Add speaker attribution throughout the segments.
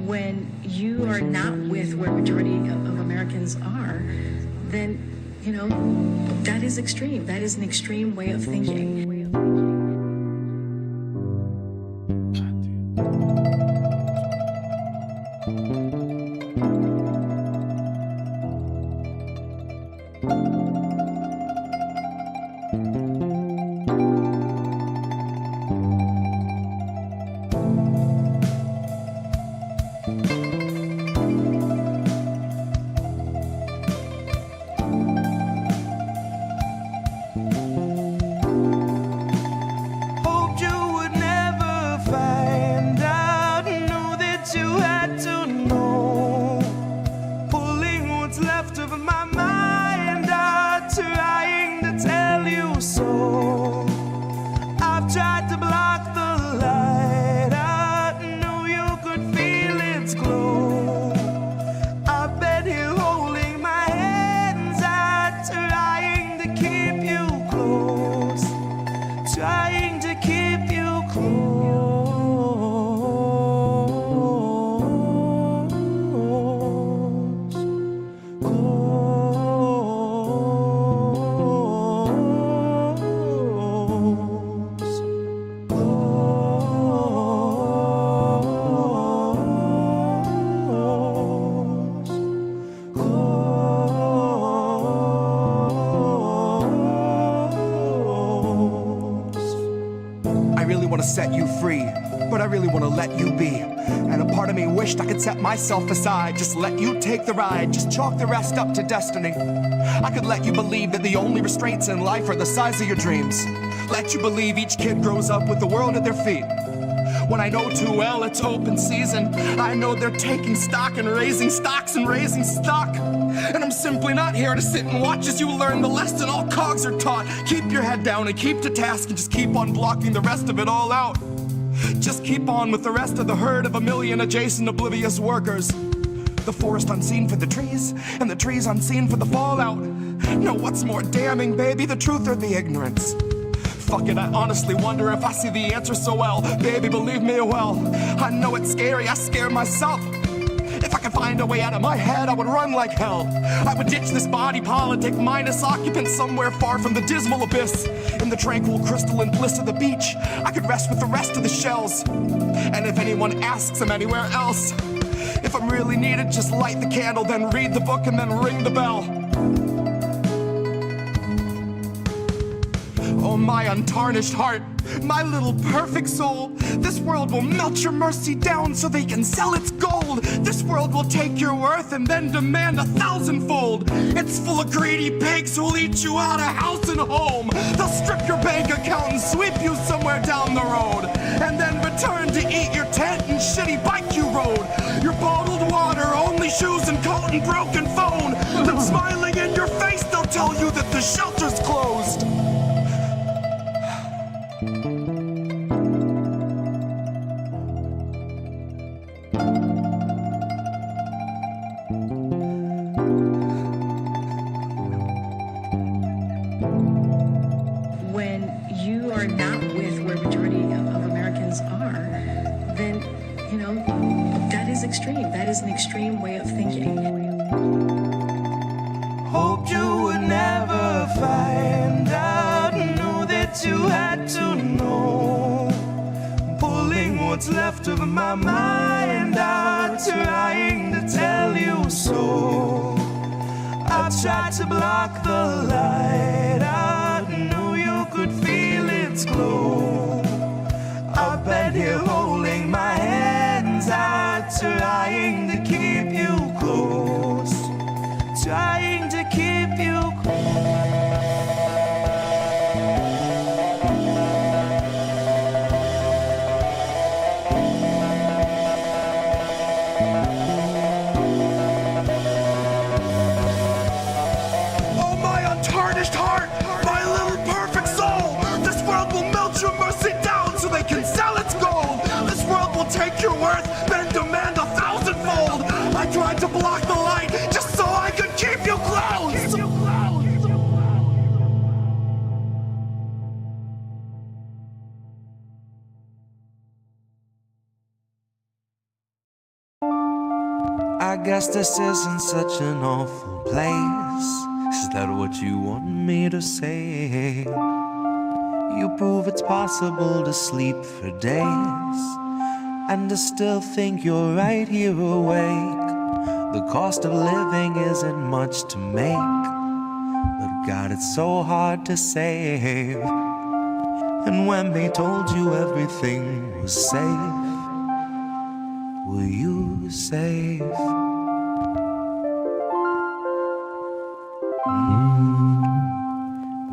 Speaker 1: when you are not with where majority of Americans are, then, you know, that is extreme. That is an extreme way of thinking.
Speaker 2: Set you free, but I really want to let you be. And a part of me wished I could set myself aside, just let you take the ride, just chalk the rest up to destiny. I could let you believe that the only restraints in life are the size of your dreams. Let you believe each kid grows up with the world at their feet. When I know too well it's open season, I know they're taking stock and raising stocks and raising stock. And I'm simply not here to sit and watch as you learn the lesson all cogs are taught. Keep your head down and keep to task and just keep on blocking the rest of it all out. Just keep on with the rest of the herd of a million adjacent oblivious workers. The forest unseen for the trees, and the trees unseen for the fallout. Now what's more damning, baby, the truth or the ignorance? Fuck it, I honestly wonder if I see the answer so well. Baby, believe me well, I know it's scary, I scare myself. If I could find a way out of my head, I would run like hell. I would ditch this body politic, mindless occupant somewhere far from the dismal abyss. In the tranquil crystalline bliss of the beach, I could rest with the rest of the shells. And if anyone asks I'm anywhere else, if I'm really needed, just light the candle, then read the book, and then ring the bell. Oh, my untarnished heart, my little perfect soul, this world will melt your mercy down so they can sell its gold. This world will take your worth and then demand 1,000-fold. It's full of greedy pigs who'll eat you out of house and home. They'll strip your bank account and sweep you somewhere down the road, and then return to eat your tent and shitty bike you rode. Your bottled water, only shoes and coat and broken phone. Then smiling in your face, they'll tell you that the shelter's closed.
Speaker 1: When you are not with where majority of Americans are, then, you know, that is extreme. That is an extreme way of thinking.
Speaker 3: Hoped you would never find out, knew that you had to know. Pulling what's left of my mind out, trying to tell you so. I tried to block the light out, knew you could feel its glow. I've been here holding my hands out, trying to keep you close, trying to keep you close.
Speaker 2: Take your worth, then demand 1,000-fold. I tried to block the light just so I could keep you close.
Speaker 3: I guess this isn't such an awful place. Is that what you want me to say? You prove it's possible to sleep for days and to still think you're right here awake. The cost of living isn't much to make, but God, it's so hard to save. And when they told you everything was safe, were you safe?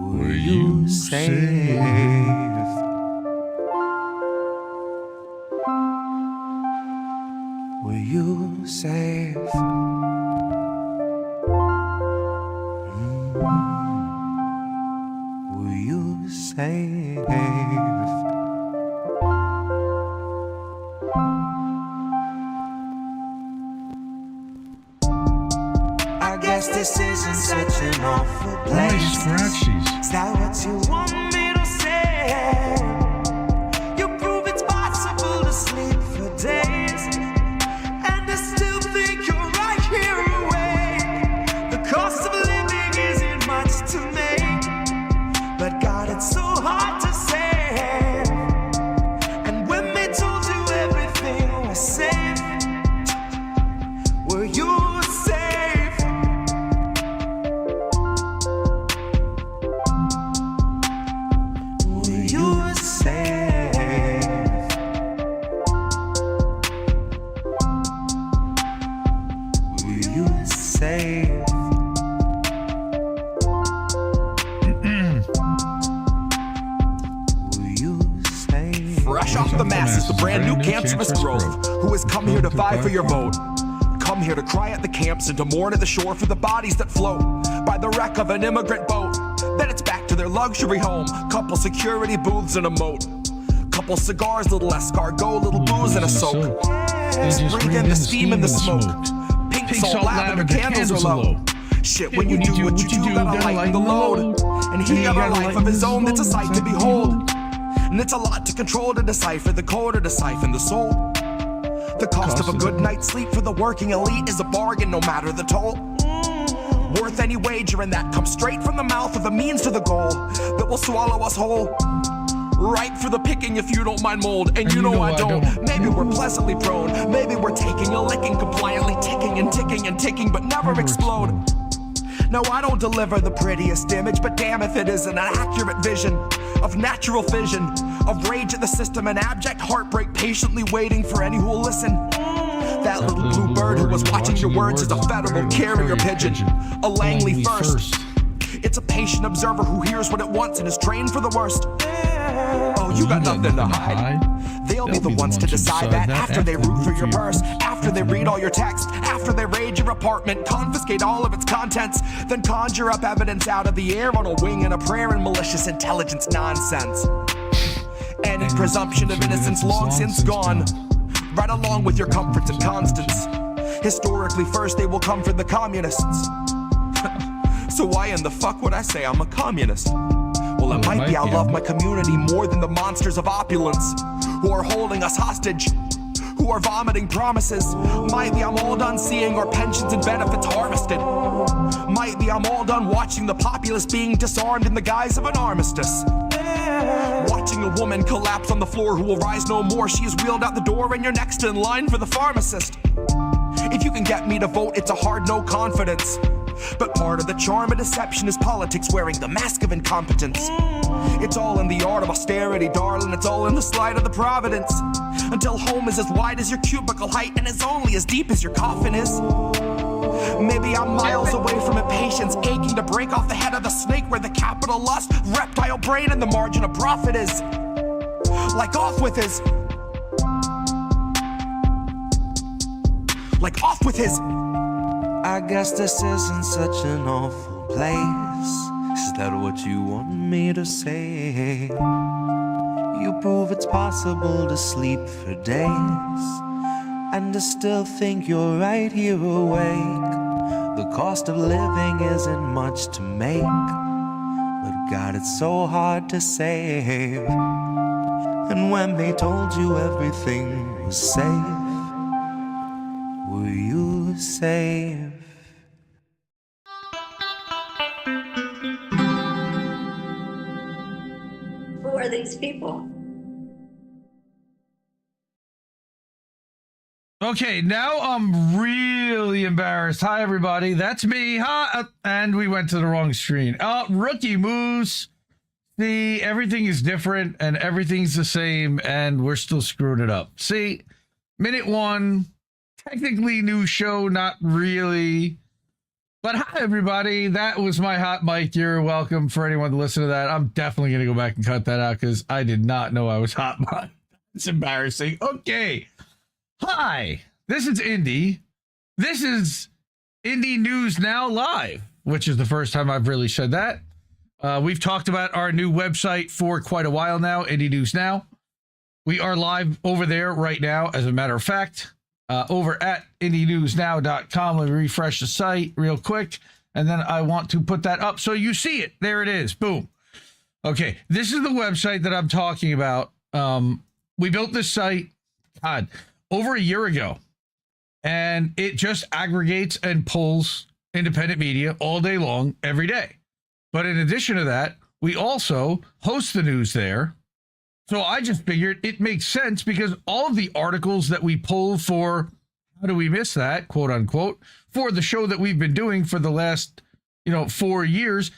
Speaker 3: Were you safe? Were you safe? Were you safe? I guess this isn't such an awful place. Is that what you want me to say? You prove it's possible to sleep for days and to still think you're right here awake. The cost of living isn't much to make, but God, it's so hard to say. And when they told you everything was safe, were you safe? Were you safe? Were you safe? Were you safe?
Speaker 2: Fresh off the masses, the brand new cancerous growth, who has come here to vie for your vote. Come here to cry at the camps and to mourn at the shore for the bodies that float by the wreck of an immigrant boat. Then it's back to their luxury home, couple security booths and a moat. Couple cigars, little escargot, little booze and a soak. Breathe in the steam and the smoke. Pink salt lather, the candles are low. Shit, when you do what you do, gotta lighten the load. And he got a life of his own that's a sight to behold. And it's a lot to control, to decipher the code or to siphon the soul. The cost of a good night's sleep for the working elite is a bargain, no matter the toll. Worth any wager, and that comes straight from the mouth of the means to the goal that will swallow us whole. Ripe for the picking if you don't mind mold, and you know I don't. Maybe we're pleasantly prone, maybe we're taking a licking, compliantly ticking and ticking and ticking, but never explode. No, I don't deliver the prettiest image, but damn if it isn't an accurate vision of natural fission, of rage at the system and abject heartbreak, patiently waiting for any who will listen. That little blue bird who was watching your words is a federal carrier pigeon, a Langley first. It's a patient observer who hears what it wants and is trained for the worst. Oh, you got nothing to hide. They'll be the ones to decide that after they root for your purse, after they read all your text, after they raid your apartment, confiscate all of its contents, then conjure up evidence out of the air on a wing and a prayer and malicious intelligence nonsense. Any presumption of innocence long since gone, right along with your comforts and constants. Historically first they will come for the communists. So why in the fuck would I say I'm a communist? Well, it might be I love my community more than the monsters of opulence who are holding us hostage, who are vomiting promises. Might be I'm all done seeing our pensions and benefits harvested. Might be I'm all done watching the populace being disarmed in the guise of an armistice. Watching a woman collapse on the floor who will rise no more. She is wheeled out the door and you're next in line for the pharmacist. If you can get me to vote, it's a hard no confidence. But part of the charm of deception is politics wearing the mask of incompetence. It's all in the art of austerity, darling. It's all in the slide of the providence. Until home is as wide as your cubicle height and is only as deep as your coffin is. Maybe I'm miles away from impatience, aching to break off the head of the snake where the capital lust, reptile brain, and the margin of profit is. Like off with his. Like off with his.
Speaker 3: I guess this isn't such an awful place. Is that what you want me to say? You prove it's possible to sleep for days and to still think you're right here awake. The cost of living isn't much to make, but God, it's so hard to save. And when they told you everything was safe, were you safe.
Speaker 4: Who are these people?
Speaker 5: Okay, now I'm really embarrassed. Hi, everybody. That's me. Hi. And we went to the wrong screen. Rookie Moose. See, everything is different and everything's the same, and we're still screwing it up. See, minute one, technically new show, not really. But hi, everybody. That was my hot mic. You're welcome for anyone to listen to that. I'm definitely going to go back and cut that out because I did not know I was hot mic. It's embarrassing. Okay. Hi, this is Indy. This is IndieNewsNow Live, which is the first time I've really said that. We've talked about our new website for quite a while now, IndieNewsNow. We are live over there right now, as a matter of fact, over at IndieNewsNow.com. Let me refresh the site real quick, and then I want to put that up so you see it. There it is. Boom. Okay, this is the website that I'm talking about. We built this site, God, over a year ago, and it just aggregates and pulls independent media all day long, every day. But in addition to that, we also host the news there. So I just figured it makes sense because all of the articles that we pull for, how do we miss that, quote unquote, for the show that we've been doing for the last, 4 years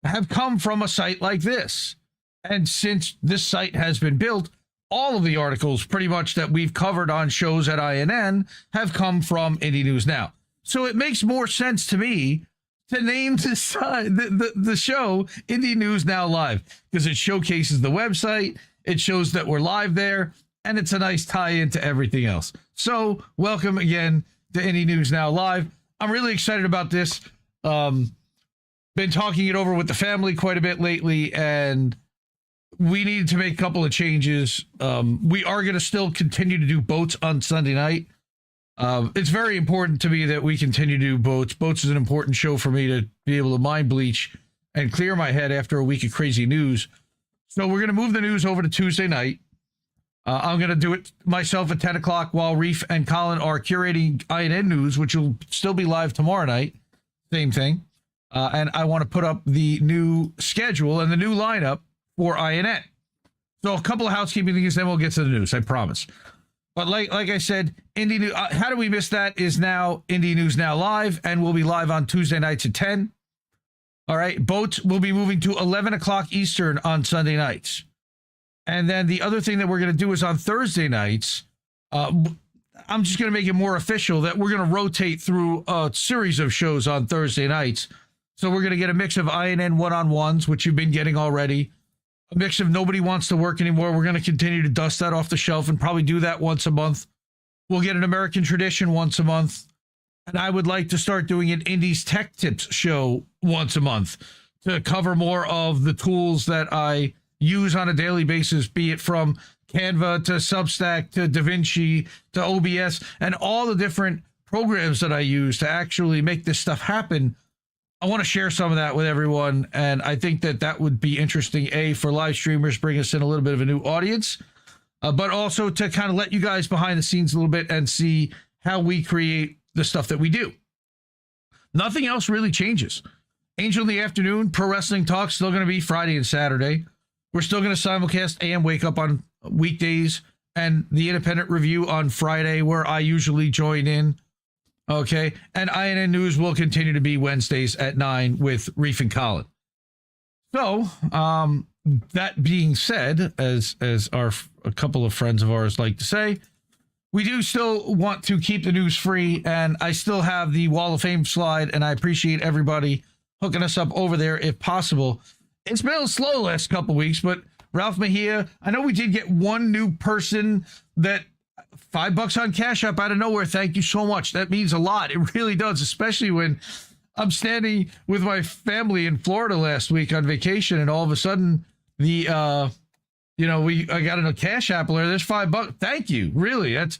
Speaker 5: have come from a site like this. And since this site has been built, all of the articles pretty much that we've covered on shows at INN have come from Indie News Now. So it makes more sense to me to name the show Indie News Now Live because it showcases the website, it shows that we're live there, and it's a nice tie-in to everything else. So welcome again to Indie News Now Live. I'm really excited about this. Been talking it over with the family quite a bit lately, and we needed to make a couple of changes. We are going to still continue to do Boats on Sunday night. It's very important to me that we continue to do Boats. Boats is an important show for me to be able to mind bleach and clear my head after a week of crazy news. So we're going to move the news over to Tuesday night. I'm going to do it myself at 10 o'clock while Reef and Colin are curating INN News, which will still be live tomorrow night. Same thing. And I want to put up the new schedule and the new lineup for INN. So a couple of housekeeping things, then we'll get to the news, I promise. But like I said, How Do We Miss That is now Indie News Now Live, and we'll be live on Tuesday nights at 10. All right, Boats will be moving to 11 o'clock Eastern on Sunday nights. And then the other thing that we're going to do is on Thursday nights, I'm just going to make it more official that we're going to rotate through a series of shows on Thursday nights. So we're going to get a mix of INN one-on-ones, which you've been getting already. A mix of Nobody Wants to Work Anymore. We're going to continue to dust that off the shelf and probably do that once a month. We'll get an American Tradition once a month. And I would like to start doing an Indies Tech Tips show once a month to cover more of the tools that I use on a daily basis, be it from Canva to Substack to DaVinci to OBS and all the different programs that I use to actually make this stuff happen. I want to share some of that with everyone, and I think that that would be interesting, A, for live streamers, bring us in a little bit of a new audience, but also to kind of let you guys behind the scenes a little bit and see how we create the stuff that we do. Nothing else really changes. Angel in the Afternoon, Pro Wrestling Talk, still going to be Friday and Saturday. We're still going to simulcast AM Wake Up on weekdays and the Independent Review on Friday, where I usually join in. Okay, and INN News will continue to be Wednesdays at 9 with Reef and Colin. So, that being said, as a couple of friends of ours like to say, we do still want to keep the news free, and I still have the Wall of Fame slide, and I appreciate everybody hooking us up over there if possible. It's been a little slow the last couple of weeks, but Ralph Mejia, I know we did get one new person that $5 on Cash App out of nowhere. Thank you so much. That means a lot. It really does, especially when I'm standing with my family in Florida last week on vacation, and all of a sudden I got a Cash App alert. There's $5. Thank you. Really, that's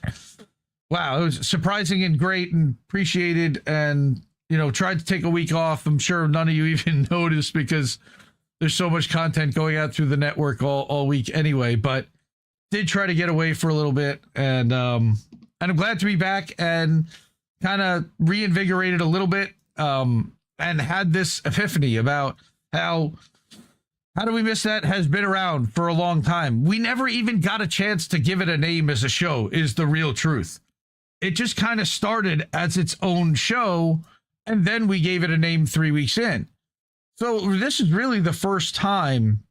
Speaker 5: wow. It was surprising and great and appreciated. And tried to take a week off. I'm sure none of you even noticed because there's so much content going out through the network all week anyway. But did try to get away for a little bit, and I'm glad to be back. And kind of reinvigorated a little bit, and had this epiphany about how do we miss that has been around for a long time. We never even got a chance to give it a name as a show, is the real truth. It just kind of started as its own show, and then we gave it a name 3 weeks in. So this is really the first time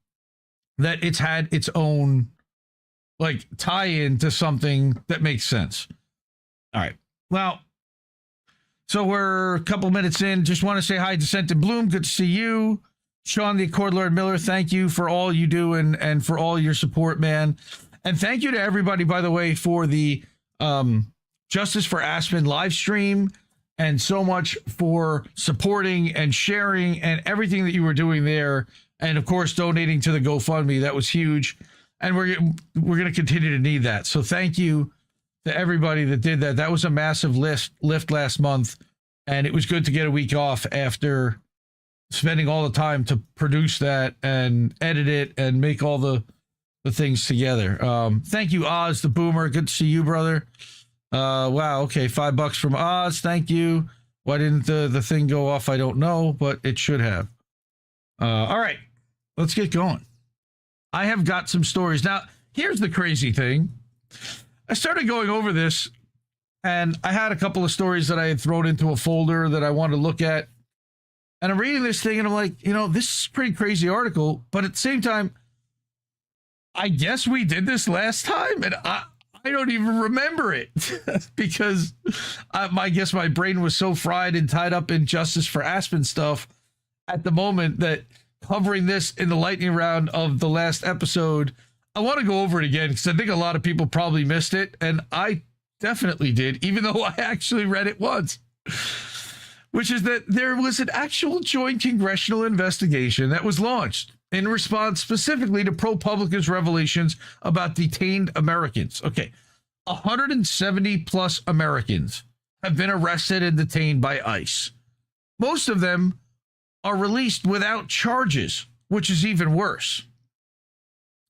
Speaker 5: that it's had its own like tie-in to something that makes sense. All right. Well, so we're a couple minutes in. Just want to say hi to Descent and Bloom. Good to see you. Sean the Accord Lord Miller, thank you for all you do and for all your support, man. And thank you to everybody, by the way, for the Justice for Aspen live stream, and so much for supporting and sharing and everything that you were doing there. And of course, donating to the GoFundMe. That was huge. And we're going to continue to need that. So thank you to everybody that did that. That was a massive lift last month. And it was good to get a week off after spending all the time to produce that and edit it and make all the things together. Thank you, Oz the Boomer. Good to see you, brother. Wow. Okay. $5 from Oz. Thank you. Why didn't the thing go off? I don't know, but it should have. All right, let's get going. I have got some stories. Now, here's the crazy thing. I started going over this, and I had a couple of stories that I had thrown into a folder that I wanted to look at. And I'm reading this thing, and I'm like, this is a pretty crazy article. But at the same time, I guess we did this last time, and I don't even remember it because I guess my brain was so fried and tied up in Justice for Aspen stuff at the moment that covering this in the lightning round of the last episode, I want to go over it again because I think a lot of people probably missed it, and I definitely did, even though I actually read it once, which is that there was an actual joint congressional investigation that was launched in response specifically to ProPublica's revelations about detained Americans. Okay, 170 plus Americans have been arrested and detained by ICE. Most of them are released without charges, which is even worse.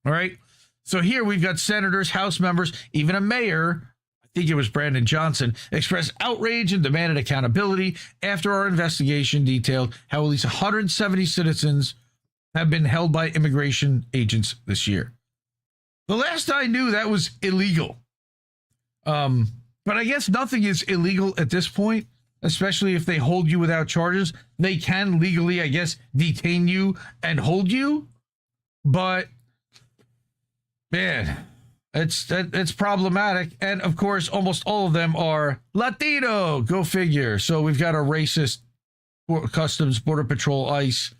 Speaker 5: All right. So here we've got senators, House members, even a mayor, I think it was Brandon Johnson, expressed outrage and demanded accountability after our investigation detailed how at least 170 citizens have been held by immigration agents this year. The last I knew, that was illegal. But I guess nothing is illegal at this point, especially if they hold you without charges. They can legally, I guess, detain you and hold you. But, man, it's problematic. And, of course, almost all of them are Latino. Go figure. So we've got a racist Customs, Border Patrol, ICE.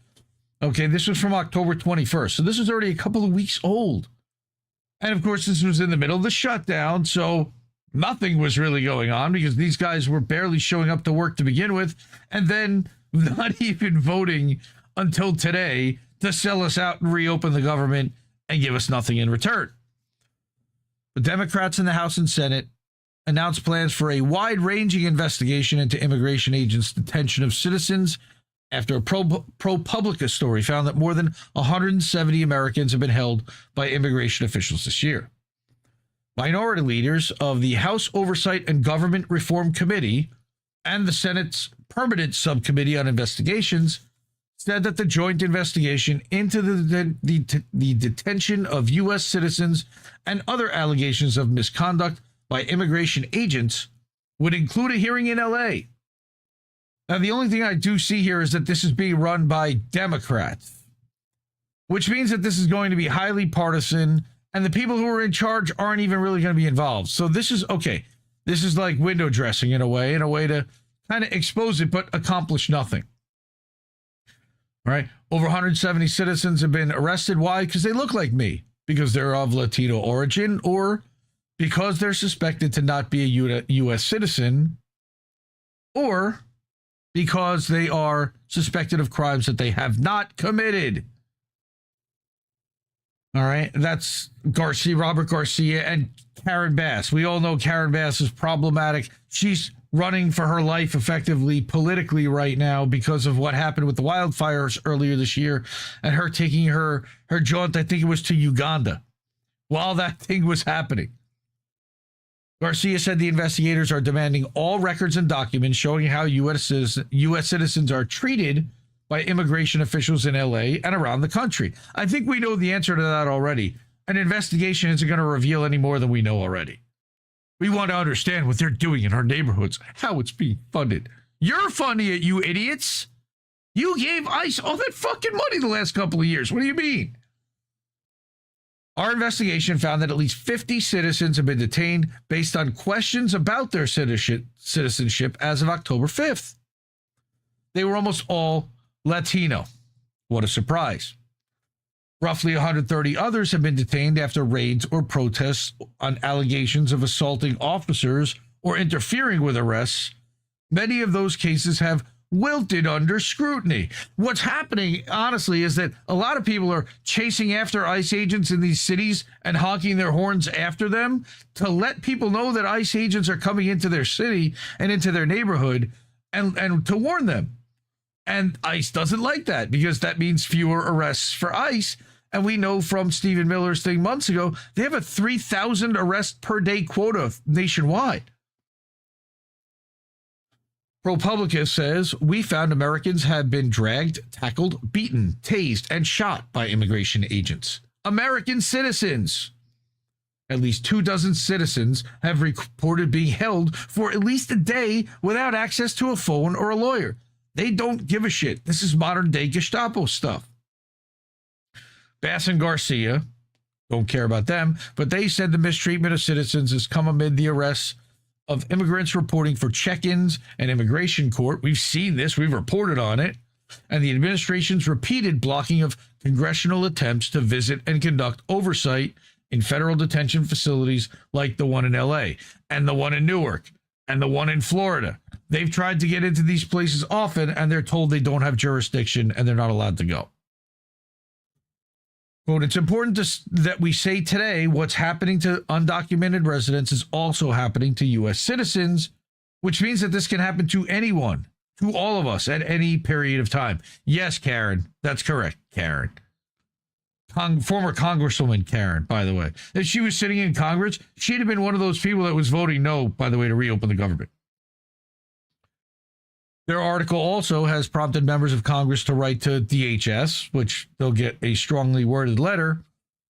Speaker 5: Okay, this was from October 21st. So this was already a couple of weeks old. And, of course, this was in the middle of the shutdown. So nothing was really going on because these guys were barely showing up to work to begin with, and then not even voting until today to sell us out and reopen the government and give us nothing in return. The Democrats in the House and Senate announced plans for a wide-ranging investigation into immigration agents' detention of citizens after a ProPublica story found that more than 170 Americans have been held by immigration officials this year. Minority leaders of the House Oversight and Government Reform Committee and the Senate's Permanent Subcommittee on Investigations said that the joint investigation into the detention of U.S. citizens and other allegations of misconduct by immigration agents would include a hearing in L.A. Now, the only thing I do see here is that this is being run by Democrats, which means that this is going to be highly partisan, and the people who are in charge aren't even really going to be involved. So this is okay. This is like window dressing in a way to kind of expose it, but accomplish nothing. All right. Over 170 citizens have been arrested. Why? Because they look like me, because they're of Latino origin, or because they're suspected to not be a U.S. citizen, or because they are suspected of crimes that they have not committed. All right, that's Robert Garcia, and Karen Bass. We all know Karen Bass is problematic. She's running for her life effectively politically right now because of what happened with the wildfires earlier this year, and her taking her jaunt, I think it was to Uganda, while that thing was happening. Garcia said the investigators are demanding all records and documents showing how U.S. citizens are treated by immigration officials in L.A. and around the country. I think we know the answer to that already. An investigation isn't going to reveal any more than we know already. We want to understand what they're doing in our neighborhoods, how it's being funded. You're funding it, you idiots. You gave ICE all that fucking money the last couple of years. What do you mean? Our investigation found that at least 50 citizens have been detained based on questions about their citizenship as of October 5th. They were almost all Latino. What a surprise. Roughly 130 others have been detained after raids or protests on allegations of assaulting officers or interfering with arrests. Many of those cases have wilted under scrutiny. What's happening, honestly, is that a lot of people are chasing after ICE agents in these cities and honking their horns after them to let people know that ICE agents are coming into their city and into their neighborhood and to warn them. And ICE doesn't like that because that means fewer arrests for ICE. And we know from Stephen Miller's thing months ago, they have a 3,000 arrest per day quota nationwide. ProPublica says, we found Americans have been dragged, tackled, beaten, tased, and shot by immigration agents. American citizens. At least 24 citizens have reported being held for at least a day without access to a phone or a lawyer. They don't give a shit. This is modern day Gestapo stuff. Bass and Garcia don't care about them, but they said the mistreatment of citizens has come amid the arrests of immigrants reporting for check-ins and immigration court. We've seen this. We've reported on it. And the administration's repeated blocking of congressional attempts to visit and conduct oversight in federal detention facilities like the one in L.A. and the one in Newark and the one in Florida. They've tried to get into these places often, and they're told they don't have jurisdiction and they're not allowed to go. Quote, it's important that we say today what's happening to undocumented residents is also happening to U.S. citizens, which means that this can happen to anyone, to all of us at any period of time. Yes, Karen, that's correct, Karen. Former Congresswoman Karen, by the way. If she was sitting in Congress, she'd have been one of those people that was voting no, by the way, to reopen the government. Their article also has prompted members of Congress to write to DHS, which they'll get a strongly worded letter.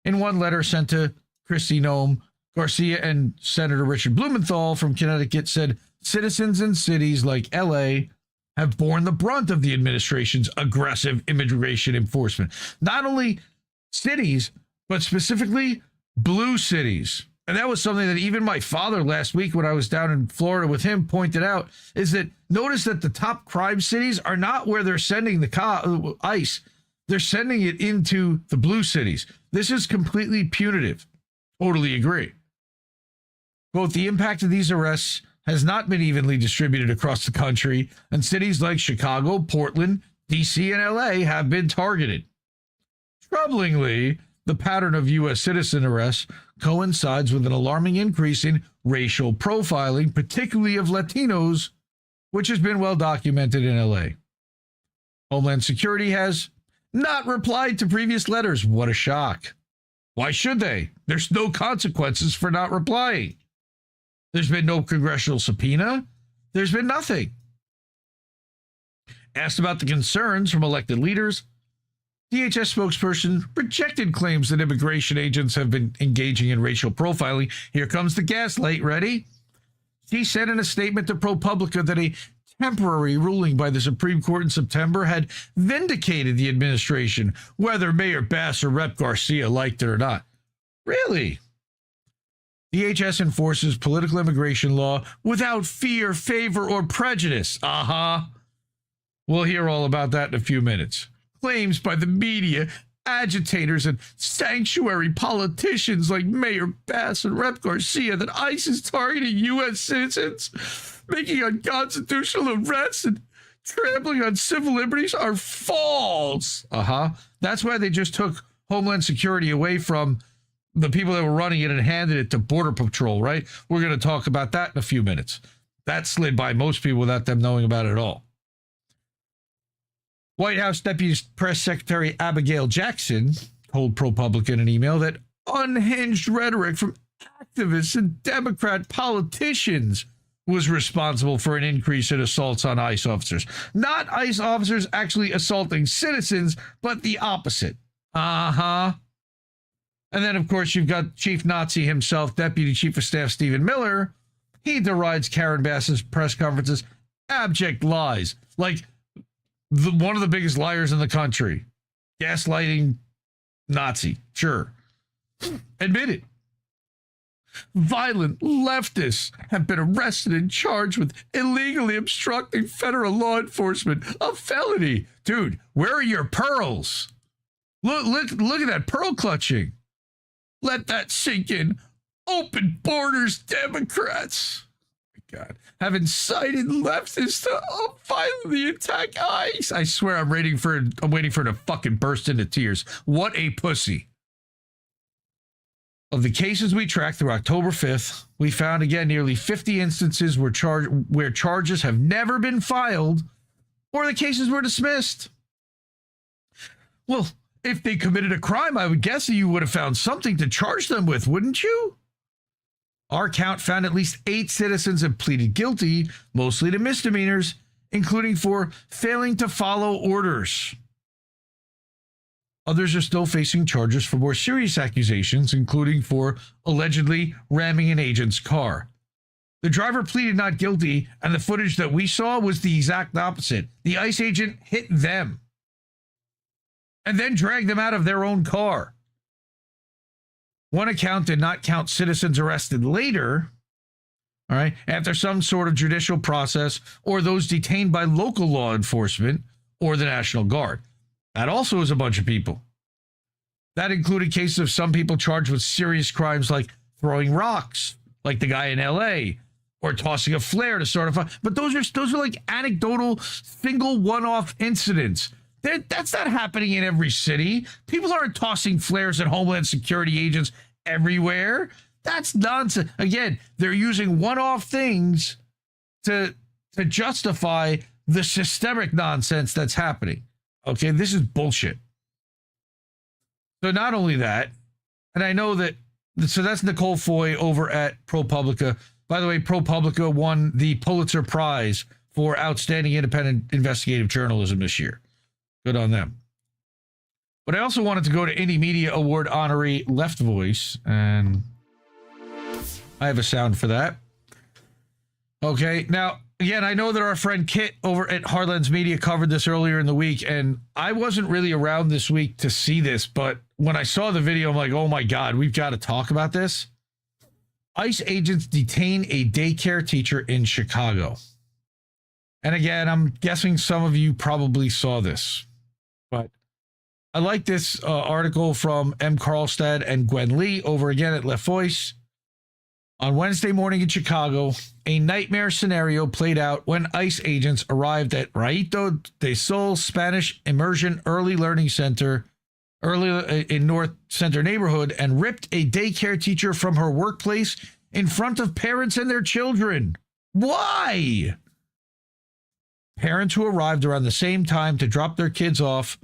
Speaker 5: In one letter sent to Kristi Noem, Garcia and Senator Richard Blumenthal from Connecticut said citizens in cities like L.A. have borne the brunt of the administration's aggressive immigration enforcement. Not only cities, but specifically blue cities. And that was something that even my father last week when I was down in Florida with him pointed out, is that notice that the top crime cities are not where they're sending the ICE. They're sending it into the blue cities. This is completely punitive. Totally agree. Quote, the impact of these arrests has not been evenly distributed across the country, and cities like Chicago, Portland, D.C., and L.A. have been targeted. Troublingly, the pattern of U.S. citizen arrests coincides with an alarming increase in racial profiling, particularly of Latinos, which has been well documented in L.A. Homeland Security has not replied to previous letters. What a shock. Why should they? There's no consequences for not replying. There's been no congressional subpoena. There's been nothing. Asked about the concerns from elected leaders, DHS spokesperson rejected claims that immigration agents have been engaging in racial profiling. Here comes the gaslight. Ready? She said in a statement to ProPublica that a temporary ruling by the Supreme Court in September had vindicated the administration, whether Mayor Bass or Rep. Garcia liked it or not. Really? DHS enforces political immigration law without fear, favor, or prejudice. We'll hear all about that in a few minutes. Claims by the media, agitators, and sanctuary politicians like Mayor Bass and Rep. Garcia that ICE is targeting U.S. citizens, making unconstitutional arrests, and trampling on civil liberties are false. That's why they just took Homeland Security away from the people that were running it and handed it to Border Patrol, right? We're going to talk about that in a few minutes. That slid by most people without them knowing about it at all. White House Deputy Press Secretary Abigail Jackson told ProPublica in an email that unhinged rhetoric from activists and Democrat politicians was responsible for an increase in assaults on ICE officers. Not ICE officers actually assaulting citizens, but the opposite. Uh-huh. And then, of course, you've got Chief Nazi himself, Deputy Chief of Staff Stephen Miller. He derides Karen Bass's press conferences. Abject lies. Like one of the biggest liars in the country. Gaslighting Nazi. Sure. Admit it. Violent leftists have been arrested and charged with illegally obstructing federal law enforcement, a felony. Dude, where are your pearls? Look at that pearl clutching. Let that sink in. Open borders, Democrats. Oh my God. Have incited leftists to violently attack ICE. I swear I'm waiting for it to fucking burst into tears. What a pussy. Of the cases we tracked through October 5th, we found again nearly 50 instances where charges have never been filed or the cases were dismissed. Well, if they committed a crime, I would guess that you would have found something to charge them with, wouldn't you? Our count found at least 8 citizens have pleaded guilty, mostly to misdemeanors, including for failing to follow orders. Others are still facing charges for more serious accusations, including for allegedly ramming an agent's car. The driver pleaded not guilty, and the footage that we saw was the exact opposite. The ICE agent hit them and then dragged them out of their own car. One account did not count citizens arrested later, all right, after some sort of judicial process, or those detained by local law enforcement or the National Guard. That also is a bunch of people. That included cases of some people charged with serious crimes like throwing rocks, like the guy in LA, or tossing a flare to start a fire. But those are like anecdotal, single one-off incidents. That's not happening in every city. People aren't tossing flares at Homeland Security agents everywhere. That's nonsense. Again, they're using one-off things to justify the systemic nonsense that's happening. Okay, this is bullshit. So not only that, and I know that, so that's Nicole Foy over at ProPublica. By the way, ProPublica won the Pulitzer Prize for Outstanding Independent Investigative Journalism this year. Good on them. But I also wanted to go to Indie Media Award honoree Left Voice, and I have a sound for that. Okay, now, again, I know that our friend Kit over at Hardlands Media covered this earlier in the week, and I wasn't really around this week to see this, but when I saw the video, I'm like, oh my God, we've got to talk about this. ICE agents detain a daycare teacher in Chicago. And again, I'm guessing some of you probably saw this, but I like this article from M. Carlstad and Gwen Lee over again at Left Voice. On Wednesday morning in Chicago, a nightmare scenario played out when ICE agents arrived at Raito de Sol Spanish Immersion Early Learning Center in North Center neighborhood and ripped a daycare teacher from her workplace in front of parents and their children. Why? Parents who arrived around the same time to drop their kids off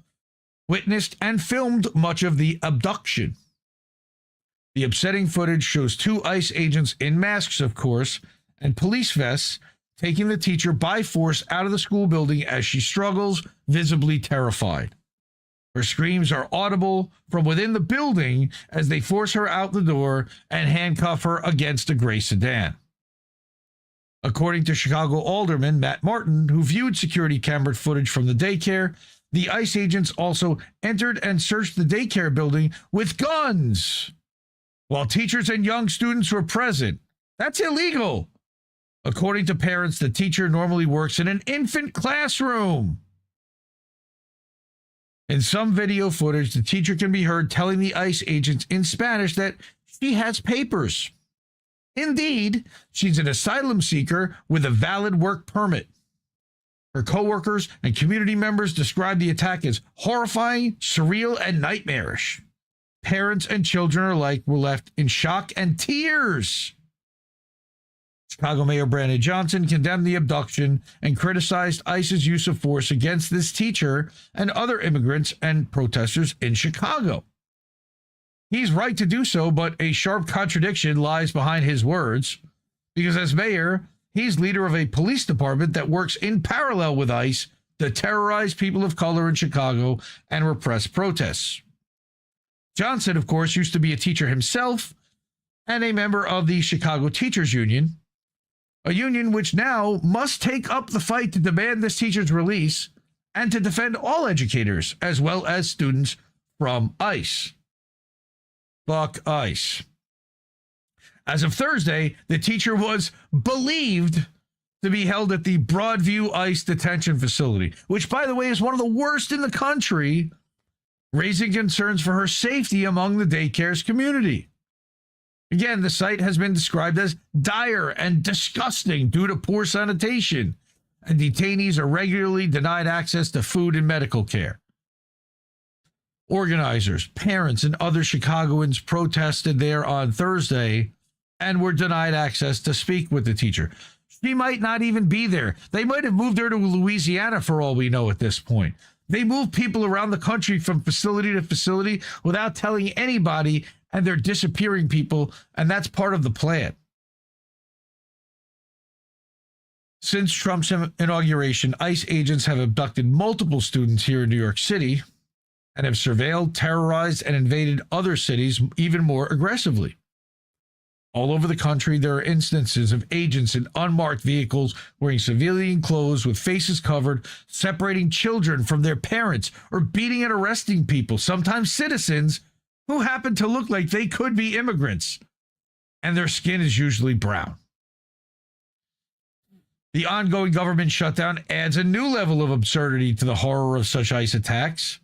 Speaker 5: witnessed and filmed much of the abduction. The upsetting footage shows 2 ICE agents in masks, of course, and police vests taking the teacher by force out of the school building as she struggles, visibly terrified. Her screams are audible from within the building as they force her out the door and handcuff her against a gray sedan. According to Chicago Alderman Matt Martin, who viewed security camera footage from the daycare, the ICE agents also entered and searched the daycare building with guns, while teachers and young students were present. That's illegal. According to parents, the teacher normally works in an infant classroom. In some video footage, the teacher can be heard telling the ICE agents in Spanish that she has papers. Indeed, she's an asylum seeker with a valid work permit. Her coworkers and community members describe the attack as horrifying, surreal, and nightmarish. Parents and children alike were left in shock and tears. Chicago Mayor Brandon Johnson condemned the abduction and criticized ICE's use of force against this teacher and other immigrants and protesters in Chicago. He's right to do so, but a sharp contradiction lies behind his words, because as mayor, he's leader of a police department that works in parallel with ICE to terrorize people of color in Chicago and repress protests. Johnson, of course, used to be a teacher himself and a member of the Chicago Teachers Union, a union which now must take up the fight to demand this teacher's release and to defend all educators as well as students from ICE. Fuck ICE. As of Thursday, the teacher was believed to be held at the Broadview ICE detention facility, which, by the way, is one of the worst in the country, raising concerns for her safety among the daycare's community. Again, the site has been described as dire and disgusting due to poor sanitation, and detainees are regularly denied access to food and medical care. Organizers, parents, and other Chicagoans protested there on Thursday and were denied access to speak with the teacher. She might not even be there. They might have moved her to Louisiana for all we know at this point. They move people around the country from facility to facility without telling anybody, and they're disappearing people, and that's part of the plan. Since Trump's inauguration, ICE agents have abducted multiple students here in New York City and have surveilled, terrorized, and invaded other cities even more aggressively. All over the country, there are instances of agents in unmarked vehicles wearing civilian clothes with faces covered, separating children from their parents, or beating and arresting people, sometimes citizens, who happen to look like they could be immigrants, and their skin is usually brown. The ongoing government shutdown adds a new level of absurdity to the horror of such ICE attacks.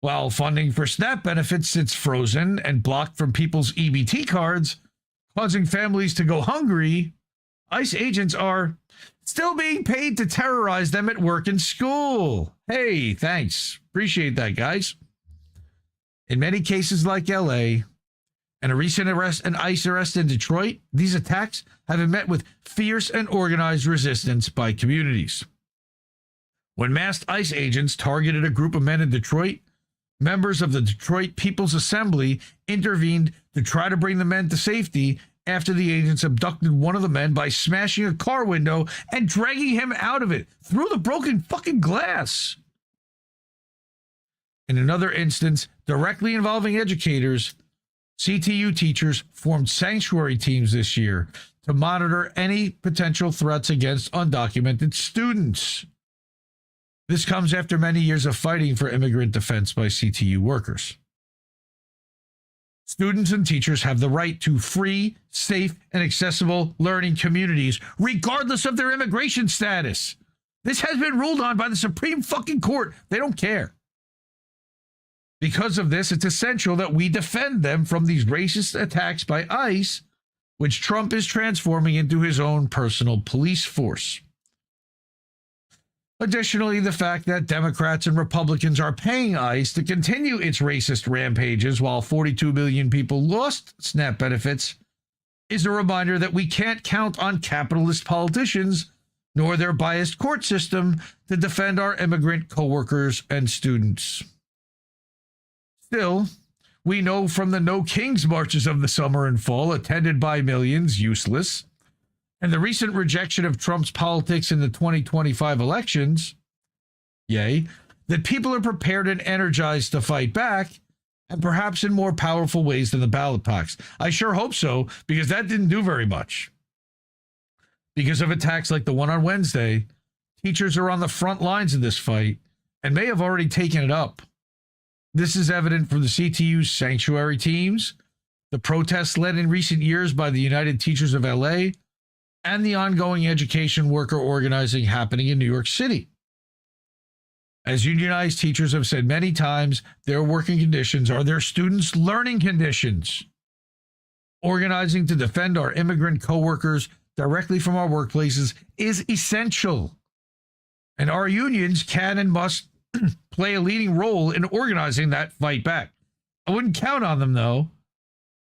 Speaker 5: While funding for SNAP benefits sits frozen and blocked from people's EBT cards, causing families to go hungry, ICE agents are still being paid to terrorize them at work and school. Hey, thanks. Appreciate that, guys. In many cases like LA and a recent ICE arrest in Detroit, these attacks have been met with fierce and organized resistance by communities. When masked ICE agents targeted a group of men in Detroit, members of the Detroit People's Assembly intervened to try to bring the men to safety after the agents abducted one of the men by smashing a car window and dragging him out of it through the broken fucking glass. In another instance, directly involving educators, CTU teachers formed sanctuary teams this year to monitor any potential threats against undocumented students. This comes after many years of fighting for immigrant defense by CTU workers. Students and teachers have the right to free, safe, and accessible learning communities, regardless of their immigration status. This has been ruled on by the Supreme fucking Court. They don't care. Because of this, it's essential that we defend them from these racist attacks by ICE, which Trump is transforming into his own personal police force. Additionally, the fact that Democrats and Republicans are paying ICE to continue its racist rampages while 42 million people lost SNAP benefits is a reminder that we can't count on capitalist politicians nor their biased court system to defend our immigrant coworkers and students. Still, we know from the No Kings marches of the summer and fall, attended by millions, useless, and the recent rejection of Trump's politics in the 2025 elections, yay, that people are prepared and energized to fight back, and perhaps in more powerful ways than the ballot box. I sure hope so, because that didn't do very much. Because of attacks like the one on Wednesday, teachers are on the front lines of this fight and may have already taken it up. This is evident from the CTU's sanctuary teams, the protests led in recent years by the United Teachers of LA, and the ongoing education worker organizing happening in New York City. As unionized teachers have said many times, their working conditions are their students' learning conditions. Organizing to defend our immigrant coworkers directly from our workplaces is essential. And our unions can and must play a leading role in organizing that fight back. I wouldn't count on them, though.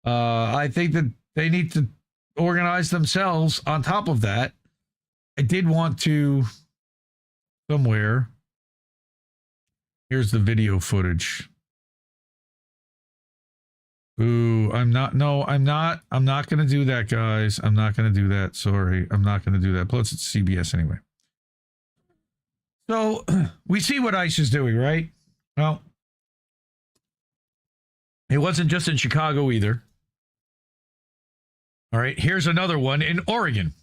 Speaker 5: I think that they need to organize themselves on top of that. I did want to somewhere. Here's the video footage. Ooh, I'm not. No, I'm not. I'm not going to do that, guys. I'm not going to do that. Sorry. I'm not going to do that. Plus, it's CBS anyway. So, we see what ICE is doing, right? Well, it wasn't just in Chicago either. All right, here's another one in Oregon.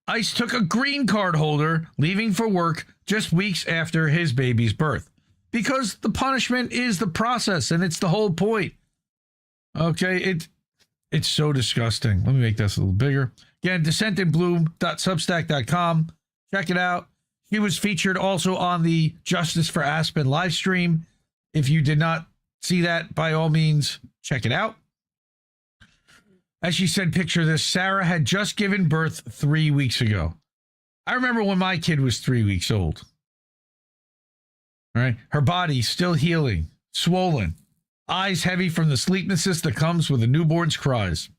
Speaker 5: ICE took a green card holder leaving for work just weeks after his baby's birth. Because the punishment is the process, and it's the whole point. Okay, it's so disgusting. Let me make this a little bigger. Again, dissentinbloom.substack.com. Check it out. He was featured also on the Justice for Aspen live stream. If you did not see that, by all means, check it out. As she said, picture this. Sarah had just given birth 3 weeks ago. I remember when my kid was 3 weeks old. All right. Her body still healing, swollen, eyes heavy from the sleeplessness that comes with a newborn's cries.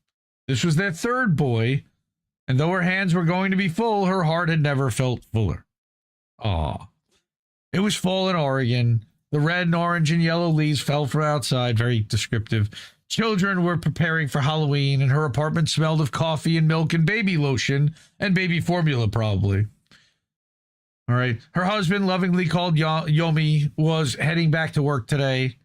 Speaker 5: This was their third boy, and though her hands were going to be full, her heart had never felt fuller. Aw. It was fall in Oregon. The red and orange and yellow leaves fell from outside, very descriptive. Children were preparing for Halloween, and her apartment smelled of coffee and milk and baby lotion and baby formula, probably. All right. Her husband, lovingly called Yomi, was heading back to work today.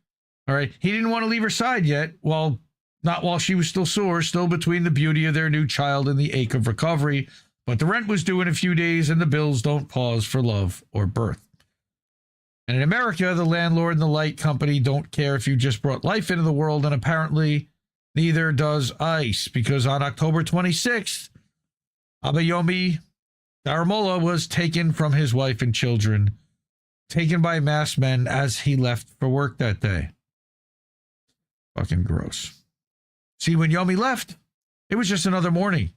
Speaker 5: All right. He didn't want to leave her side yet. Well, not while she was still sore, still between the beauty of their new child and the ache of recovery. But the rent was due in a few days, and the bills don't pause for love or birth. And in America, the landlord and the light company don't care if you just brought life into the world, and apparently neither does ICE, because on October 26th, Abayomi Daramola was taken from his wife and children, taken by masked men as he left for work that day. Fucking gross. See, when Yomi left, it was just another morning.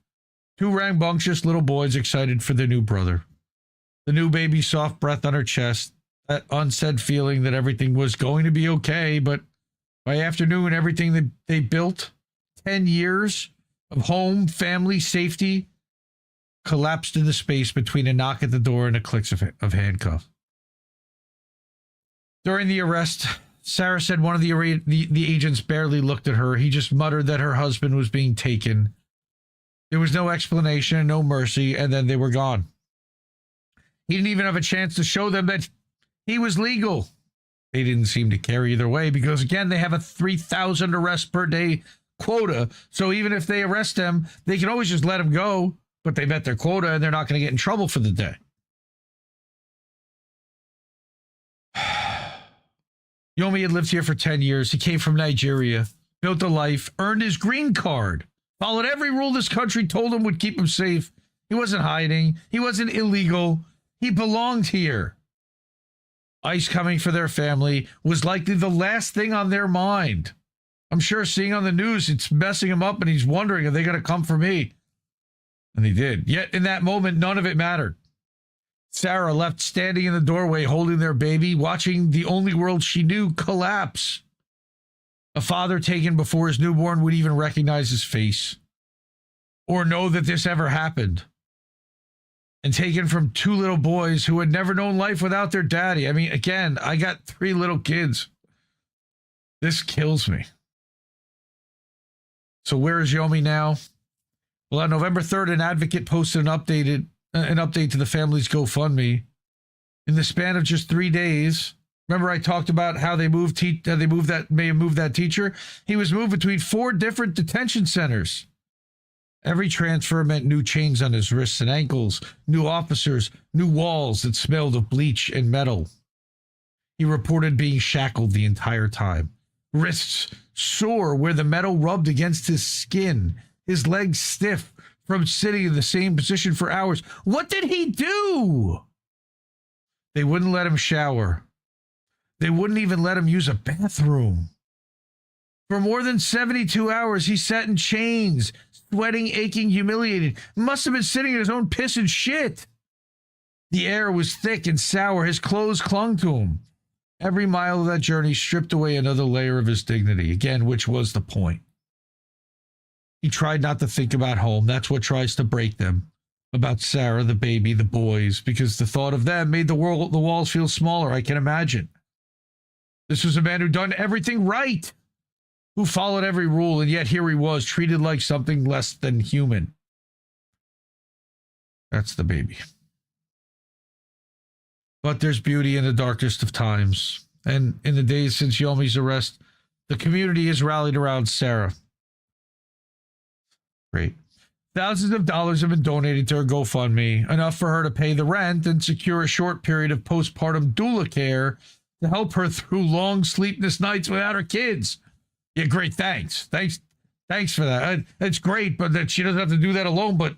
Speaker 5: Two rambunctious little boys excited for their new brother. The new baby's soft breath on her chest, that unsaid feeling that everything was going to be okay, but by afternoon, everything that they built, 10 years of home, family, safety, collapsed in the space between a knock at the door and a click of handcuffs. During the arrest, Sarah said one of the agents barely looked at her. He just muttered that her husband was being taken. There was no explanation, no mercy, and then they were gone. He didn't even have a chance to show them that he was legal. They didn't seem to care either way because, again, they have a 3,000 arrests per day quota. So even if they arrest them, they can always just let him go, but they met their quota and they're not going to get in trouble for the day. Yomi had lived here for 10 years. He came from Nigeria, built a life, earned his green card, followed every rule this country told him would keep him safe. He wasn't hiding. He wasn't illegal. He belonged here. ICE coming for their family was likely the last thing on their mind. I'm sure seeing on the news, it's messing him up and he's wondering, are they going to come for me? And they did. Yet in that moment, none of it mattered. Sarah left standing in the doorway holding their baby, watching the only world she knew collapse. A father taken before his newborn would even recognize his face or know that this ever happened. And taken from two little boys who had never known life without their daddy. I mean, again, I got 3 little kids. This kills me. So where is Yomi now? Well, on November 3rd, an advocate posted an update to the family's GoFundMe. In the span of just 3 days, remember I talked about how they moved that teacher? He was moved between 4 different detention centers. Every transfer meant new chains on his wrists and ankles, new officers, new walls that smelled of bleach and metal. He reported being shackled the entire time. Wrists sore where the metal rubbed against his skin. His legs stiff from sitting in the same position for hours. What did he do? They wouldn't let him shower. They wouldn't even let him use a bathroom. For more than 72 hours, he sat in chains, sweating, aching, humiliated. Must have been sitting in his own piss and shit. The air was thick and sour. His clothes clung to him. Every mile of that journey stripped away another layer of his dignity, again, which was the point. He tried not to think about home. That's what tries to break them. About Sarah, the baby, the boys, because the thought of them made the walls feel smaller, I can imagine. This was a man who'd done everything right. who followed every rule, and yet here he was, treated like something less than human. That's the baby. But there's beauty in the darkest of times. And in the days since Yomi's arrest, the community has rallied around Sarah. Great. Thousands of dollars have been donated to her GoFundMe, enough for her to pay the rent and secure a short period of postpartum doula care to help her through long sleepless nights without her kids. Yeah, great. Thanks for that. It's great, but that she doesn't have to do that alone. But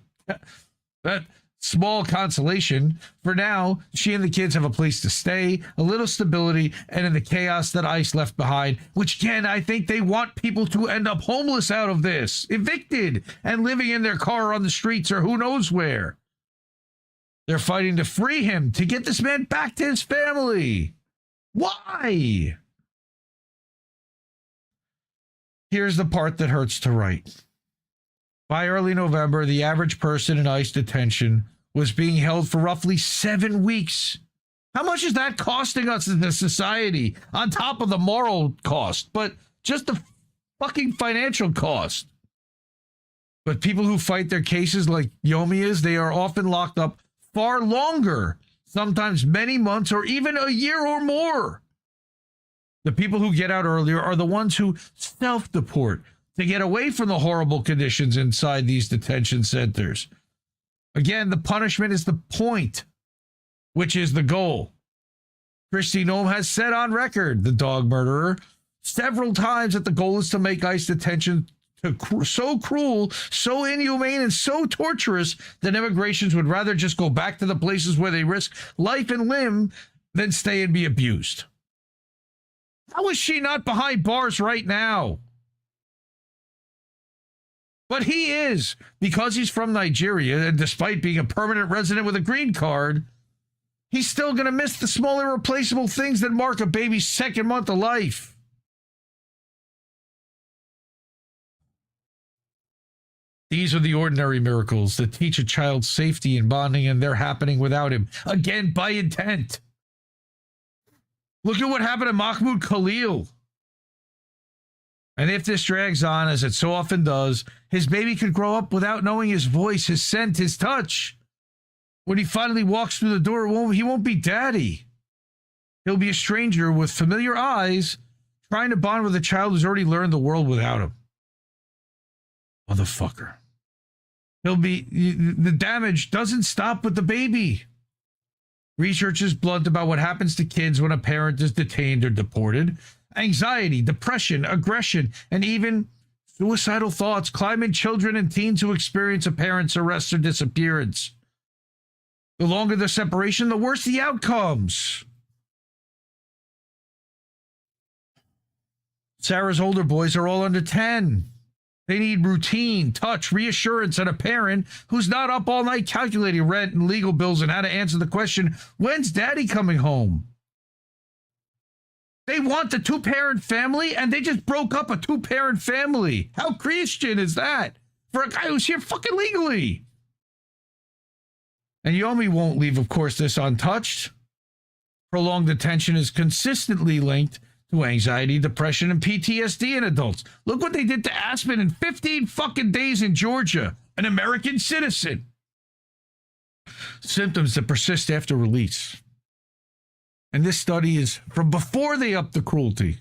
Speaker 5: that small consolation for now, she and the kids have a place to stay, a little stability, and in the chaos that ICE left behind, which again, I think they want people to end up homeless out of this, evicted and living in their car on the streets or who knows where. They're fighting to free him, to get this man back to his family. Why? Here's the part that hurts to write. By early November, the average person in ICE detention was being held for roughly 7 weeks. How much is that costing us as a society, on top of the moral cost, but just the fucking financial cost? But people who fight their cases like Yomi is, they are often locked up far longer, sometimes many months or even a year or more. The people who get out earlier are the ones who self-deport to get away from the horrible conditions inside these detention centers. Again, the punishment is the point, which is the goal. Kristi Noem has said on record, the dog murderer, several times that the goal is to make ICE detention so cruel, so inhumane, and so torturous that immigrations would rather just go back to the places where they risk life and limb than stay and be abused. How is she not behind bars right now? But he is, because he's from Nigeria, and despite being a permanent resident with a green card, he's still going to miss the small irreplaceable things that mark a baby's second month of life. These are the ordinary miracles that teach a child safety and bonding, and they're happening without him. Again, by intent. Look at what happened to Mahmoud Khalil. And if this drags on, as it so often does, his baby could grow up without knowing his voice, his scent, his touch. When he finally walks through the door, he won't be daddy. He'll be a stranger with familiar eyes, trying to bond with a child who's already learned the world without him. Motherfucker. The damage doesn't stop with the baby. Research is blunt about what happens to kids when a parent is detained or deported. Anxiety, depression, aggression, and even suicidal thoughts climb in children and teens who experience a parent's arrest or disappearance. The longer the separation, the worse the outcomes. Sarah's older boys are all under 10. They need routine, touch, reassurance, and a parent who's not up all night calculating rent and legal bills and how to answer the question, when's daddy coming home? They want the two-parent family, and they just broke up a two-parent family. How Christian is that for a guy who's here fucking legally? And Yomi won't leave, of course, this untouched. Prolonged detention is consistently linked to anxiety, depression, and PTSD in adults. Look what they did to Aspen in 15 fucking days in Georgia, an American citizen. Symptoms that persist after release. And this study is from before they upped the cruelty.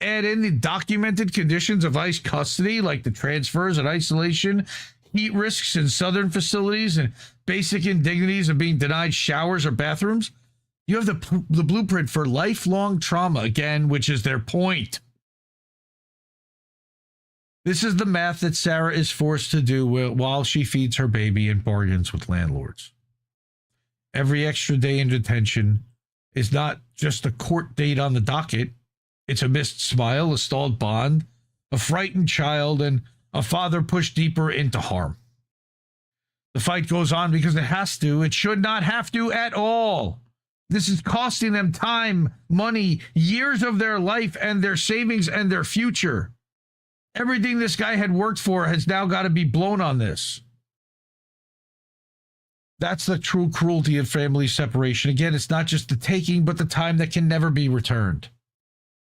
Speaker 5: Add in the documented conditions of ICE custody, like the transfers and isolation, heat risks in southern facilities, and basic indignities of being denied showers or bathrooms. You have the blueprint for lifelong trauma, again, which is their point. This is the math that Sarah is forced to do while she feeds her baby and bargains with landlords. Every extra day in detention is not just a court date on the docket. It's a missed smile, a stalled bond, a frightened child, and a father pushed deeper into harm. The fight goes on because it has to. It should not have to at all. This is costing them time, money, years of their life and their savings and their future. Everything this guy had worked for has now got to be blown on this. That's the true cruelty of family separation. Again, it's not just the taking, but the time that can never be returned.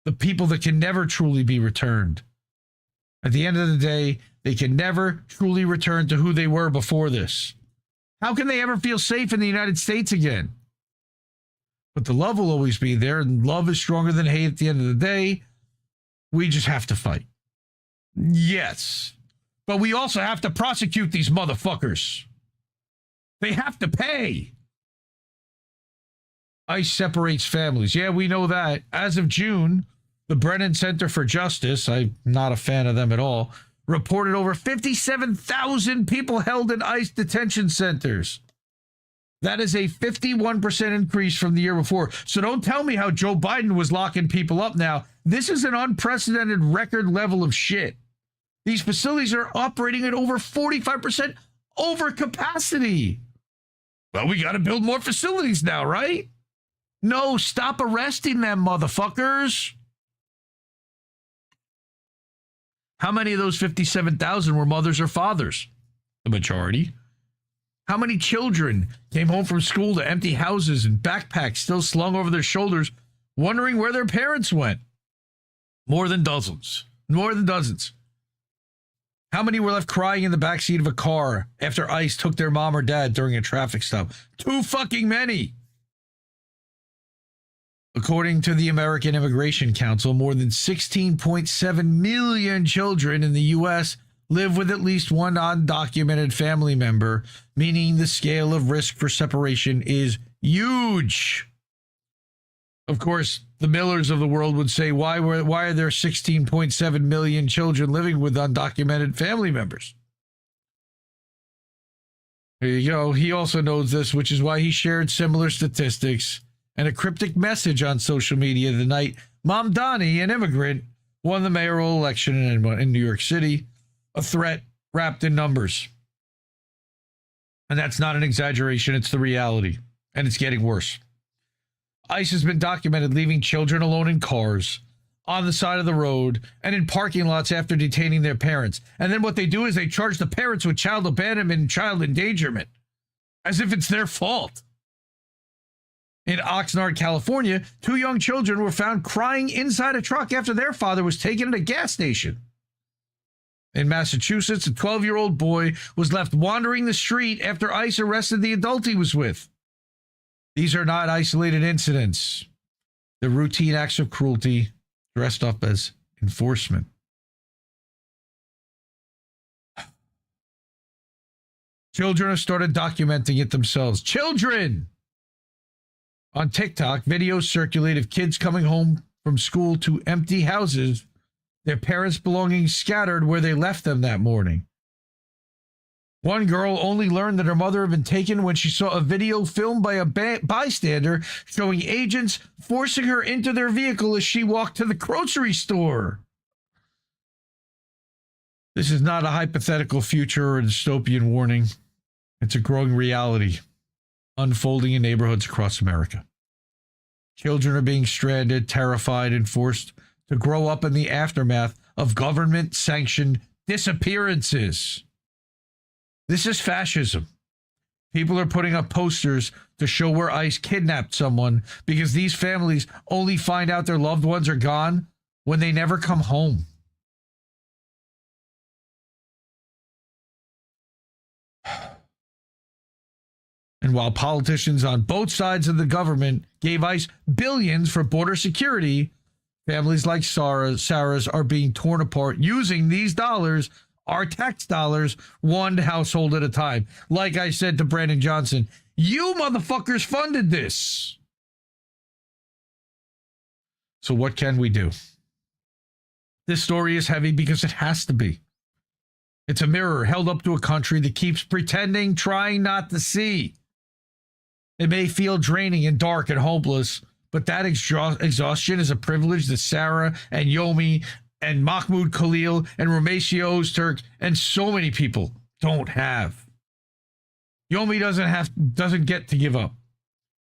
Speaker 5: The people that can never truly be returned. At the end of the day, they can never truly return to who they were before this. How can they ever feel safe in the United States again? But the love will always be there, and love is stronger than hate at the end of the day. We just have to fight. Yes. But we also have to prosecute these motherfuckers. They have to pay. ICE separates families. Yeah, we know that. As of June, the Brennan Center for Justice, I'm not a fan of them at all, reported over 57,000 people held in ICE detention centers. That is a 51% increase from the year before. So don't tell me how Joe Biden was locking people up now. This is an unprecedented record level of shit. These facilities are operating at over 45% over capacity. Well, we got to build more facilities now, right? No, stop arresting them, motherfuckers. How many of those 57,000 were mothers or fathers? The majority. How many children came home from school to empty houses and backpacks still slung over their shoulders, wondering where their parents went? More than dozens. More than dozens. How many were left crying in the backseat of a car after ICE took their mom or dad during a traffic stop? Too fucking many. According to the American Immigration Council, more than 16.7 million children in the U.S. live with at least one undocumented family member, meaning the scale of risk for separation is huge. Of course, the Millers of the world would say, why are there 16.7 million children living with undocumented family members? There you go. He also knows this, which is why he shared similar statistics and a cryptic message on social media the night Mom Donnie, an immigrant, won the mayoral election in New York City. A threat wrapped in numbers. And that's not an exaggeration, it's the reality. And it's getting worse. ICE has been documented leaving children alone in cars, on the side of the road, and in parking lots after detaining their parents. And then what they do is they charge the parents with child abandonment and child endangerment, as if it's their fault. In Oxnard, California, 2 young children were found crying inside a truck after their father was taken at a gas station. In Massachusetts, a 12-year-old boy was left wandering the street after ICE arrested the adult he was with. These are not isolated incidents. They're routine acts of cruelty dressed up as enforcement. Children have started documenting it themselves. Children! On TikTok, videos circulate of kids coming home from school to empty houses, their parents' belongings scattered where they left them that morning. One girl only learned that her mother had been taken when she saw a video filmed by a bystander showing agents forcing her into their vehicle as she walked to the grocery store. This is not a hypothetical future or a dystopian warning. It's a growing reality unfolding in neighborhoods across America. Children are being stranded, terrified, and forced to grow up in the aftermath of government-sanctioned disappearances. This is fascism. People are putting up posters to show where ICE kidnapped someone because these families only find out their loved ones are gone when they never come home. And while politicians on both sides of the government gave ICE billions for border security, families like Sarah's are being torn apart using these dollars, our tax dollars, one household at a time. Like I said to Brandon Johnson, you motherfuckers funded this. So what can we do? This story is heavy because it has to be. It's a mirror held up to a country that keeps pretending, trying not to see. It may feel draining and dark and hopeless, but that exhaustion is a privilege that Sarah and Yomi and Mahmoud Khalil and Ramesia Ozturk and so many people don't have. Yomi doesn't get to give up.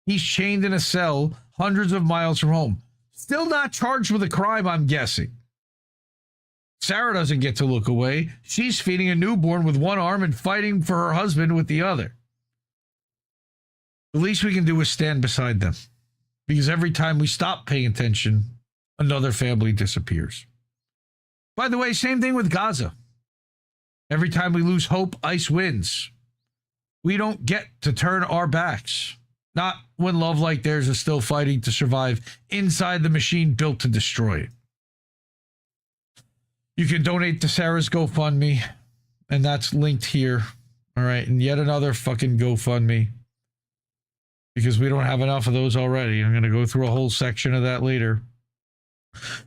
Speaker 5: He's chained in a cell hundreds of miles from home. Still not charged with a crime, I'm guessing. Sarah doesn't get to look away. She's feeding a newborn with one arm and fighting for her husband with the other. The least we can do is stand beside them. Because every time we stop paying attention, another family disappears. By the way, same thing with Gaza. Every time we lose hope, ICE wins. We don't get to turn our backs. Not when love like theirs is still fighting to survive inside the machine built to destroy it. You can donate to Sarah's GoFundMe, and that's linked here. All right, and yet another fucking GoFundMe, because we don't have enough of those already. I'm going to go through a whole section of that later.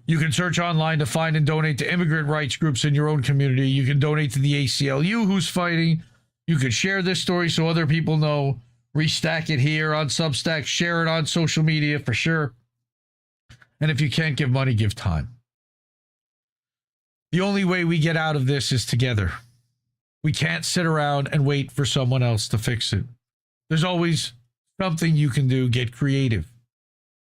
Speaker 5: You can search online to find and donate to immigrant rights groups in your own community. You can donate to the ACLU who's fighting. You can share this story so other people know. Restack it here on Substack. Share it on social media for sure. And if you can't give money, give time. The only way we get out of this is together. We can't sit around and wait for someone else to fix it. There's always something you can do. Get creative.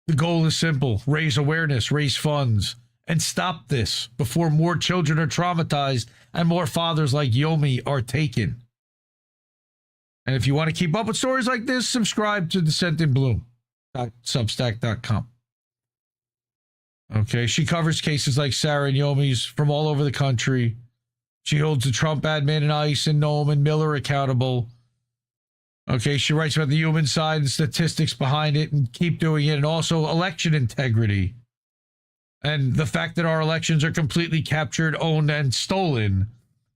Speaker 5: The goal is simple. Raise awareness, raise funds, and stop this before more children are traumatized and more fathers like Yomi are taken. And if you want to keep up with stories like this, subscribe to Descent in Bloom. Substack.com. Okay, she covers cases like Sarah and Yomi's from all over the country. She holds the Trump admin and ICE and Noam and Miller accountable. Okay, she writes about the human side and statistics behind it, and keep doing it, and also election integrity. And the fact that our elections are completely captured, owned, and stolen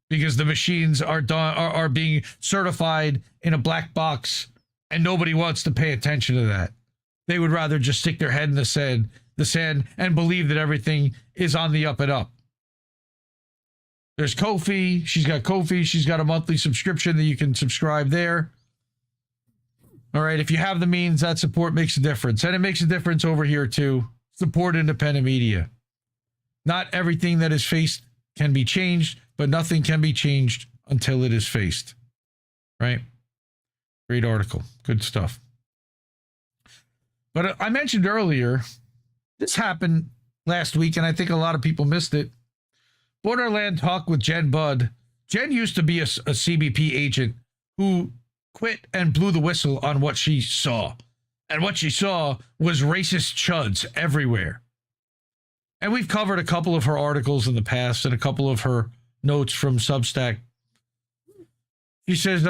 Speaker 5: because the machines are being certified in a black box, and nobody wants to pay attention to that. They would rather just stick their head in the sand and believe that everything is on the up and up. There's Ko-fi. She's got Ko-fi. She's got a monthly subscription that you can subscribe there. All right, if you have the means, that support makes a difference. And it makes a difference over here, too. Support independent media. Not everything that is faced can be changed, but nothing can be changed until it is faced. Right? Great article. Good stuff. But I mentioned earlier, this happened last week, and I think a lot of people missed it. Borderland Talk with Jen Budd. Jen used to be a CBP agent who quit and blew the whistle on what she saw. And what she saw was racist chuds everywhere. And we've covered a couple of her articles in the past and a couple of her notes from Substack. She says,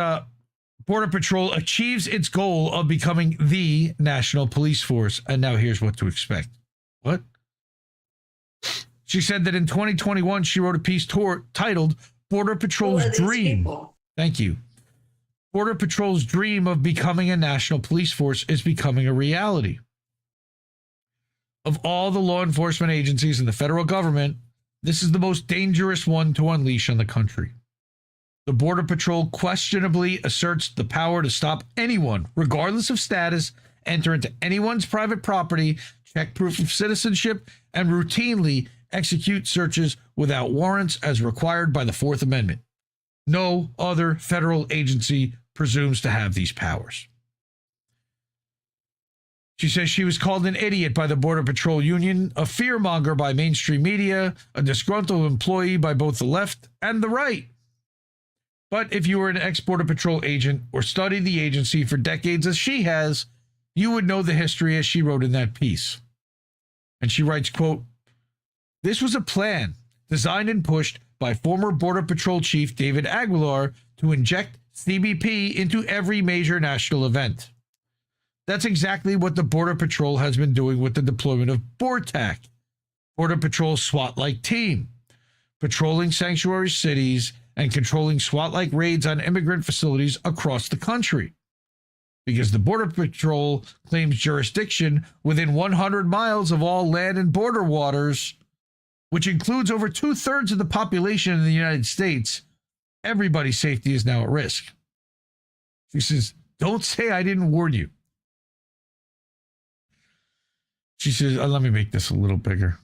Speaker 5: Border Patrol achieves its goal of becoming the national police force. And now here's what to expect. What? She said that in 2021, she wrote a piece titled Border Patrol's Dream.
Speaker 4: People?
Speaker 5: Thank you. Border Patrol's dream of becoming a national police force is becoming a reality. Of all the law enforcement agencies in the federal government, this is the most dangerous one to unleash on the country. The Border Patrol questionably asserts the power to stop anyone, regardless of status, enter into anyone's private property, check proof of citizenship, and routinely execute searches without warrants as required by the Fourth Amendment. No other federal agency presumes to have these powers. She says she was called an idiot by the Border Patrol Union, a fearmonger by mainstream media, a disgruntled employee by both the left and the right. But if you were an ex-Border Patrol agent or studied the agency for decades as she has, you would know the history as she wrote in that piece. And she writes, quote, "This was a plan designed and pushed by former Border Patrol Chief David Aguilar to inject CBP into every major national event. That's exactly what the Border Patrol has been doing with the deployment of BORTAC, Border Patrol SWAT-like team, patrolling sanctuary cities and controlling SWAT-like raids on immigrant facilities across the country. Because the Border Patrol claims jurisdiction within 100 miles of all land and border waters, which includes over 2/3 of the population in the United States, everybody's safety is now at risk." She says, "Don't say I didn't warn you." She says, let me make this a little bigger.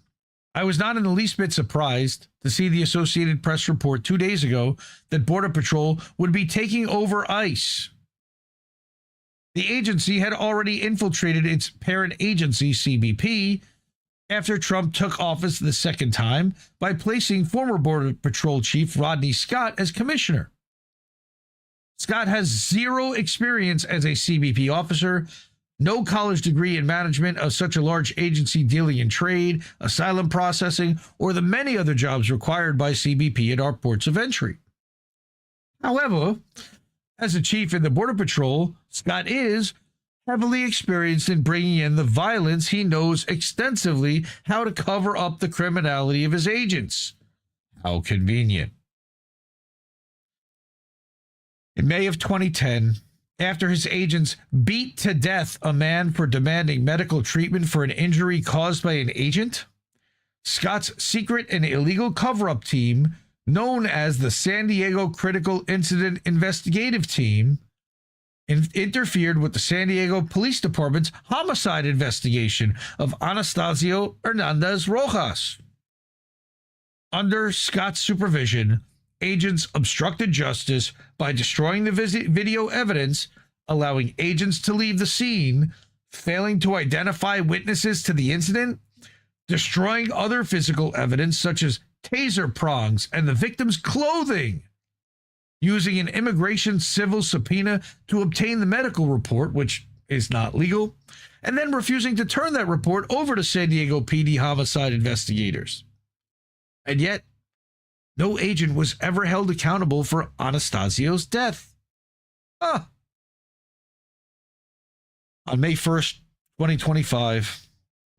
Speaker 5: "I was not in the least bit surprised to see the Associated Press report 2 days ago that Border Patrol would be taking over ICE. The agency had already infiltrated its parent agency, CBP, after Trump took office the second time by placing former Border Patrol Chief Rodney Scott as commissioner. Scott has zero experience as a CBP officer, no college degree in management of such a large agency dealing in trade, asylum processing, or the many other jobs required by CBP at our ports of entry. However, as a chief in the Border Patrol, Scott is heavily experienced in bringing in the violence. He knows extensively how to cover up the criminality of his agents. How convenient. In May of 2010, after his agents beat to death a man for demanding medical treatment for an injury caused by an agent, Scott's secret and illegal cover-up team, known as the San Diego Critical Incident Investigative Team, interfered with the San Diego Police Department's homicide investigation of Anastasio Hernandez Rojas. Under Scott's supervision, agents obstructed justice by destroying the video evidence, allowing agents to leave the scene, failing to identify witnesses to the incident, destroying other physical evidence such as taser prongs and the victim's clothing, using an immigration civil subpoena to obtain the medical report, which is not legal, and then refusing to turn that report over to San Diego PD homicide investigators. And yet, no agent was ever held accountable for Anastasio's death. On May 1st, 2025,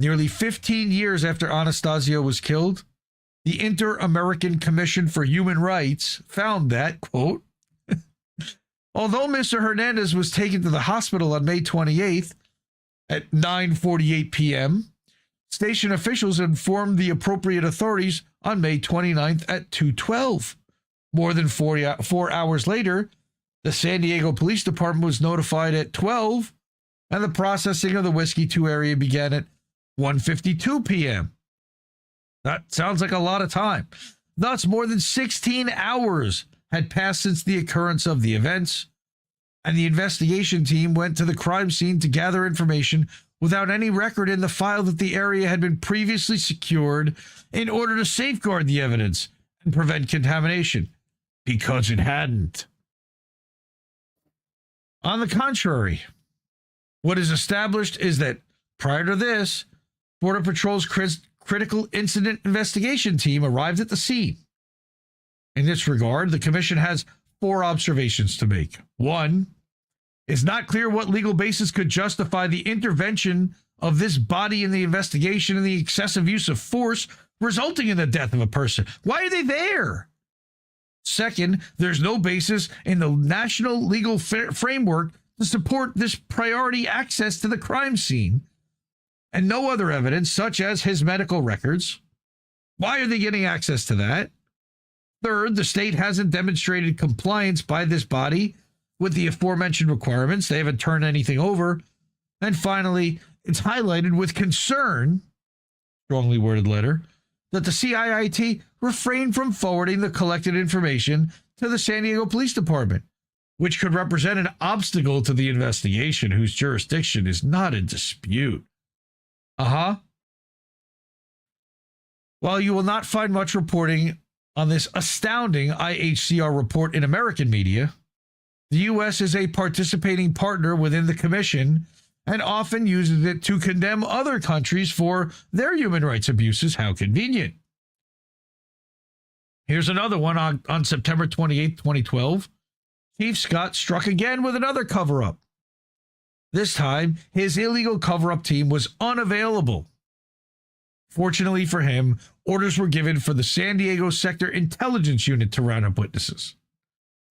Speaker 5: nearly 15 years after Anastasio was killed, the Inter-American Commission for Human Rights found that, quote, although Mr. Hernandez was taken to the hospital on May 28th at 9:48 p.m., station officials informed the appropriate authorities on May 29th at 2:12. More than 4 hours later, the San Diego Police Department was notified at 12, and the processing of the Whiskey 2 area began at 1:52 p.m. That sounds like a lot of time. Thus, more than 16 hours had passed since the occurrence of the events, and the investigation team went to the crime scene to gather information without any record in the file that the area had been previously secured in order to safeguard the evidence and prevent contamination, because it hadn't. On the contrary, what is established is that prior to this, Border Patrol's Critical Incident Investigation Team arrived at the scene. In this regard, the Commission has 4 observations to make. 1, it's not clear what legal basis could justify the intervention of this body in the investigation and the excessive use of force resulting in the death of a person. Why are they there? Second, there's no basis in the national legal framework to support this priority access to the crime scene, and no other evidence, such as his medical records. Why are they getting access to that? Third, the state hasn't demonstrated compliance by this body with the aforementioned requirements. They haven't turned anything over. And finally, it's highlighted with concern, strongly worded letter, that the CIIT refrained from forwarding the collected information to the San Diego Police Department, which could represent an obstacle to the investigation whose jurisdiction is not in dispute. While you will not find much reporting on this astounding IHCR report in American media, the U.S. is a participating partner within the Commission and often uses it to condemn other countries for their human rights abuses. How convenient. Here's another one on September 28, 2012. Chief Scott struck again with another cover-up. This time, his illegal cover-up team was unavailable. Fortunately for him, orders were given for the San Diego Sector Intelligence Unit to round up witnesses.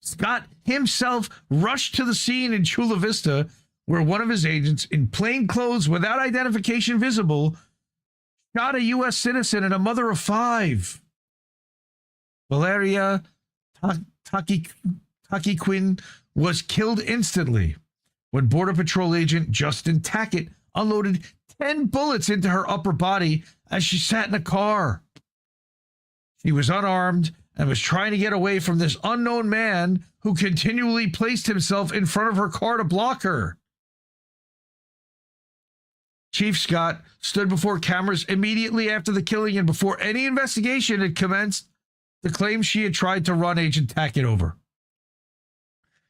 Speaker 5: Scott himself rushed to the scene in Chula Vista, where one of his agents, in plain clothes without identification visible, shot a U.S. citizen and a mother of 5. Valeria Taquiquin was killed instantly when Border Patrol agent Justin Tackett unloaded 10 bullets into her upper body as she sat in a car. She was unarmed and was trying to get away from this unknown man who continually placed himself in front of her car to block her. Chief Scott stood before cameras immediately after the killing and before any investigation had commenced to claim she had tried to run Agent Tackett over.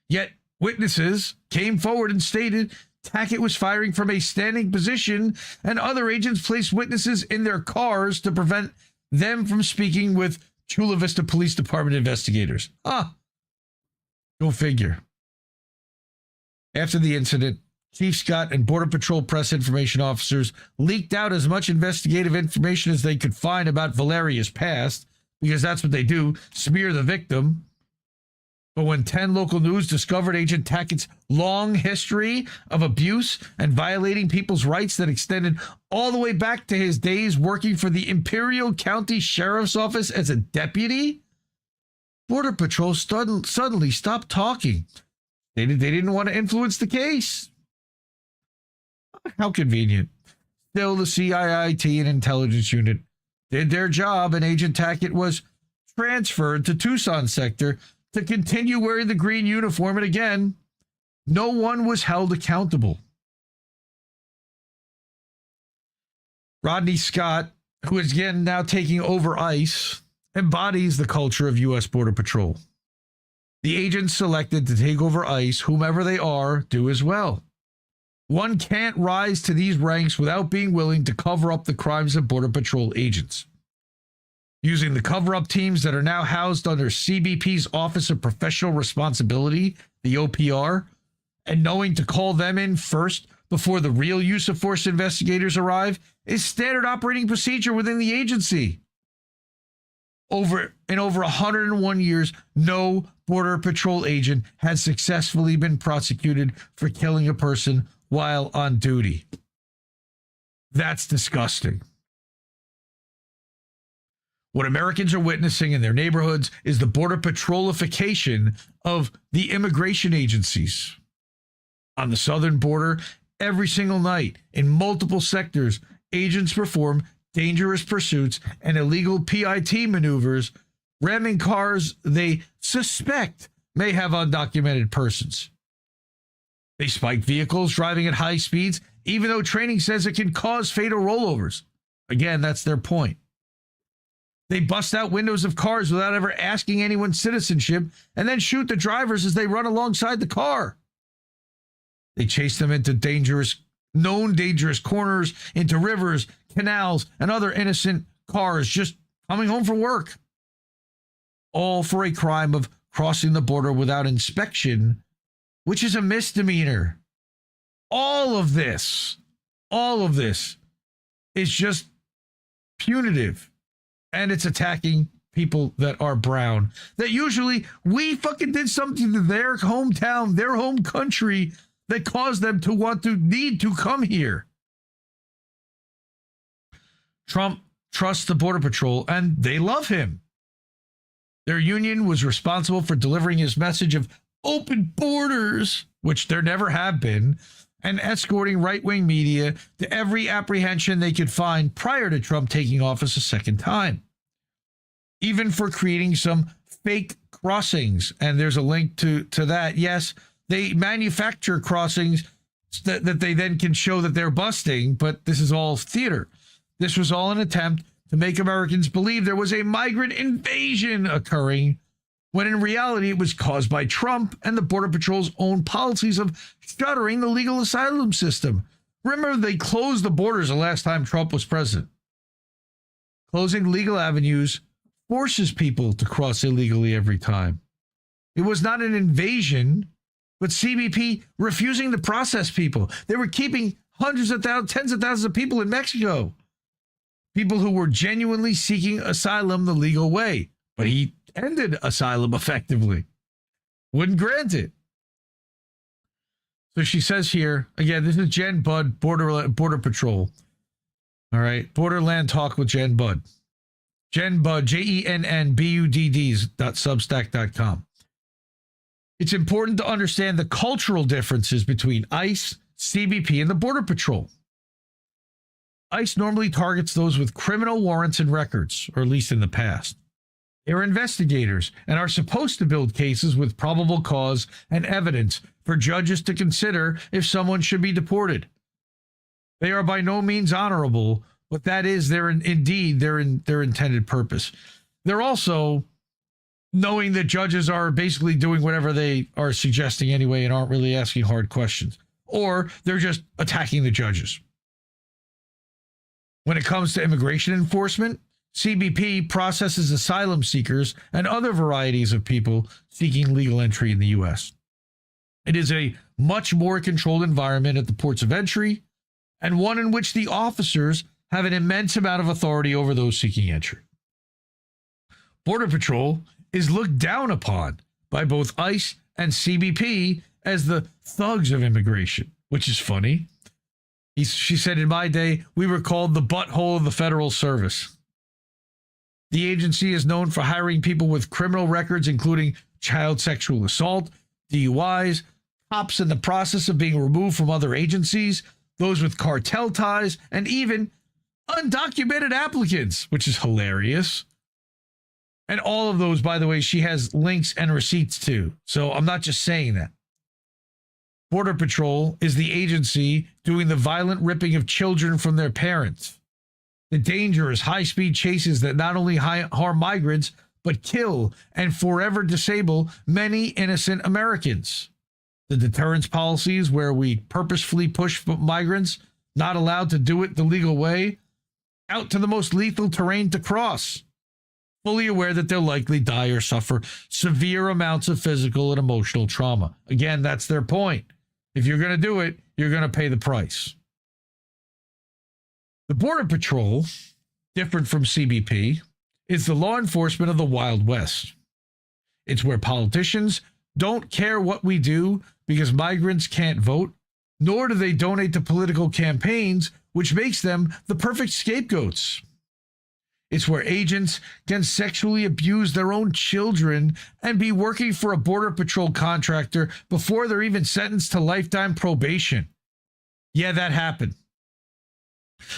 Speaker 5: Yet witnesses came forward and stated Tackett was firing from a standing position, and other agents placed witnesses in their cars to prevent them from speaking with Chula Vista Police Department investigators. Go figure. After the incident, Chief Scott and Border Patrol press information officers leaked out as much investigative information as they could find about Valeria's past, because that's what they do, smear the victim. But when 10 local news discovered Agent Tackett's long history of abuse and violating people's rights that extended all the way back to his days working for the Imperial County Sheriff's Office as a deputy, Border Patrol suddenly stopped talking. They didn't want to influence the case. How convenient. Still, the CIIT and intelligence unit did their job, and Agent Tackett was transferred to Tucson sector to continue wearing the green uniform, and again, no one was held accountable. Rodney Scott, who is again now taking over ICE, embodies the culture of U.S. Border Patrol. The agents selected to take over ICE, whomever they are, do as well. One can't rise to these ranks without being willing to cover up the crimes of Border Patrol agents. Using the cover-up teams that are now housed under CBP's Office of Professional Responsibility, the OPR, and knowing to call them in first before the real use of force investigators arrive is standard operating procedure within the agency. In over 101 years, no Border Patrol agent has successfully been prosecuted for killing a person while on duty. That's disgusting. What Americans are witnessing in their neighborhoods is the border patrolification of the immigration agencies. On the southern border, every single night, in multiple sectors, agents perform dangerous pursuits and illegal PIT maneuvers, ramming cars they suspect may have undocumented persons. They spike vehicles driving at high speeds, even though training says it can cause fatal rollovers. Again, that's their point. They bust out windows of cars without ever asking anyone's citizenship and then shoot the drivers as they run alongside the car. They chase them into known dangerous corners, into rivers, canals, and other innocent cars just coming home from work. All for a crime of crossing the border without inspection, which is a misdemeanor. All of this is just punitive. And it's attacking people that are brown. That usually we fucking did something to their hometown, their home country, that caused them to need to come here. Trump trusts the Border Patrol, and they love him. Their union was responsible for delivering his message of open borders, which there never have been, and escorting right-wing media to every apprehension they could find prior to Trump taking office a second time. Even for creating some fake crossings, and there's a link to that. Yes, they manufacture crossings that they then can show that they're busting, but this is all theater. This was all an attempt to make Americans believe there was a migrant invasion occurring, when in reality it was caused by Trump and the Border Patrol's own policies of shuttering the legal asylum system. Remember, they closed the borders the last time Trump was president. Closing legal avenues forces people to cross illegally every time. It was not an invasion, but CBP refusing to process people. They were keeping hundreds of thousands, tens of thousands of people in Mexico. People who were genuinely seeking asylum the legal way. But he ended asylum effectively. Wouldn't grant it. So she says here, again, this is Jen Budd, Border Patrol. All right, Borderland Talk with Jen Budd. Jen Budd, JENNBUDDs.substack.com. It's important to understand the cultural differences between ICE, CBP, and the Border Patrol. ICE normally targets those with criminal warrants and records, or at least in the past. They're investigators and are supposed to build cases with probable cause and evidence for judges to consider if someone should be deported. They are by no means honorable, but that is their intended purpose. They're also knowing that judges are basically doing whatever they are suggesting anyway and aren't really asking hard questions. or they're just attacking the judges. When it comes to immigration enforcement, CBP processes asylum seekers and other varieties of people seeking legal entry in the U.S. It is a much more controlled environment at the ports of entry, and one in which the officers have an immense amount of authority over those seeking entry. Border Patrol is looked down upon by both ICE and CBP as the thugs of immigration, which is funny. She said, in my day, we were called the butthole of the federal service. The agency is known for hiring people with criminal records, including child sexual assault, DUIs, cops in the process of being removed from other agencies, those with cartel ties, and even undocumented applicants, which is hilarious. And all of those, by the way, she has links and receipts to. So I'm not just saying that. Border Patrol is the agency doing the violent ripping of children from their parents. The dangerous high-speed chases that not only harm migrants, but kill and forever disable many innocent Americans. The deterrence policies where we purposefully push migrants, not allowed to do it the legal way, out to the most lethal terrain to cross, fully aware that they'll likely die or suffer severe amounts of physical and emotional trauma. Again, that's their point. If you're going to do it, you're going to pay the price. The Border Patrol, different from CBP, is the law enforcement of the Wild West. It's where politicians don't care what we do because migrants can't vote, nor do they donate to political campaigns, which makes them the perfect scapegoats. It's where agents can sexually abuse their own children and be working for a Border Patrol contractor before they're even sentenced to lifetime probation. Yeah, that happened.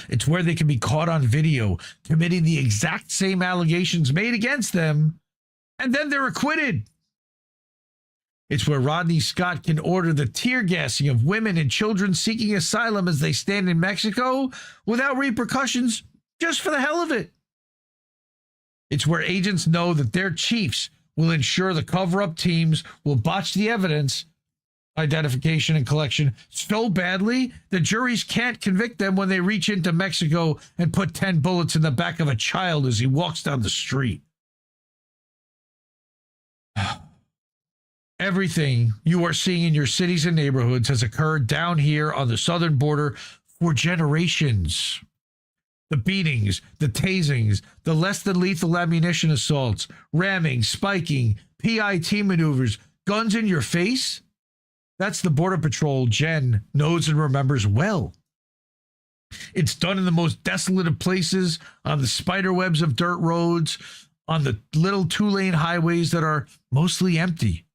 Speaker 5: It's where they can be caught on video committing the exact same allegations made against them, and then they're acquitted. It's where Rodney Scott can order the tear gassing of women and children seeking asylum as they stand in Mexico without repercussions, just for the hell of it. It's where agents know that their chiefs will ensure the cover-up teams will botch the evidence, identification, and collection so badly that juries can't convict them when they reach into Mexico and put 10 bullets in the back of a child as he walks down the street. Everything you are seeing in your cities and neighborhoods has occurred down here on the southern border for generations. The beatings, the tasings, the less than lethal ammunition assaults, ramming, spiking, PIT maneuvers, guns in your face. That's the Border Patrol Jen knows and remembers well. It's done in the most desolate of places, on the spider webs of dirt roads, on the little 2-lane highways that are mostly empty.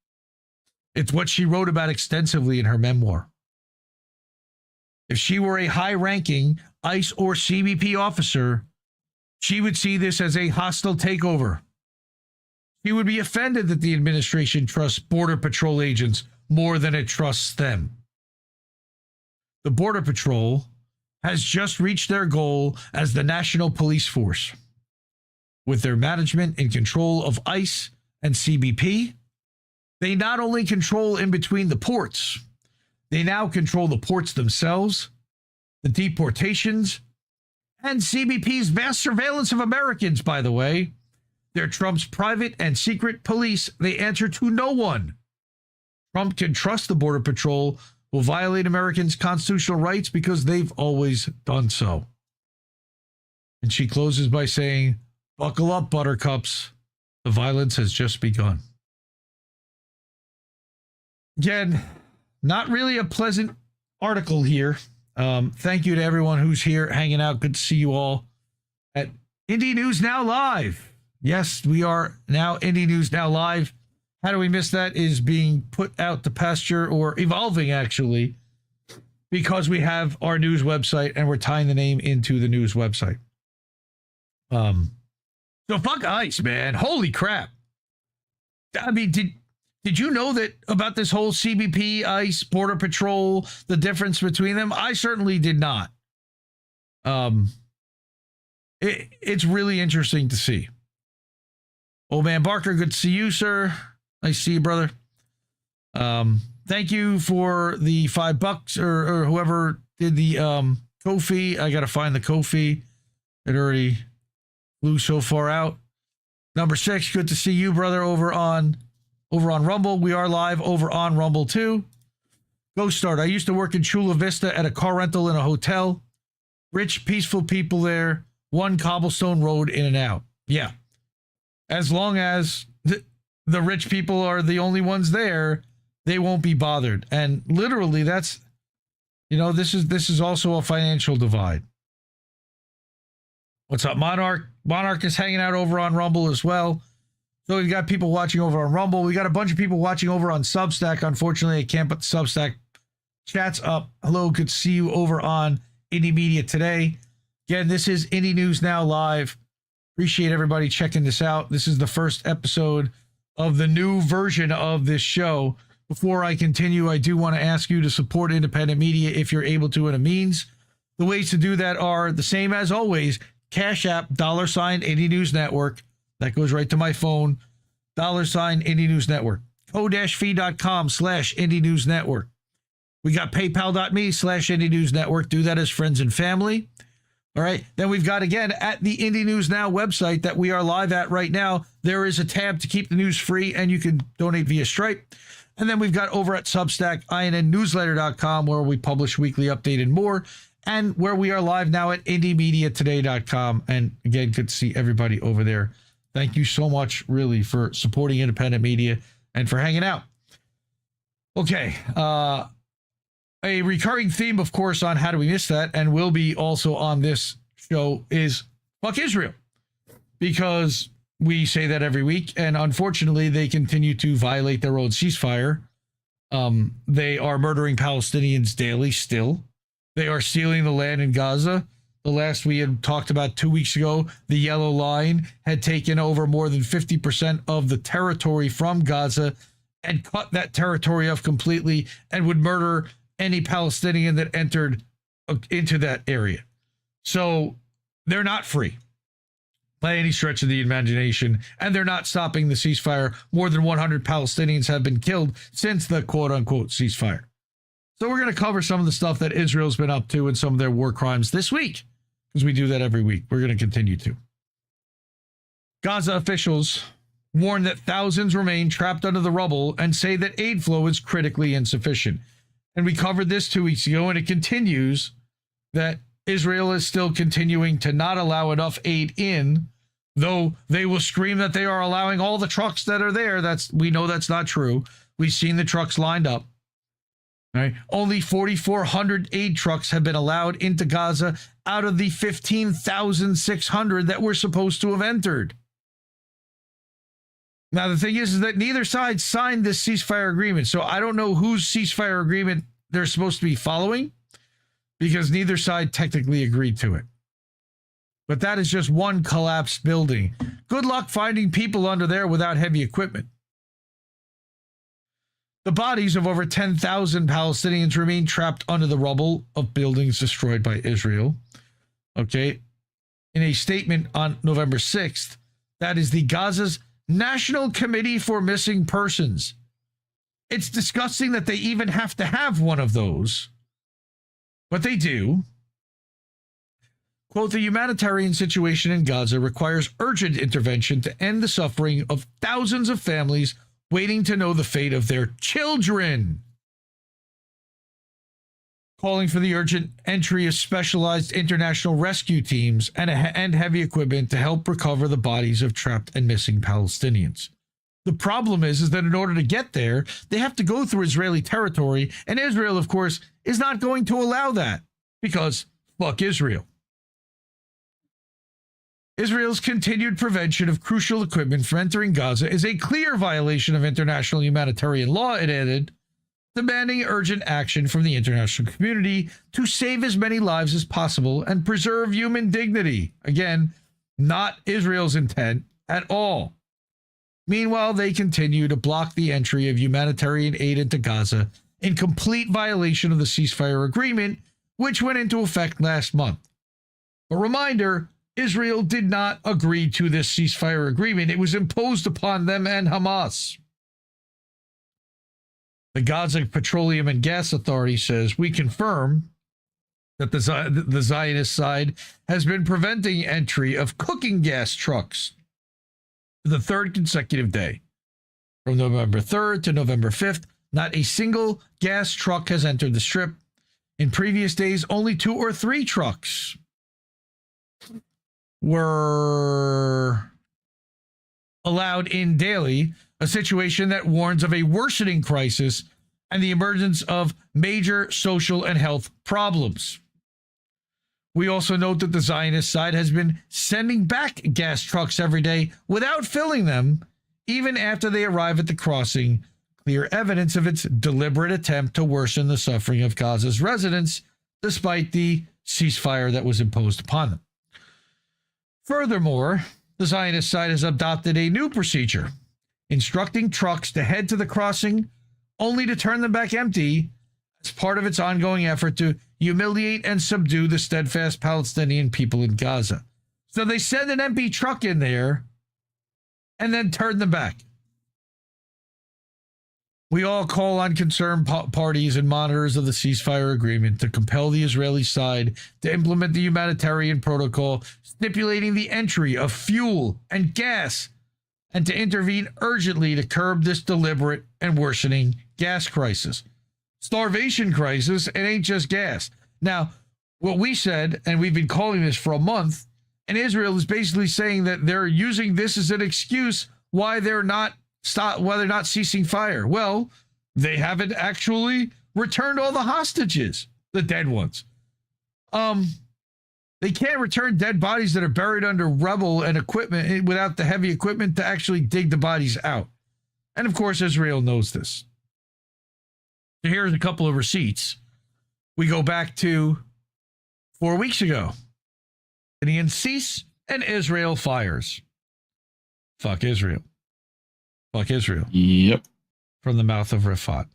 Speaker 5: It's what she wrote about extensively in her memoir. If she were a high-ranking ICE or CBP officer, she would see this as a hostile takeover. She would be offended that the administration trusts Border Patrol agents more than it trusts them. The Border Patrol has just reached their goal as the national police force. With their management and control of ICE and CBP, they not only control in between the ports, they now control the ports themselves, the deportations, and CBP's vast surveillance of Americans, by the way. They're Trump's private and secret police. They answer to no one. Trump can trust the Border Patrol will violate Americans' constitutional rights because they've always done so. And she closes by saying, "Buckle up, buttercups. The violence has just begun." Again, not really a pleasant article here. Thank you to everyone who's here hanging out. Good to see you all at IndieNewsNow Live. Yes, we are now IndieNewsNow Live. How do we miss that? Is being put out to pasture, or evolving actually, because we have our news website and we're tying the name into the news website. So fuck ICE, man. Holy crap. I mean, did you know that about this whole CBP, ICE, Border Patrol, the difference between them? I certainly did not. It's really interesting to see. Old man Barker, good to see you, sir. Nice to see you, brother. thank you for the $5 or whoever did the Ko-fi. I got to find the Ko-fi. It already flew so far out. Number 6, good to see you, brother, over on Rumble. We are live over on Rumble too. Ghost Start. I used to work in Chula Vista at a car rental in a hotel. Rich, peaceful people there. One cobblestone road in and out. Yeah. As long as the rich people are the only ones there, they won't be bothered. And literally, that's, this is also a financial divide. What's up, Monarch? Monarch is hanging out over on Rumble as well. So we've got people watching over on Rumble. We got a bunch of people watching over on Substack. Unfortunately, I can't put the Substack chats up. Hello, good to see you over on Indie Media Today. Again, this is Indie News Now Live. Appreciate everybody checking this out. This is the first episode of the new version of this show. Before I continue, I do want to ask you to support independent media if you're able to and a means. The ways to do that are the same as always. Cash App, $, Indie News Network. That goes right to my phone. $, Indie News Network. ko-fi.com/Indie News Network. We got paypal.me/Indie News Network. Do that as friends and family. All right. Then we've got, again, at the Indie News Now website that we are live at right now, there is a tab to keep the news free, and you can donate via Stripe. And then we've got over at Substack, INNnewsletter.com, where we publish weekly update and more, and where we are live now at IndieMediaToday.com. And again, good to see everybody over there. Thank you so much, really, for supporting independent media and for hanging out. Okay. A recurring theme, of course, on How Do We Miss That, and will be also on this show, is fuck Israel. Because we say that every week, and unfortunately, they continue to violate their own ceasefire. They are murdering Palestinians daily still. They are stealing the land in Gaza. The last we had talked about 2 weeks ago, the Yellow Line had taken over more than 50% of the territory from Gaza and cut that territory off completely and would murder any Palestinian that entered into that area. So they're not free by any stretch of the imagination, and they're not stopping the ceasefire. More than 100 Palestinians have been killed since the quote-unquote ceasefire. So we're going to cover some of the stuff that Israel's been up to and some of their war crimes this week, because we do that every week. We're going to continue to. Gaza officials warn that thousands remain trapped under the rubble and say that aid flow is critically insufficient. And we covered this 2 weeks ago, and it continues that Israel is still continuing to not allow enough aid in, though they will scream that they are allowing all the trucks that are there. We know that's not true. We've seen the trucks lined up. All right. Only 4,400 aid trucks have been allowed into Gaza out of the 15,600 that were supposed to have entered. Now, the thing is that neither side signed this ceasefire agreement, so I don't know whose ceasefire agreement they're supposed to be following, because neither side technically agreed to it. But that is just one collapsed building. Good luck finding people under there without heavy equipment. The bodies of over 10,000 Palestinians remain trapped under the rubble of buildings destroyed by Israel. Okay. In a statement on November 6th, that is the Gaza's National Committee for Missing Persons. It's disgusting that they even have to have one of those, but they do. Quote, the humanitarian situation in Gaza requires urgent intervention to end the suffering of thousands of families waiting to know the fate of their children. Calling for the urgent entry of specialized international rescue teams and heavy equipment to help recover the bodies of trapped and missing Palestinians. The problem is that in order to get there, they have to go through Israeli territory, and Israel, of course, is not going to allow that, because fuck Israel. Israel's continued prevention of crucial equipment from entering Gaza is a clear violation of international humanitarian law, it added, demanding urgent action from the international community to save as many lives as possible and preserve human dignity. Again, not Israel's intent at all. Meanwhile, they continue to block the entry of humanitarian aid into Gaza in complete violation of the ceasefire agreement, which went into effect last month. A reminder, Israel did not agree to this ceasefire agreement. It was imposed upon them and Hamas. The Gaza Petroleum and Gas Authority says, we confirm that the Zionist side has been preventing entry of cooking gas trucks for the third consecutive day. From November 3rd to November 5th, not a single gas truck has entered the strip. In previous days, only 2 or 3 trucks were allowed in daily, a situation that warns of a worsening crisis and the emergence of major social and health problems. We also note that the Zionist side has been sending back gas trucks every day without filling them, even after they arrive at the crossing, clear evidence of its deliberate attempt to worsen the suffering of Gaza's residents, despite the ceasefire that was imposed upon them. Furthermore, the Zionist side has adopted a new procedure, instructing trucks to head to the crossing only to turn them back empty as part of its ongoing effort to humiliate and subdue the steadfast Palestinian people in Gaza. So they send an empty truck in there and then turn them back. We all call on concerned parties and monitors of the ceasefire agreement to compel the Israeli side to implement the humanitarian protocol stipulating the entry of fuel and gas, and to intervene urgently to curb this deliberate and worsening gas crisis. Starvation crisis, it ain't just gas. Now, what we said, and we've been calling this for a month, and Israel is basically saying that they're using this as an excuse why they're not ceasing fire. Well, they haven't actually returned all the hostages, the dead ones. They can't return dead bodies that are buried under rubble and equipment without the heavy equipment to actually dig the bodies out. And of course, Israel knows this. So here's a couple of receipts. We go back to 4 weeks ago. Palestinians cease and Israel fires. Fuck Israel. Fuck Israel.
Speaker 6: Yep.
Speaker 5: From the mouth of Rifat.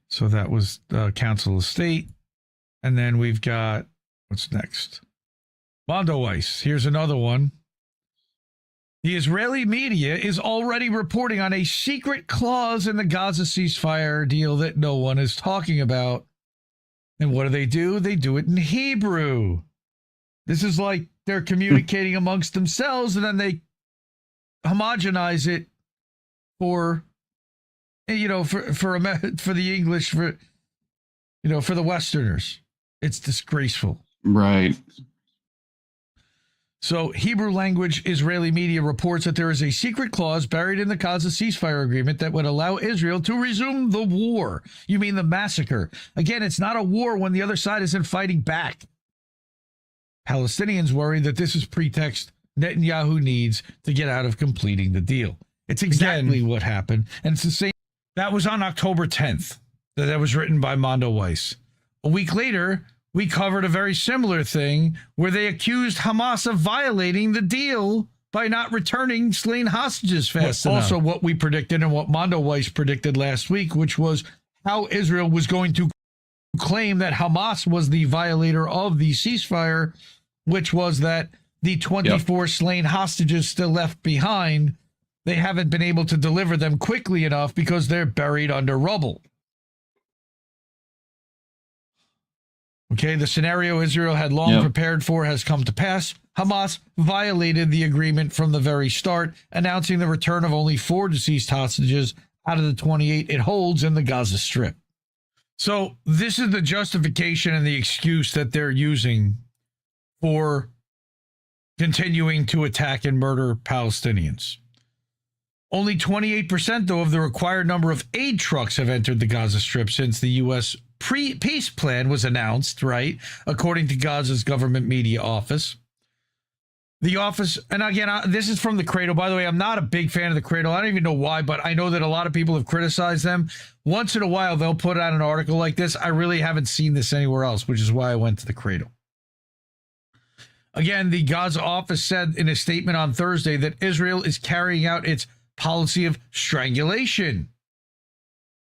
Speaker 5: So that was the Council of State. And then we've got, what's next? Mondo Weiss. Here's another one. The Israeli media is already reporting on a secret clause in the Gaza ceasefire deal that no one is talking about. And what do? They do it in Hebrew. This is like they're communicating amongst themselves, and then they homogenize it for the English, for the Westerners. It's disgraceful.
Speaker 6: Right.
Speaker 5: So Hebrew language Israeli media reports that there is a secret clause buried in the Gaza ceasefire agreement that would allow Israel to resume the war. You mean the massacre. Again, it's not a war when the other side isn't fighting back. Palestinians worry that this is pretext Netanyahu needs to get out of completing the deal. It's exactly what happened. And it's the same. That was on October 10th. That was written by Mondo Weiss. A week later, we covered a very similar thing where they accused Hamas of violating the deal by not returning slain hostages fast enough. Also, what we predicted and what Mondo Weiss predicted last week, which was how Israel was going to claim that Hamas was the violator of the ceasefire, which was that the 24 slain hostages still left behind, they haven't been able to deliver them quickly enough because they're buried under rubble. Okay, the scenario Israel had long prepared for has come to pass. Hamas violated the agreement from the very start, announcing the return of only 4 deceased hostages out of the 28 it holds in the Gaza Strip. So this is the justification and the excuse that they're using for continuing to attack and murder Palestinians. Only 28%, though, of the required number of aid trucks have entered the Gaza Strip since the U.S. peace plan was announced, right? According to Gaza's government media office. The office, and again, this is from the Cradle. By the way, I'm not a big fan of the Cradle. I don't even know why, but I know that a lot of people have criticized them. Once in a while, they'll put out an article like this. I really haven't seen this anywhere else, which is why I went to the Cradle. Again, the Gaza office said in a statement on Thursday that Israel is carrying out its policy of strangulation.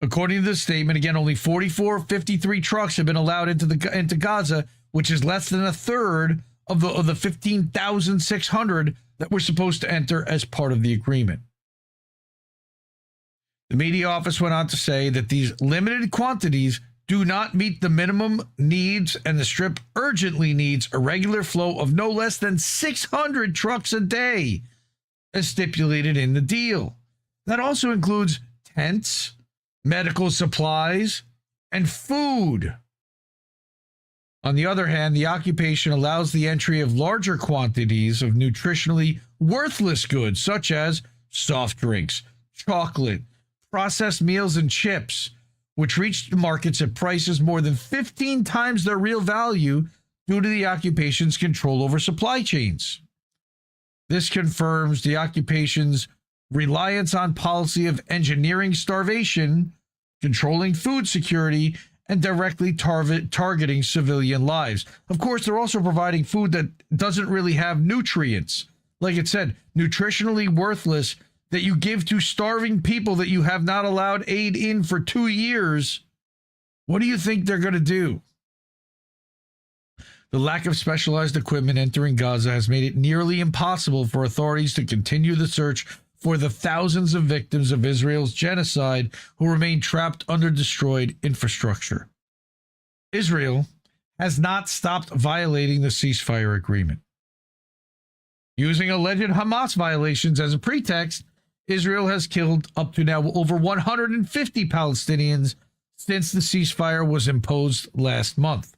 Speaker 5: According to the statement, again, only 53 trucks have been allowed into Gaza, which is less than a third of the 15,600 that were supposed to enter as part of the agreement. The media office went on to say that these limited quantities do not meet the minimum needs, and the strip urgently needs a regular flow of no less than 600 trucks a day, as stipulated in the deal. That also includes tents, medical supplies, and food. On the other hand, the occupation allows the entry of larger quantities of nutritionally worthless goods, such as soft drinks, chocolate, processed meals, and chips, which reach the markets at prices more than 15 times their real value due to the occupation's control over supply chains. This confirms the occupation's reliance on policy of engineering starvation, controlling food security, and directly targeting civilian lives. Of course, they're also providing food that doesn't really have nutrients. Like it said, nutritionally worthless, that you give to starving people that you have not allowed aid in for 2 years. What do you think they're going to do? The lack of specialized equipment entering Gaza has made it nearly impossible for authorities to continue the search for the thousands of victims of Israel's genocide who remain trapped under destroyed infrastructure. Israel has not stopped violating the ceasefire agreement. Using alleged Hamas violations as a pretext, Israel has killed up to now over 150 Palestinians since the ceasefire was imposed last month.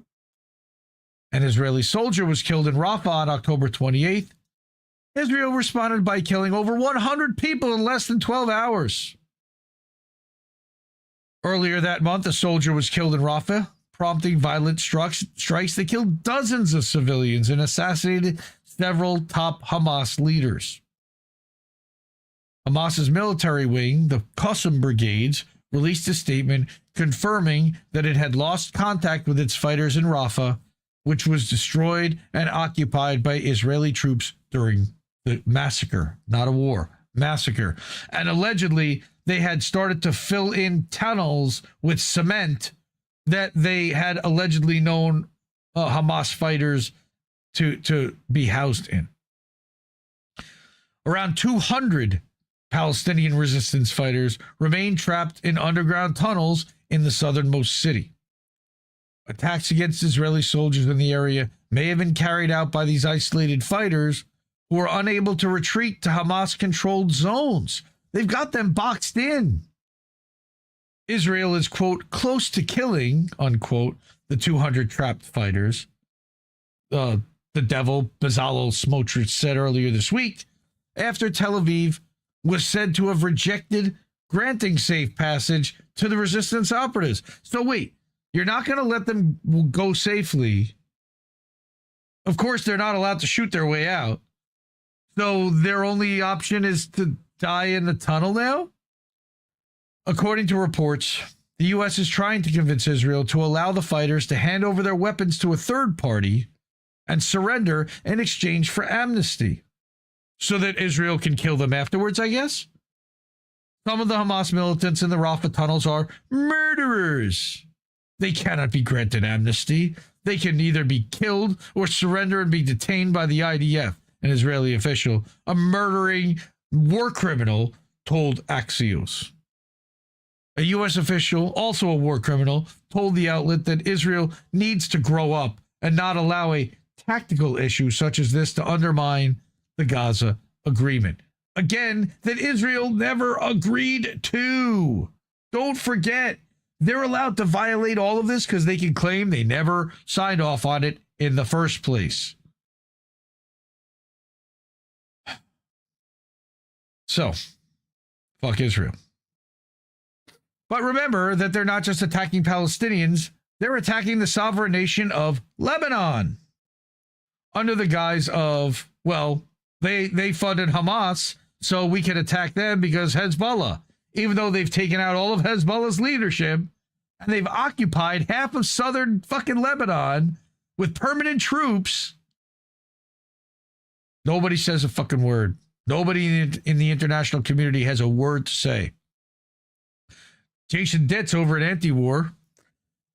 Speaker 5: An Israeli soldier was killed in Rafah on October 28th. Israel responded by killing over 100 people in less than 12 hours. Earlier that month, a soldier was killed in Rafah, prompting violent strikes that killed dozens of civilians and assassinated several top Hamas leaders. Hamas's military wing, the Qassam Brigades, released a statement confirming that it had lost contact with its fighters in Rafah, which was destroyed and occupied by Israeli troops during the massacre, not a war, massacre. And allegedly, they had started to fill in tunnels with cement that they had allegedly known Hamas fighters to be housed in. Around 200 Palestinian resistance fighters remain trapped in underground tunnels in the southernmost city. Attacks against Israeli soldiers in the area may have been carried out by these isolated fighters who are unable to retreat to Hamas-controlled zones. They've got them boxed in. Israel is, quote, close to killing, unquote, the 200 trapped fighters. The devil, Bezalel Smotrich, said earlier this week, after Tel Aviv was said to have rejected granting safe passage to the resistance operatives. So wait, you're not going to let them go safely. Of course, they're not allowed to shoot their way out. So their only option is to die in the tunnel now? According to reports, the U.S. is trying to convince Israel to allow the fighters to hand over their weapons to a third party and surrender in exchange for amnesty, so that Israel can kill them afterwards, I guess. Some of the Hamas militants in the Rafah tunnels are murderers. They cannot be granted amnesty. They can either be killed or surrender and be detained by the IDF, an Israeli official, a murdering war criminal, told Axios. A U.S. official, also a war criminal, told the outlet that Israel needs to grow up and not allow a tactical issue such as this to undermine the Gaza agreement. Again, that Israel never agreed to. Don't forget, they're allowed to violate all of this because they can claim they never signed off on it in the first place. So, fuck Israel. But remember that they're not just attacking Palestinians, they're attacking the sovereign nation of Lebanon. Under the guise of, well, they funded Hamas, so we can attack them because Hezbollah, even though they've taken out all of Hezbollah's leadership, and they've occupied half of southern fucking Lebanon with permanent troops, nobody says a fucking word. Nobody in the international community has a word to say. Jason Ditz over at Anti-War.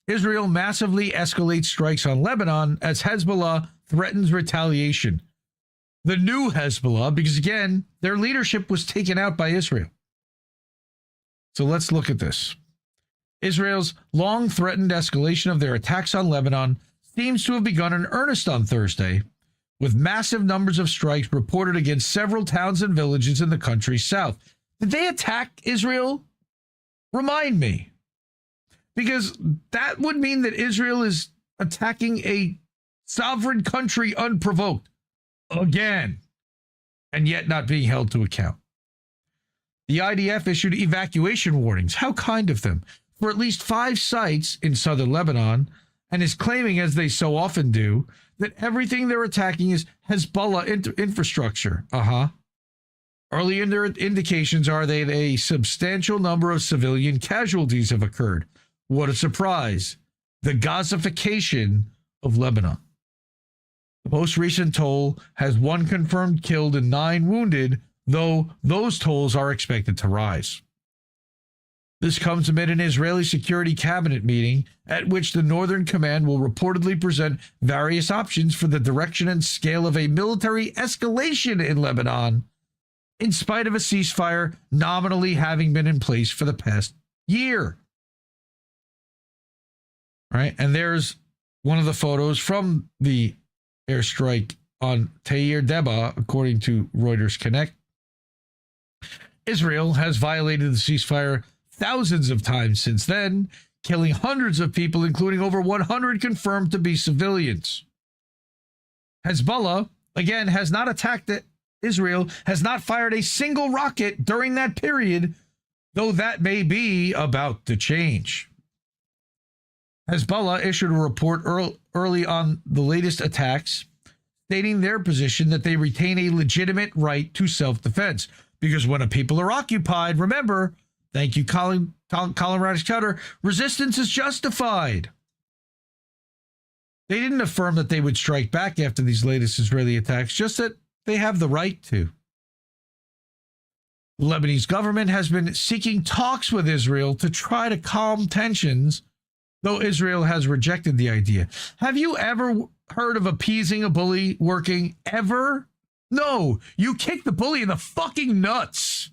Speaker 5: Israel massively escalates strikes on Lebanon as Hezbollah threatens retaliation. The new Hezbollah, because again, their leadership was taken out by Israel. So let's look at this. Israel's long-threatened escalation of their attacks on Lebanon seems to have begun in earnest on Thursday, with massive numbers of strikes reported against several towns and villages in the country's south. Did they attack Israel? Remind me. Because that would mean that Israel is attacking a sovereign country unprovoked. Again. And yet not being held to account. The IDF issued evacuation warnings. How kind of them. For at least 5 sites in southern Lebanon, and is claiming, as they so often do, that everything they're attacking is Hezbollah infrastructure. Early indications are that a substantial number of civilian casualties have occurred. What a surprise. The Gazification of Lebanon. The most recent toll has 1 confirmed killed and 9 wounded, though those tolls are expected to rise. This comes amid an Israeli Security Cabinet meeting at which the Northern Command will reportedly present various options for the direction and scale of a military escalation in Lebanon, in spite of a ceasefire nominally having been in place for the past year. All right, and there's one of the photos from the airstrike on Tair Deba, according to Reuters Connect. Israel has violated the ceasefire thousands of times since then, killing hundreds of people, including over 100 confirmed to be civilians. Hezbollah, again, has not attacked Israel, has not fired a single rocket during that period, though that may be about to change. Hezbollah issued a report early on the latest attacks, stating their position that they retain a legitimate right to self-defense. Because when a people are occupied, remember, thank you, Colin Radish Cutter, resistance is justified. They didn't affirm that they would strike back after these latest Israeli attacks, just that they have the right to. The Lebanese government has been seeking talks with Israel to try to calm tensions, though Israel has rejected the idea. Have you ever heard of appeasing a bully working? Ever? No, you kick the bully in the fucking nuts.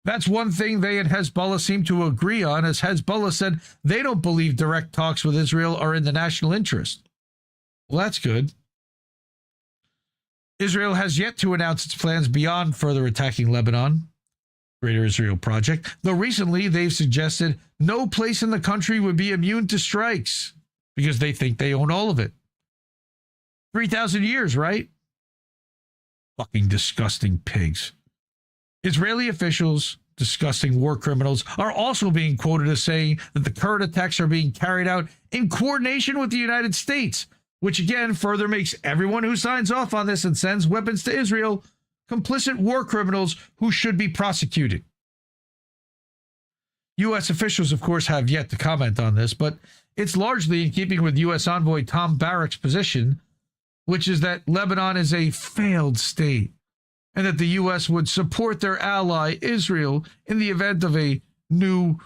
Speaker 5: That's one thing they and Hezbollah seem to agree on, as Hezbollah said they don't believe direct talks with Israel are in the national interest. Well, that's good. Israel has yet to announce its plans beyond further attacking Lebanon, Greater Israel Project, though recently they've suggested no place in the country would be immune to strikes because they think they own all of it. 3,000 years, right? Fucking disgusting pigs. Israeli officials, disgusting war criminals, are also being quoted as saying that the current attacks are being carried out in coordination with the United States, which again further makes everyone who signs off on this and sends weapons to Israel complicit war criminals who should be prosecuted. U.S. officials, of course, have yet to comment on this, but it's largely in keeping with U.S. envoy Tom Barrack's position, which is that Lebanon is a failed state and that the U.S. would support their ally, Israel, in the event of a new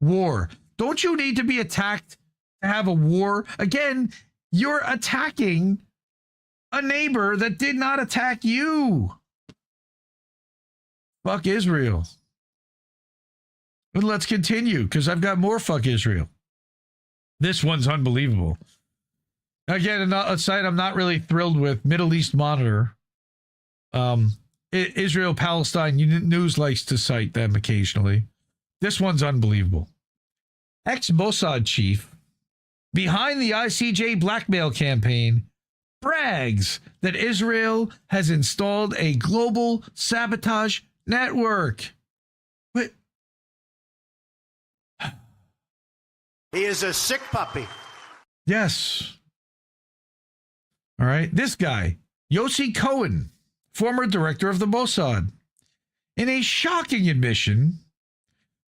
Speaker 5: war. Don't you need to be attacked to have a war? Again, you're attacking a neighbor that did not attack you. Fuck Israel. But let's continue, because I've got more fuck Israel. This one's unbelievable. Again, a site I'm not really thrilled with, Middle East Monitor. Israel-Palestine News likes to cite them occasionally. This one's unbelievable. Ex-Mossad chief, behind the ICJ blackmail campaign, brags that Israel has installed a global sabotage network. What?
Speaker 6: He is a sick puppy.
Speaker 5: Yes. All right. This guy, Yossi Cohen, former director of the Mossad. In a shocking admission,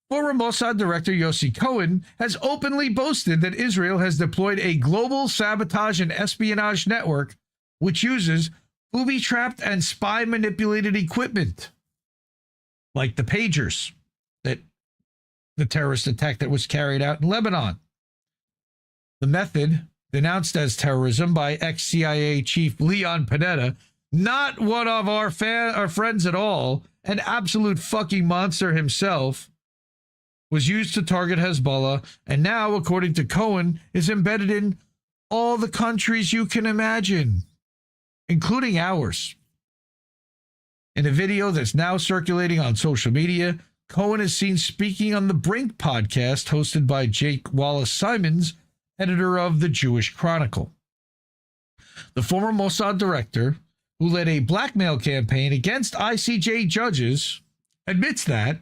Speaker 5: former Mossad director Yossi Cohen has openly boasted that Israel has deployed a global sabotage and espionage network which uses booby-trapped and spy-manipulated equipment, like the pagers that the terrorist attack that was carried out in Lebanon. The method, denounced as terrorism by ex-CIA chief Leon Panetta, not one of our friends at all, an absolute fucking monster himself, was used to target Hezbollah, and now, according to Cohen, is embedded in all the countries you can imagine, including ours. In a video that's now circulating on social media, Cohen is seen speaking on the Brink podcast hosted by Jake Wallace-Simons, editor of the Jewish Chronicle. The former Mossad director, who led a blackmail campaign against ICJ judges, admits that,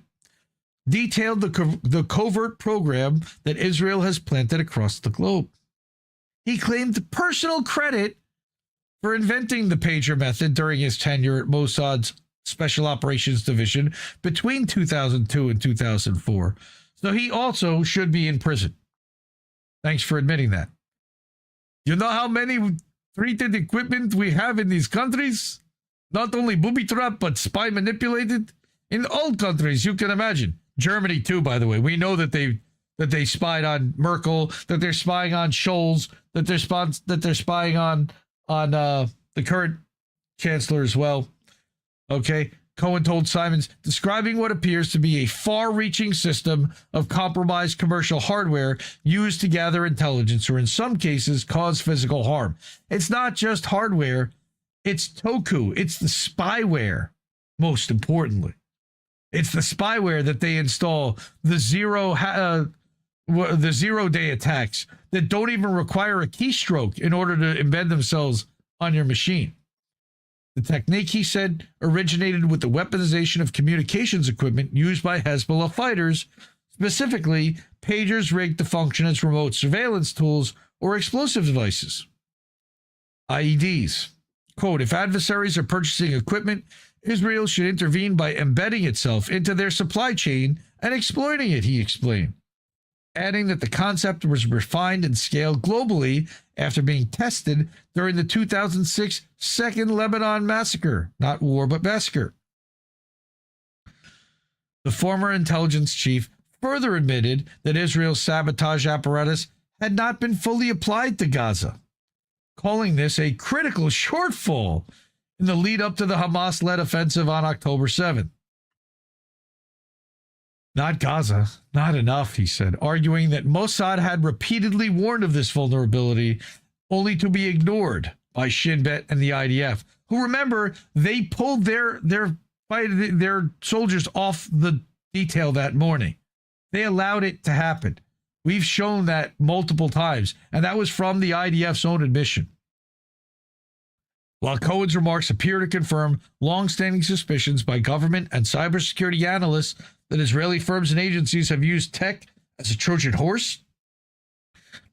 Speaker 5: detailed the covert program that Israel has planted across the globe. He claimed personal credit for inventing the pager method during his tenure at Mossad's Special Operations Division between 2002 and 2004, so he also should be in prison. Thanks for admitting that. You know how many treated equipment we have in these countries? Not only booby-trapped, but spy-manipulated? In all countries you can imagine. Germany, too, by the way. We know that they spied on Merkel, that they're spying on Scholz, that they're spying on the current chancellor as well. Okay, Cohen told Simons, describing what appears to be a far-reaching system of compromised commercial hardware used to gather intelligence or in some cases cause physical harm. It's not just hardware, it's toku, it's the spyware, most importantly. It's the spyware that they install, the zero-day attacks that don't even require a keystroke in order to embed themselves on your machine. The technique, he said, originated with the weaponization of communications equipment used by Hezbollah fighters, specifically pagers rigged to function as remote surveillance tools or explosive devices. IEDs. Quote, if adversaries are purchasing equipment, Israel should intervene by embedding itself into their supply chain and exploiting it, he explained, adding that the concept was refined and scaled globally after being tested during the 2006 Second Lebanon Massacre, not war, but massacre. The former intelligence chief further admitted that Israel's sabotage apparatus had not been fully applied to Gaza, calling this a critical shortfall in the lead up to the Hamas-led offensive on October 7th. Not Gaza, not enough, he said, arguing that Mossad had repeatedly warned of this vulnerability only to be ignored by Shin Bet and the IDF, who, remember, they pulled their soldiers off the detail that morning. They allowed it to happen. We've shown that multiple times, and that was from the IDF's own admission. While Cohen's remarks appear to confirm long-standing suspicions by government and cybersecurity analysts that Israeli firms and agencies have used tech as a Trojan horse,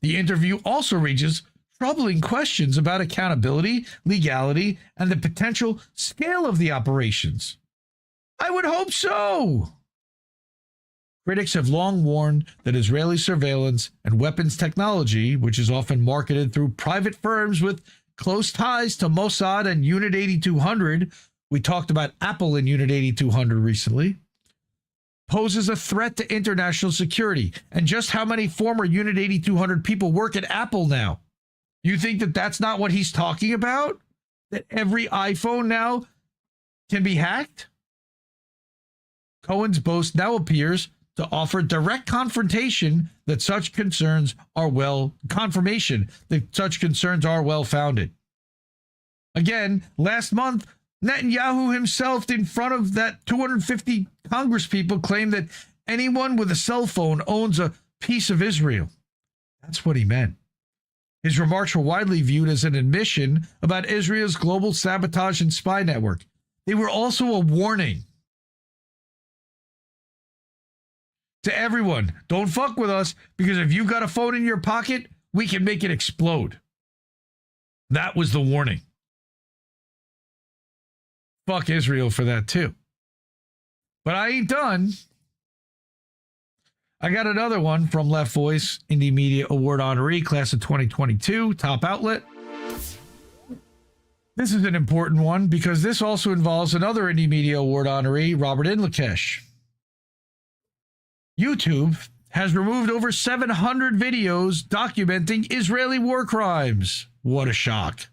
Speaker 5: the interview also raises troubling questions about accountability, legality, and the potential scale of the operations. I would hope so. Critics have long warned that Israeli surveillance and weapons technology, which is often marketed through private firms with close ties to Mossad and Unit 8200, we talked about Apple and Unit 8200 recently, poses a threat to international security. And just how many former Unit 8200 people work at Apple now? You think that that's not what he's talking about? That every iPhone now can be hacked? Cohen's boast now appears to offer direct confrontation that such concerns are well founded. Again, last month, Netanyahu himself, in front of that 250 Congress people, claimed that anyone with a cell phone owns a piece of Israel. That's what he meant. His remarks were widely viewed as an admission about Israel's global sabotage and spy network. They were also a warning to everyone. Don't fuck with us, because if you got a phone in your pocket, we can make it explode. That was the warning. Fuck Israel for that too. But I ain't done. I got another one from Left Voice, Indie Media Award honoree, class of 2022, top outlet. This is an important one because this also involves another Indie Media Award honoree, Robert Inlakesh. YouTube has removed over 700 videos documenting Israeli war crimes. What a shock.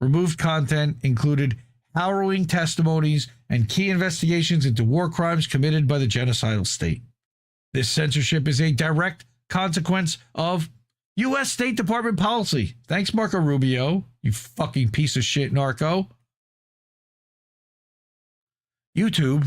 Speaker 5: Removed content included harrowing testimonies and key investigations into war crimes committed by the genocidal state. This censorship is a direct consequence of U.S. State Department policy. Thanks, Marco Rubio, you fucking piece of shit narco. YouTube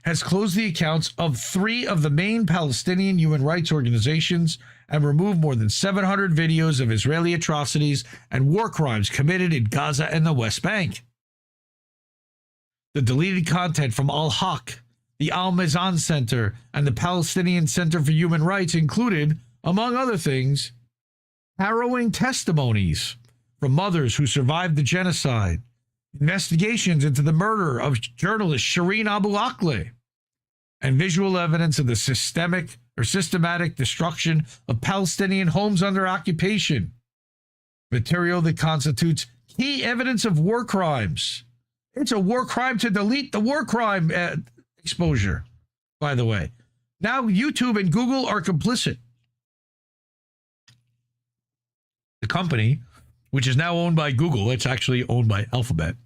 Speaker 5: has closed the accounts of 3 of the main Palestinian human rights organizations and removed more than 700 videos of Israeli atrocities and war crimes committed in Gaza and the West Bank. The deleted content from Al-Haq, the Al-Mizan Center, and the Palestinian Center for Human Rights included, among other things, harrowing testimonies from mothers who survived the genocide, investigations into the murder of journalist Shireen Abu Akleh, and visual evidence of the systematic destruction of Palestinian homes under occupation, material that constitutes key evidence of war crimes. It's a war crime to delete the war crime exposure, by the way. Now YouTube and Google are complicit. The company, which is now owned by Google, it's actually owned by Alphabet,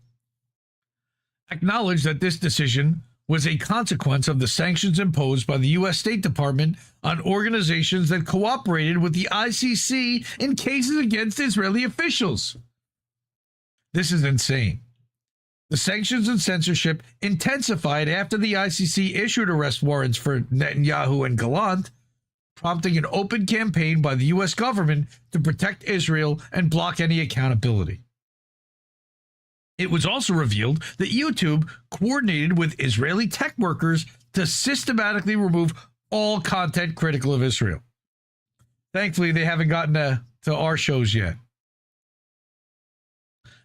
Speaker 5: acknowledged that this decision was a consequence of the sanctions imposed by the U.S. State Department on organizations that cooperated with the ICC in cases against Israeli officials. This is insane. The sanctions and censorship intensified after the ICC issued arrest warrants for Netanyahu and Gallant, prompting an open campaign by the U.S. government to protect Israel and block any accountability. It was also revealed that YouTube coordinated with Israeli tech workers to systematically remove all content critical of Israel. Thankfully, they haven't gotten to our shows yet.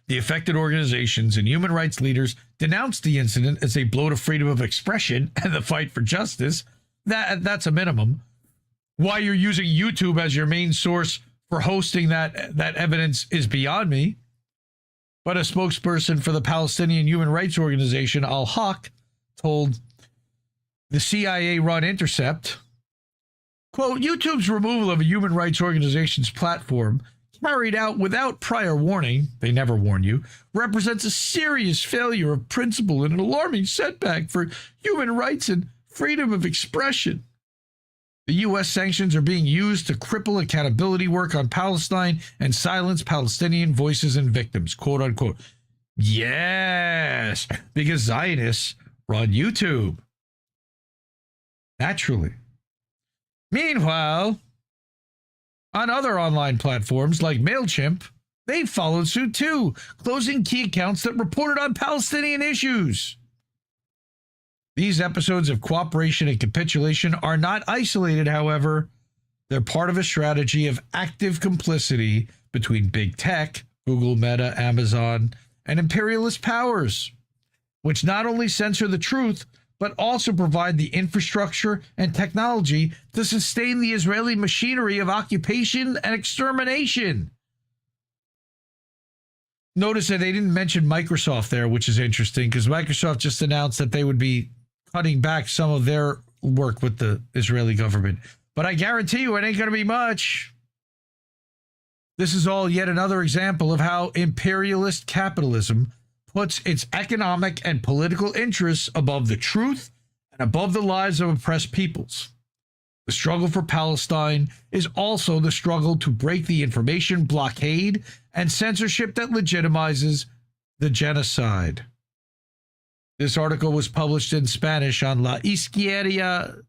Speaker 5: The affected organizations and human rights leaders denounced the incident as a blow to freedom of expression and the fight for justice. That's a minimum. Why you're using YouTube as your main source for hosting that evidence is beyond me. But a spokesperson for the Palestinian human rights organization Al-Haq told the CIA-run Intercept, quote, YouTube's removal of a human rights organization's platform carried out without prior warning, they never warn you, represents a serious failure of principle and an alarming setback for human rights and freedom of expression. The U.S. sanctions are being used to cripple accountability work on Palestine and silence Palestinian voices and victims, quote unquote. Yes, because Zionists run YouTube. Naturally. Meanwhile, on other online platforms like MailChimp, they followed suit too, closing key accounts that reported on Palestinian issues. These episodes of cooperation and capitulation are not isolated, however. They're part of a strategy of active complicity between big tech, Google, Meta, Amazon, and imperialist powers, which not only censor the truth, but also provide the infrastructure and technology to sustain the Israeli machinery of occupation and extermination. Notice that they didn't mention Microsoft there, which is interesting, because Microsoft just announced that they would be cutting back some of their work with the Israeli government. But I guarantee you it ain't going to be much. This is all yet another example of how imperialist capitalism puts its economic and political interests above the truth and above the lives of oppressed peoples. The struggle for Palestine is also the struggle to break the information blockade and censorship that legitimizes the genocide. This article was published in Spanish on La Izquierda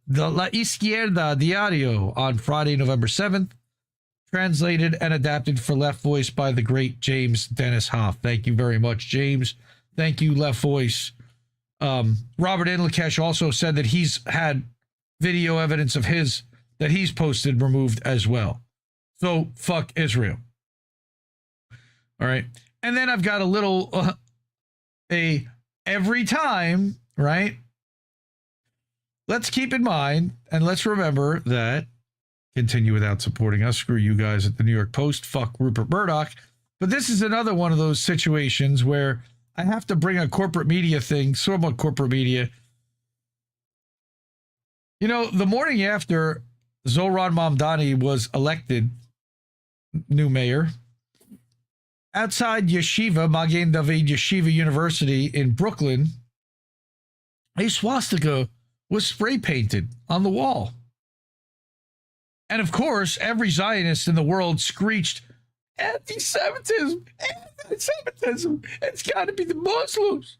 Speaker 5: Diario on Friday, November 7th, translated and adapted for Left Voice by the great James Dennis Hoff. Thank you very much, James. Thank you, Left Voice. Robert Inlakesh also said that he's had video evidence of his that he's posted removed as well. So fuck Israel. All right. And then I've got a little every time, right? Let's keep in mind and let's remember that continue without supporting us. Screw you guys at the New York Post. Fuck Rupert Murdoch. But this is another one of those situations where I have to bring a corporate media thing, somewhat corporate media. You know, the morning after Zohran Mamdani was elected new mayor, outside Yeshiva, Magen David Yeshiva University in Brooklyn, a swastika was spray painted on the wall. And of course, every Zionist in the world screeched, anti-Semitism, anti-Semitism. It's got to be the Muslims.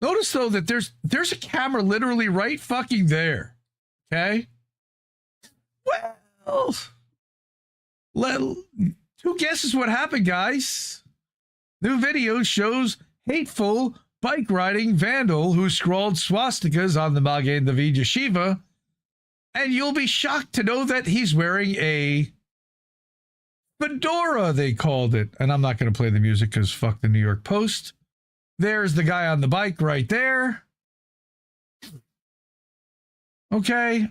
Speaker 5: Notice, though, that there's a camera literally right fucking there. Okay? Well, who guesses what happened, guys? New video shows hateful bike riding vandal who scrawled swastikas on the Magen David Yeshiva, and you'll be shocked to know that he's wearing a fedora, they called it. And I'm not going to play the music because fuck the New York Post. There's the guy on the bike right there. Okay,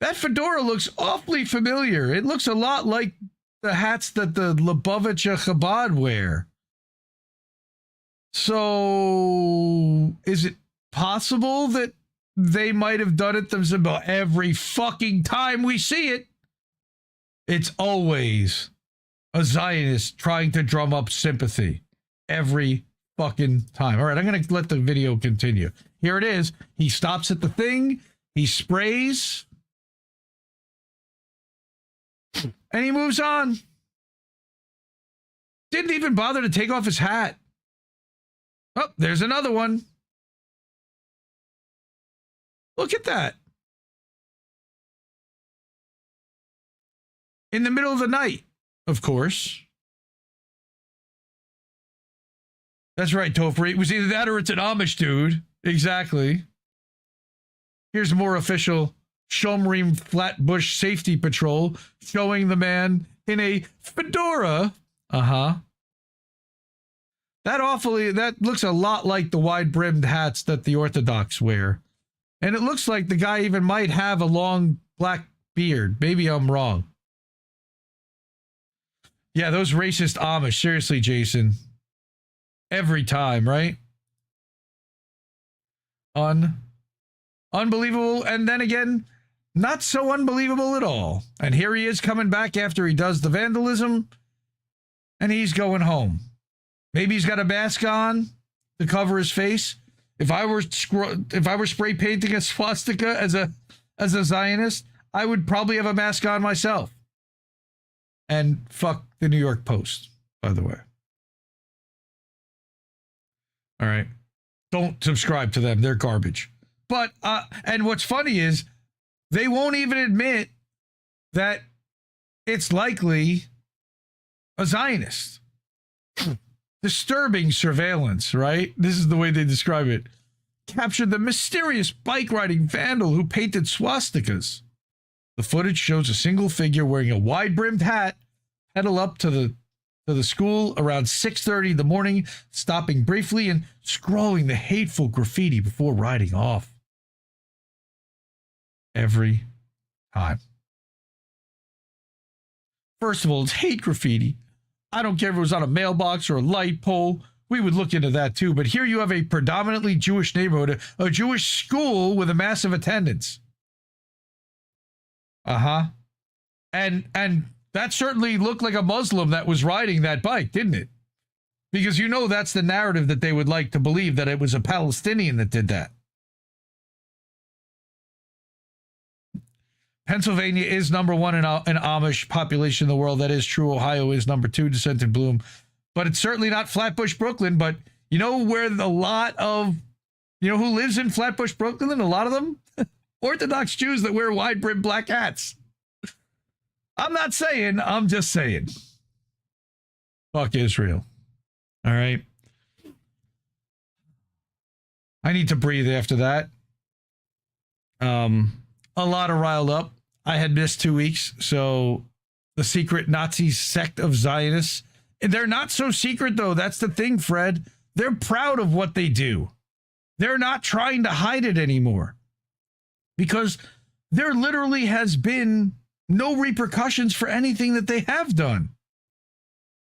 Speaker 5: that fedora looks awfully familiar. It looks a lot like the hats that the Lubavitcher Chabad wear. So, is it possible that they might have done it themselves? Every fucking time we see it, it's always a Zionist trying to drum up sympathy. Every fucking time. All right, I'm going to let the video continue. Here it is. He stops at the thing. He sprays. And he moves on. Didn't even bother to take off his hat. Oh, there's another one. Look at that. In the middle of the night, of course. That's right, Topher. It was either that or it's an Amish dude. Exactly. Here's more official Shomrim Flatbush Safety Patrol showing the man in a fedora. That looks a lot like the wide-brimmed hats that the Orthodox wear. And it looks like the guy even might have a long black beard. Maybe I'm wrong. Yeah, those racist Amish. Seriously, Jason. Every time, right? Unbelievable. And then again, not so unbelievable at all. And here he is coming back after he does the vandalism. And he's going home. Maybe he's got a mask on to cover his face. If I were spray painting a swastika as a Zionist, I would probably have a mask on myself. And fuck the New York Post, by the way. All right. Don't subscribe to them. They're garbage. But, and what's funny is they won't even admit that it's likely a Zionist. Disturbing surveillance, right? This is the way they describe it. Captured the mysterious bike riding vandal who painted swastikas. The footage shows a single figure wearing a wide-brimmed hat pedal up to the school around 6:30 in the morning, stopping briefly and scrawling the hateful graffiti before riding off. Every time. First of all, it's hate graffiti. I don't care if it was on a mailbox or a light pole. We would look into that too. But here you have a predominantly Jewish neighborhood, a Jewish school with a massive attendance. And that certainly looked like a Muslim that was riding that bike, didn't it? Because you know that's the narrative that they would like to believe, that it was a Palestinian that did that. Pennsylvania is number one in Amish population in the world. That is true. Ohio is number 2, Descent and Bloom. But it's certainly not Flatbush, Brooklyn. But you know where a lot of, you know who lives in Flatbush, Brooklyn? A lot of them? Orthodox Jews that wear wide-brimmed black hats. I'm not saying, I'm just saying. Fuck Israel. All right. I need to breathe after that. A lot of riled up. I had missed 2 weeks, so the secret Nazi sect of Zionists. They're not so secret, though. That's the thing, Fred. They're proud of what they do. They're not trying to hide it anymore. Because there literally has been no repercussions for anything that they have done.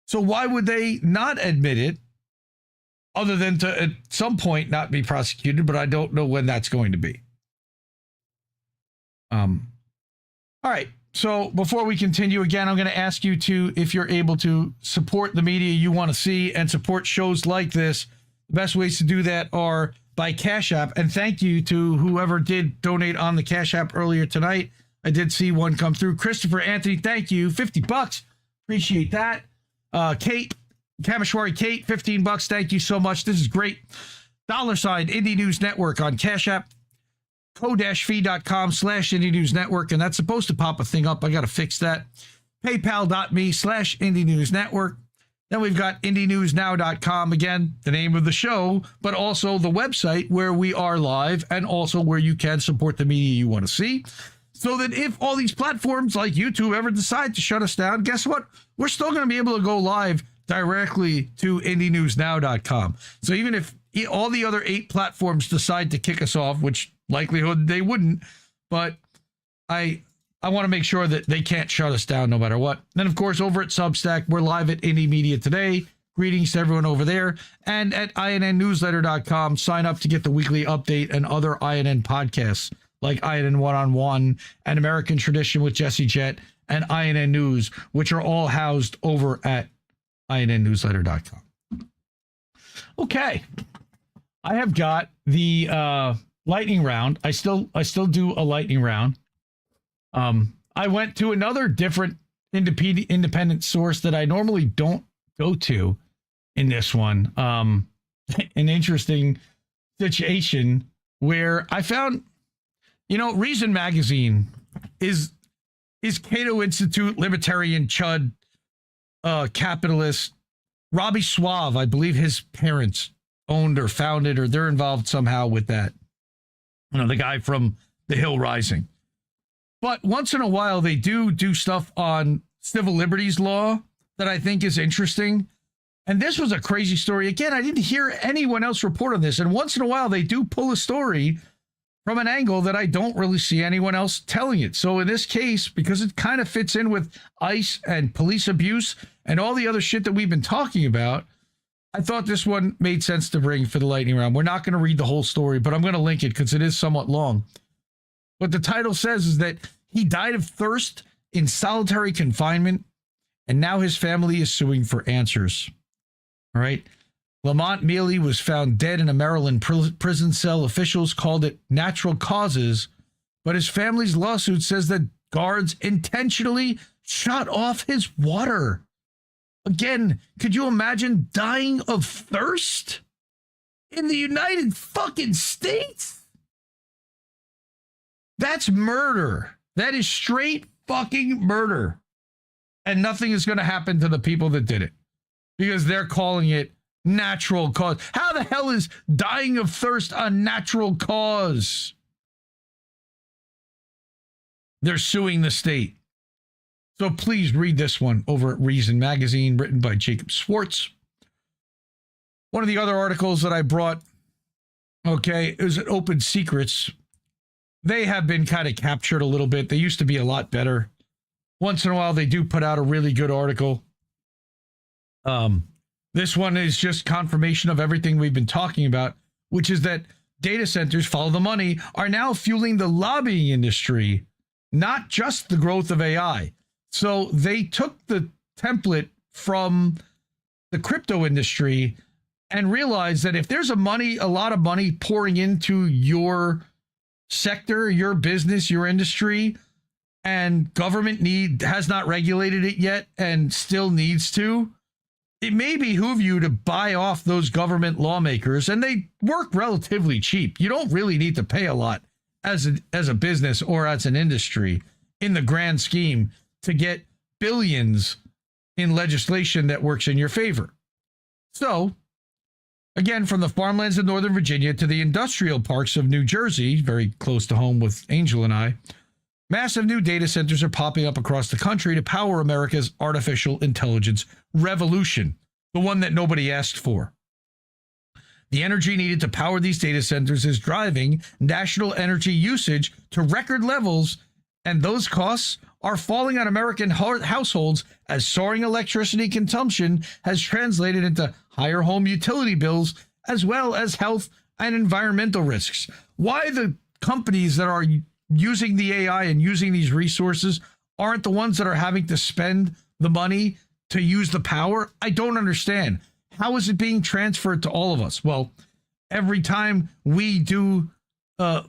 Speaker 5: So why would they not admit it, other than to, at some point, not be prosecuted? But I don't know when that's going to be. All right. So before we continue, again, I'm going to ask you to, if you're able to, support the media you want to see and support shows like this. The best ways to do that are by Cash App. And thank you to whoever did donate on the Cash App earlier tonight. I did see one come through. Christopher Anthony, thank you. $50. Appreciate that. Kate, Kameshwari Kate, $15. Thank you so much. This is great. $ Indie News Network on Cash App. ko-fi.com/Indie News Network. And that's supposed to pop a thing up. I got to fix that. PayPal.me/Indie News Network. Then we've got IndieNewsNow.com, again, the name of the show, but also the website where we are live and also where you can support the media you want to see. So that if all these platforms like YouTube ever decide to shut us down, guess what? We're still going to be able to go live directly to IndieNewsNow.com. So even if all the other 8 platforms decide to kick us off, which likelihood they wouldn't, but I want to make sure that they can't shut us down no matter what. Then, of course, over at Substack, we're live at Indie Media Today. Greetings to everyone over there. And at INNnewsletter.com, sign up to get the weekly update and other INN podcasts like INN One-on-One and American Tradition with Jesse Jett and INN News, which are all housed over at INNnewsletter.com. Okay. I have got the lightning round. I still do a lightning round. I went to another different independent source that I normally don't go to in this one. An interesting situation where I found, Reason Magazine is Cato Institute, libertarian chud, capitalist. Robbie Suave, I believe his parents owned or founded, or they're involved somehow with that. The guy from The Hill Rising. But once in a while, they do stuff on civil liberties law that I think is interesting. And this was a crazy story. Again, I didn't hear anyone else report on this. And once in a while, they do pull a story from an angle that I don't really see anyone else telling it. So in this case, because it kind of fits in with ICE and police abuse and all the other shit that we've been talking about, I thought this one made sense to bring for the lightning round. We're not going to read the whole story, but I'm going to link it because it is somewhat long. What the title says is that he died of thirst in solitary confinement, and now his family is suing for answers. All right. Lamont Mealy was found dead in a Maryland prison cell. Officials called it natural causes, but his family's lawsuit says that guards intentionally shut off his water. Again, could you imagine dying of thirst in the United fucking States? That's murder. That is straight fucking murder. And nothing is going to happen to the people that did it because they're calling it natural cause. How the hell is dying of thirst a natural cause? They're suing the state. So please read this one over at Reason Magazine, written by Jacob Schwartz. One of the other articles that I brought, is at Open Secrets. They have been kind of captured a little bit. They used to be a lot better. Once in a while, they do put out a really good article. This one is just confirmation of everything we've been talking about, which is that data centers, follow the money, are now fueling the lobbying industry, not just the growth of AI. So they took the template from the crypto industry and realized that if there's a lot of money pouring into your sector, your business, your industry, and government has not regulated it yet and still needs to, it may behoove you to buy off those government lawmakers, and they work relatively cheap. You don't really need to pay a lot as a business or as an industry in the grand scheme to get billions in legislation that works in your favor. So, again, from the farmlands of Northern Virginia to the industrial parks of New Jersey, very close to home with Angel and I, massive new data centers are popping up across the country to power America's artificial intelligence revolution, the one that nobody asked for. The energy needed to power these data centers is driving national energy usage to record levels, and those costs are falling on American households as soaring electricity consumption has translated into higher home utility bills, as well as health and environmental risks. Why the companies that are using the AI and using these resources aren't the ones that are having to spend the money to use the power, I don't understand. How is it being transferred to all of us? Well, every time we do a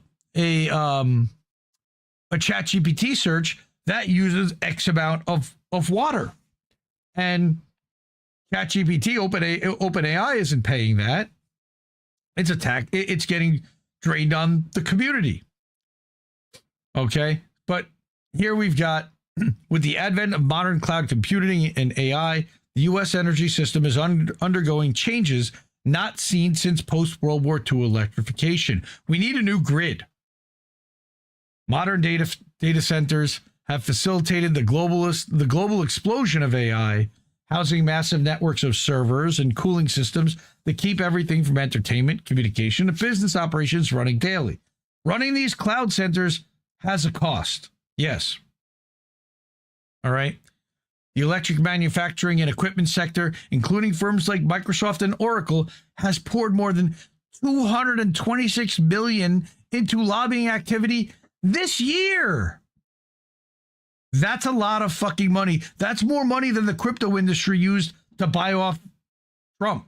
Speaker 5: ChatGPT search, that uses X amount of water. And ChatGPT, OpenAI isn't paying that. It's getting drained on the community. Okay? But here we've got, with the advent of modern cloud computing and AI, the U.S. energy system is undergoing changes not seen since post-World War II electrification. We need a new grid. Modern data centers have facilitated the global explosion of AI, housing massive networks of servers and cooling systems that keep everything from entertainment, communication, to business operations running daily. Running these cloud centers has a cost. Yes. All right. The electric manufacturing and equipment sector, including firms like Microsoft and Oracle, has poured more than $226 million into lobbying activity this year. That's a lot of fucking money. That's more money than the crypto industry used to buy off Trump.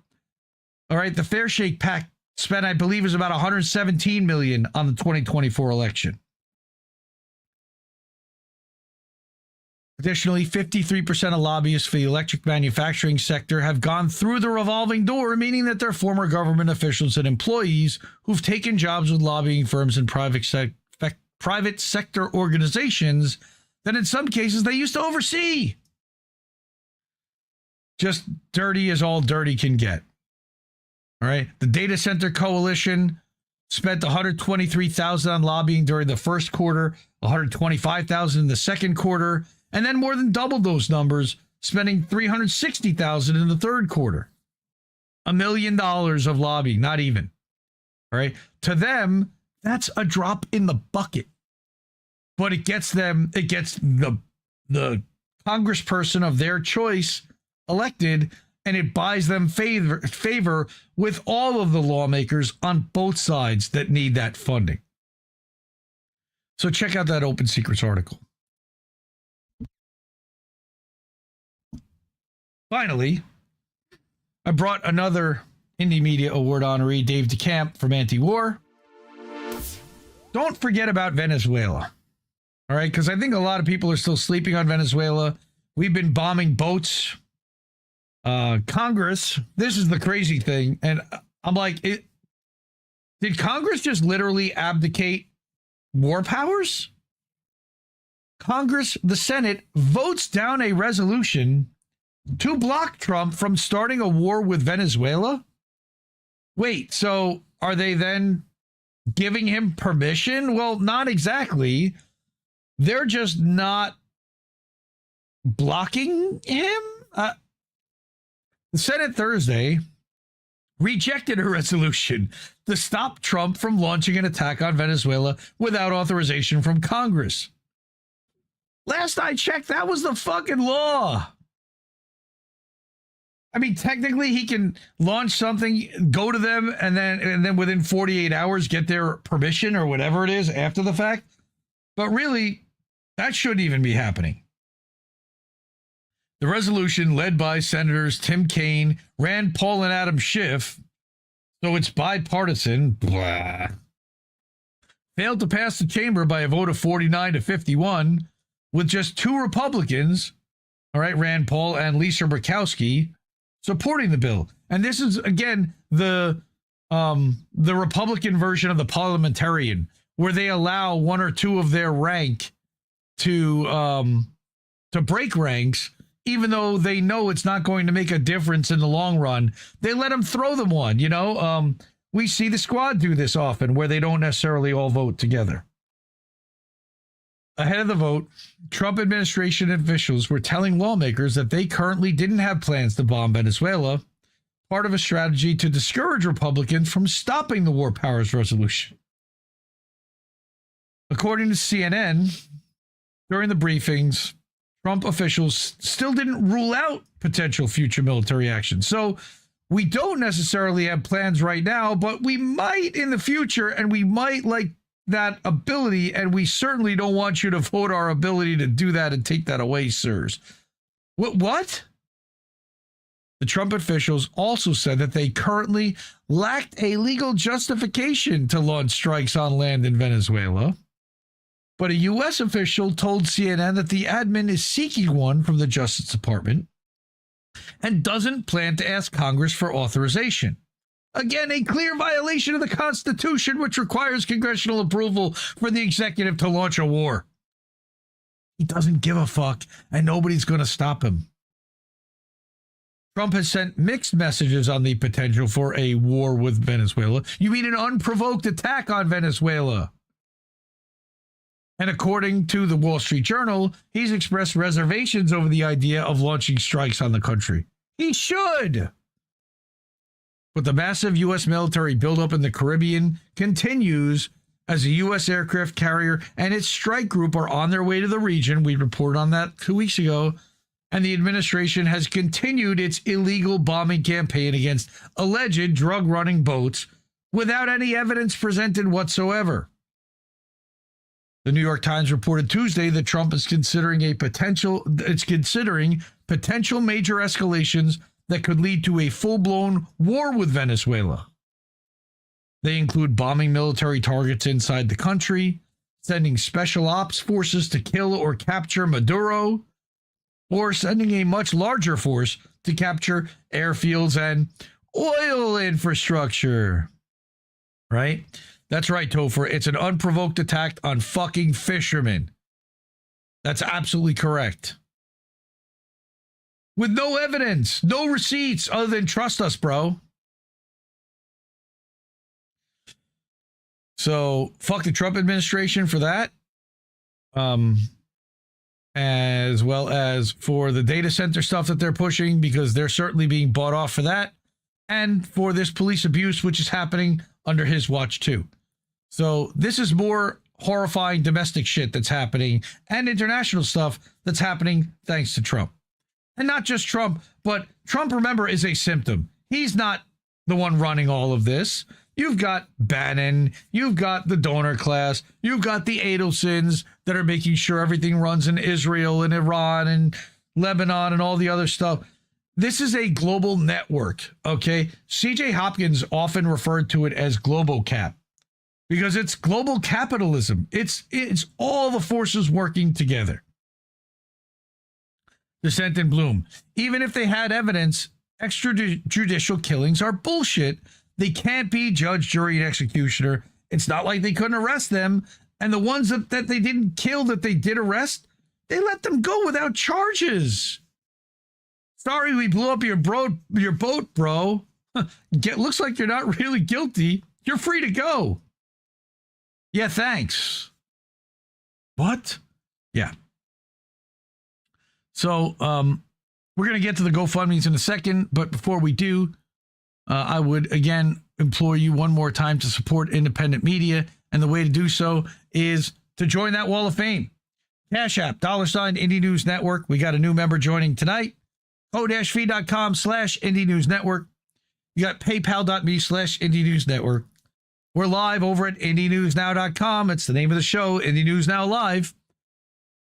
Speaker 5: All right, the Fair Shake PAC spent, I believe, is about $117 million on the 2024 election. Additionally, 53% of lobbyists for the electric manufacturing sector have gone through the revolving door, meaning that they're former government officials and employees who've taken jobs with lobbying firms and private sector organizations that in some cases they used to oversee. Just dirty as all dirty can get. All right. The Data Center Coalition spent $123,000 on lobbying during the first quarter, $125,000 in the second quarter, and then more than doubled those numbers, spending $360,000 in the third quarter. $1 million of lobbying, not even. All right. To them, that's a drop in the bucket. But it gets the congressperson of their choice elected, and it buys them favor with all of the lawmakers on both sides that need that funding. So check out that Open Secrets article. Finally, I brought another Indie Media Award honoree, Dave DeCamp from Anti-War. Don't forget about Venezuela. All right, because I think a lot of people are still sleeping on Venezuela. We've been bombing boats. Congress, this is the crazy thing. And I'm like, did Congress just literally abdicate war powers? Congress, the Senate, votes down a resolution to block Trump from starting a war with Venezuela? Wait, so are they then giving him permission? Well, not exactly. They're just not blocking him. The Senate Thursday rejected a resolution to stop Trump from launching an attack on Venezuela without authorization from Congress. Last I checked, that was the fucking law. I mean, technically, he can launch something, go to them, and then within 48 hours get their permission or whatever it is after the fact. But really, that shouldn't even be happening. The resolution, led by Senators Tim Kaine, Rand Paul, and Adam Schiff, so it's bipartisan, failed to pass the chamber by a vote of 49 to 51, with just two Republicans, all right, Rand Paul and Lisa Murkowski, supporting the bill. And this is, again, the Republican version of the parliamentarian, where they allow one or two of their rank to break ranks, even though they know it's not going to make a difference in the long run. They let them throw them one, you know. We see the squad do this often, where they don't necessarily all vote together. Ahead of the vote, Trump administration officials were telling lawmakers that they currently didn't have plans to bomb Venezuela, part of a strategy to discourage Republicans from stopping the war powers resolution. According to CNN, during the briefings, Trump officials still didn't rule out potential future military action. So we don't necessarily have plans right now, but we might in the future, and we might like that ability, and we certainly don't want you to vote our ability to do that and take that away, sirs. What? The Trump officials also said that they currently lacked a legal justification to launch strikes on land in Venezuela. But a U.S. official told CNN that the admin is seeking one from the Justice Department and doesn't plan to ask Congress for authorization. Again, a clear violation of the Constitution, which requires congressional approval for the executive to launch a war. He doesn't give a fuck, and nobody's going to stop him. Trump has sent mixed messages on the potential for a war with Venezuela. You mean an unprovoked attack on Venezuela? And according to the Wall Street Journal, he's expressed reservations over the idea of launching strikes on the country. He should. But the massive U.S. military buildup in the Caribbean continues as a U.S. aircraft carrier and its strike group are on their way to the region. We reported on that 2 weeks ago. And the administration has continued its illegal bombing campaign against alleged drug-running boats without any evidence presented whatsoever. The New York Times reported Tuesday that Trump is considering potential major escalations that could lead to a full-blown war with Venezuela. They include bombing military targets inside the country, sending special ops forces to kill or capture Maduro, or sending a much larger force to capture airfields and oil infrastructure. Right? That's right, Topher. It's an unprovoked attack on fucking fishermen. That's absolutely correct. With no evidence, no receipts other than trust us, bro. So, fuck the Trump administration for that. As well as for the data center stuff that they're pushing, because they're certainly being bought off for that. And for this police abuse, which is happening under his watch, too. So this is more horrifying domestic shit that's happening and international stuff that's happening thanks to Trump. And not just Trump, but Trump, remember, is a symptom. He's not the one running all of this. You've got Bannon, you've got the donor class, you've got the Adelsons that are making sure everything runs in Israel and Iran and Lebanon and all the other stuff. This is a global network, okay? C.J. Hopkins often referred to it as global cap because it's global capitalism. It's all the forces working together. Dissent in Bloom. Even if they had evidence, extrajudicial killings are bullshit. They can't be judge, jury, and executioner. It's not like they couldn't arrest them. And the ones that they didn't kill, that they did arrest, they let them go without charges. Sorry, we blew up your boat, bro. Looks like you're not really guilty. You're free to go. Yeah, thanks. What? Yeah. So we're going to get to the GoFundMe's in a second. But before we do, I would, again, implore you one more time to support independent media. And the way to do so is to join that wall of fame. Cash App, $ Indie News Network. We got a new member joining tonight. o-fi.com/Indie News Network. You got paypal.me/Indie News Network. We're live over at IndieNewsNow.com. It's the name of the show, Indie News Now Live.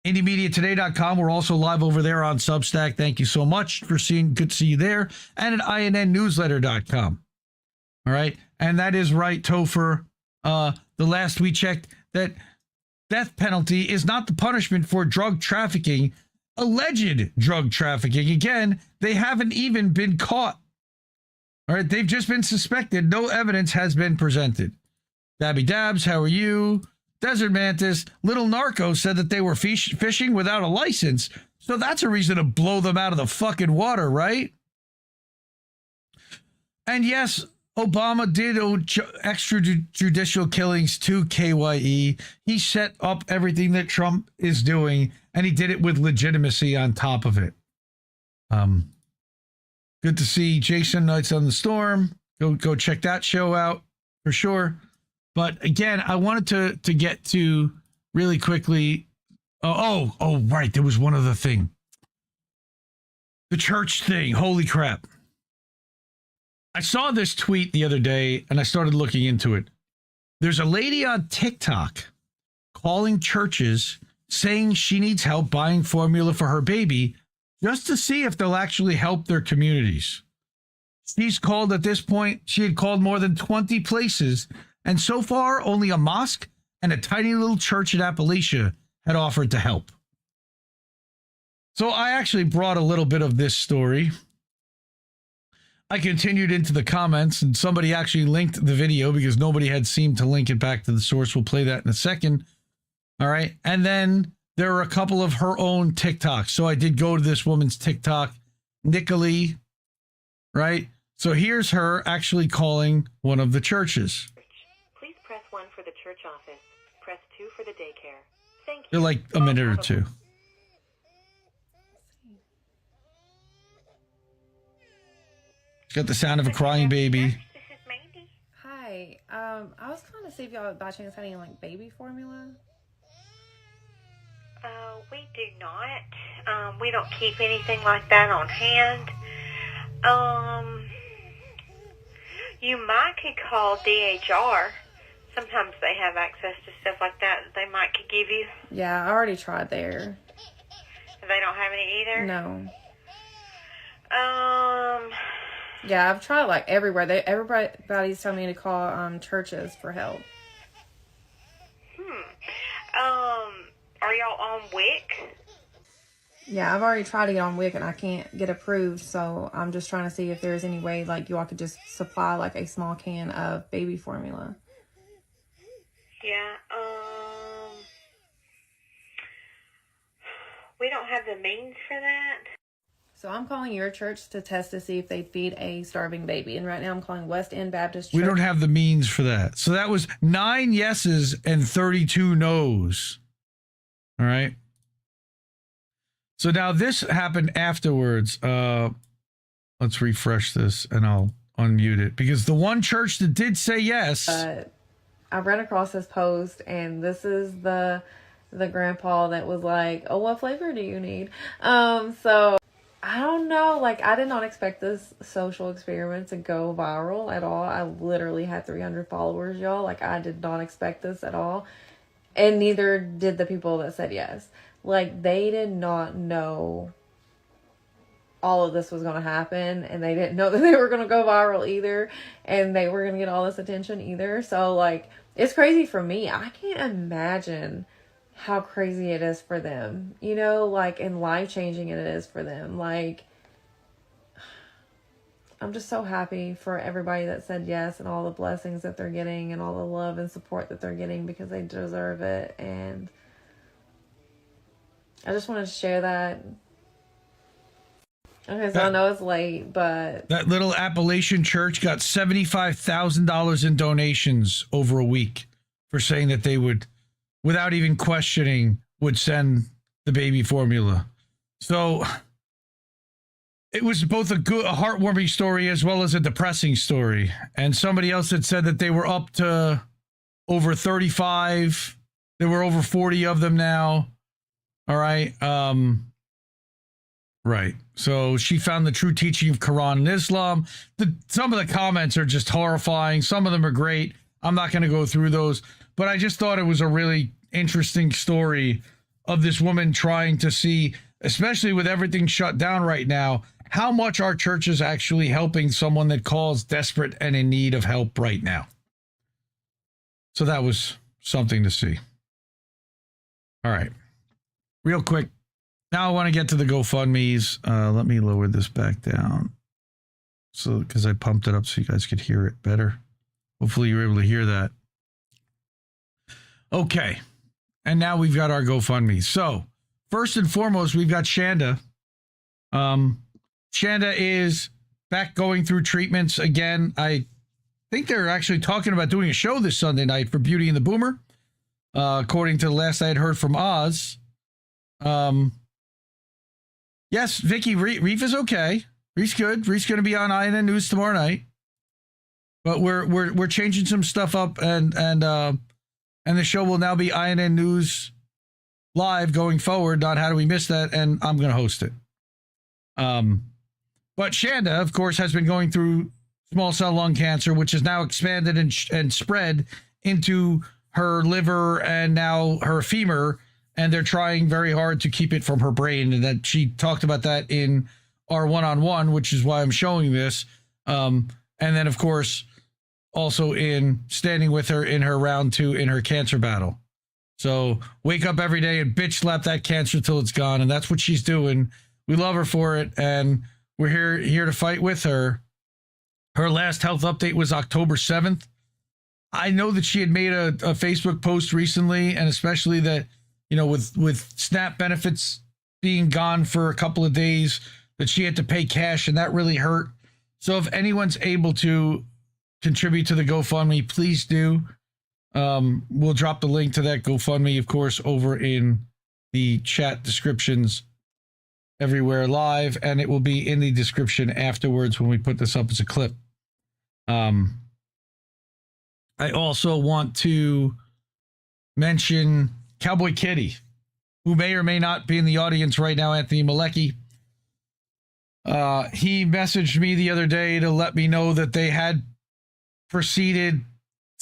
Speaker 5: IndieMediaToday.com. We're also live over there on Substack. Thank you so much for seeing. Good to see you there. And at INNNewsletter.com. All right. And that is right, Topher. The last we checked, that death penalty is not the punishment for drug trafficking, alleged drug trafficking. Again, they haven't even been caught. All right. They've just been suspected. No evidence has been presented. Dabby Dabs, how are you? Desert Mantis, Little Narco said that they were fishing without a license. So that's a reason to blow them out of the fucking water, right? And yes, Obama did extrajudicial killings to KYE. He set up everything that Trump is doing, and he did it with legitimacy on top of it. Good to see Jason Nights on the Storm. Go check that show out for sure. But again, I wanted to get to really quickly. Oh, right. There was one other thing. The church thing. Holy crap. I saw this tweet the other day and I started looking into it. There's a lady on TikTok calling churches saying she needs help buying formula for her baby just to see if they'll actually help their communities. She's called at this point, she had called more than 20 places, and so far only a mosque and a tiny little church in Appalachia had offered to help. So I actually brought a little bit of this story. I continued into the comments, and somebody actually linked the video because nobody had seemed to link it back to the source. We'll play that in a second. All right. And then there are a couple of her own TikToks. So I did go to this woman's TikTok, Nicolée, right? So here's her actually calling one of the churches.
Speaker 7: Please press 1 for the church office. Press 2 for the daycare. Thank you.
Speaker 5: They're like a minute or two. It's got the sound of a crying baby.
Speaker 7: This is Mandy.
Speaker 8: Hi. I was calling to see if y'all by chance had any like baby formula.
Speaker 7: We do not. We don't keep anything like that on hand. You might could call DHR. Sometimes they have access to stuff like that they might could give you.
Speaker 8: Yeah, I already tried there.
Speaker 7: They don't have any either?
Speaker 8: No. Yeah, I've tried like everywhere. Everybody's telling me to call churches for help.
Speaker 7: Are y'all on WIC?
Speaker 8: Yeah, I've already tried to get on WIC and I can't get approved, so I'm just trying to see if there's any way like you all could just supply like a small can of baby formula.
Speaker 7: Yeah, we don't have the means for that.
Speaker 8: So I'm calling your church to test to see if they feed a starving baby. And right now I'm calling West End Baptist Church.
Speaker 5: We don't have the means for that. So that was 9 yeses and 32 no's. All right. So now this happened afterwards. Let's refresh this and I'll unmute it because the one church that did say yes.
Speaker 8: I ran across this post and this is the grandpa that was like, oh, what flavor do you need? So I don't know. Like, I did not expect this social experiment to go viral at all. I literally had 300 followers, y'all. Like, I did not expect this at all. And neither did the people that said yes. Like, they did not know all of this was going to happen. And they didn't know that they were going to go viral either. And they were going to get all this attention either. So, like, it's crazy for me. I can't imagine how crazy it is for them, you know, like, and life-changing it is for them. Like, I'm just so happy for everybody that said yes and all the blessings that they're getting and all the love and support that they're getting because they deserve it. And I just wanted to share that. Okay, so I know it's late, but
Speaker 5: that little Appalachian church got $75,000 in donations over a week for saying that they would, without even questioning, would send the baby formula. So it was both a heartwarming story as well as a depressing story. And somebody else had said that they were up to over 35. There were over 40 of them now. All right. Right. So she found the true teaching of Quran and Islam. Some of the comments are just horrifying. Some of them are great. I'm not going to go through those, but I just thought it was a really interesting story of this woman trying to see, especially with everything shut down right now, how much our church is actually helping someone that calls desperate and in need of help right now. So that was something to see. All right. Real quick. Now I want to get to the GoFundMes. Let me lower this back down. So, because I pumped it up so you guys could hear it better. Hopefully you're able to hear that. Okay. And now we've got our GoFundMe. So first and foremost, we've got Shanda. Shanda is back going through treatments again. I think they're actually talking about doing a show this Sunday night for Beauty and the Boomer. According to the last I had heard from Oz. Yes, Vicky, Reef is okay. Reef's good. Reef's going to be on INN News tomorrow night. But we're changing some stuff up, and the show will now be INN News Live going forward. On How Do We Miss That? And I'm going to host it. But Shanda, of course, has been going through small cell lung cancer, which is now expanded and spread into her liver and now her femur and they're trying very hard to keep it from her brain. And that she talked about that in our one-on-one, which is why I'm showing this. And then, of course, also in standing with her in her round 2 in her cancer battle. So wake up every day and bitch slap that cancer till it's gone. And that's what she's doing. We love her for it. And we're here to fight with her. Her last health update was October 7th. I know that she had made a Facebook post recently, and especially that, you know, with SNAP benefits being gone for a couple of days, that she had to pay cash, and that really hurt. So if anyone's able to contribute to the GoFundMe, please do. We'll drop the link to that GoFundMe, of course, over in the chat descriptions everywhere live, and it will be in the description afterwards when we put this up as a clip. I also want to mention Cowboy Kitty, who may or may not be in the audience right now, Anthony Malecki. He messaged me the other day to let me know that they had proceeded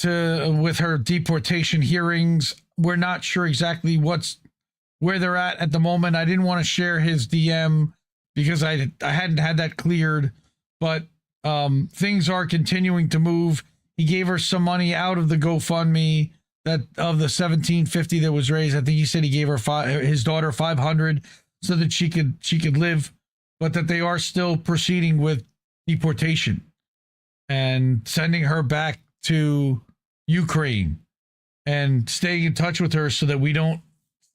Speaker 5: with her deportation hearings. We're not sure exactly where they're at the moment. I didn't want to share his DM because I hadn't had that cleared, but things are continuing to move. He gave her some money out of the GoFundMe that of the $1,750 that was raised. I think he said he gave her his daughter $500 so that she could live, but that they are still proceeding with deportation and sending her back to Ukraine and staying in touch with her so that we don't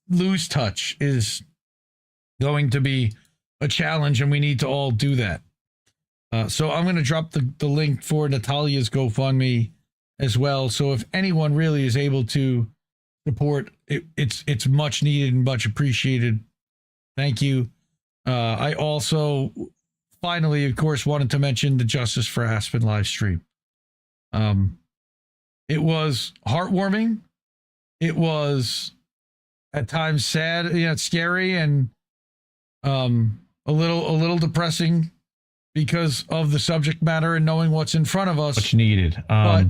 Speaker 5: lose touch is going to be a challenge, and we need to all do that. So I'm going to drop the link for Natalia's GoFundMe as well. So if anyone really is able to support, it's much needed and much appreciated. Thank you. I also finally, of course, wanted to mention the Justice for Aspen live stream. It was heartwarming. It was at times sad, scary, and a little depressing because of the subject matter and knowing what's in front of us.
Speaker 9: Much needed.
Speaker 5: But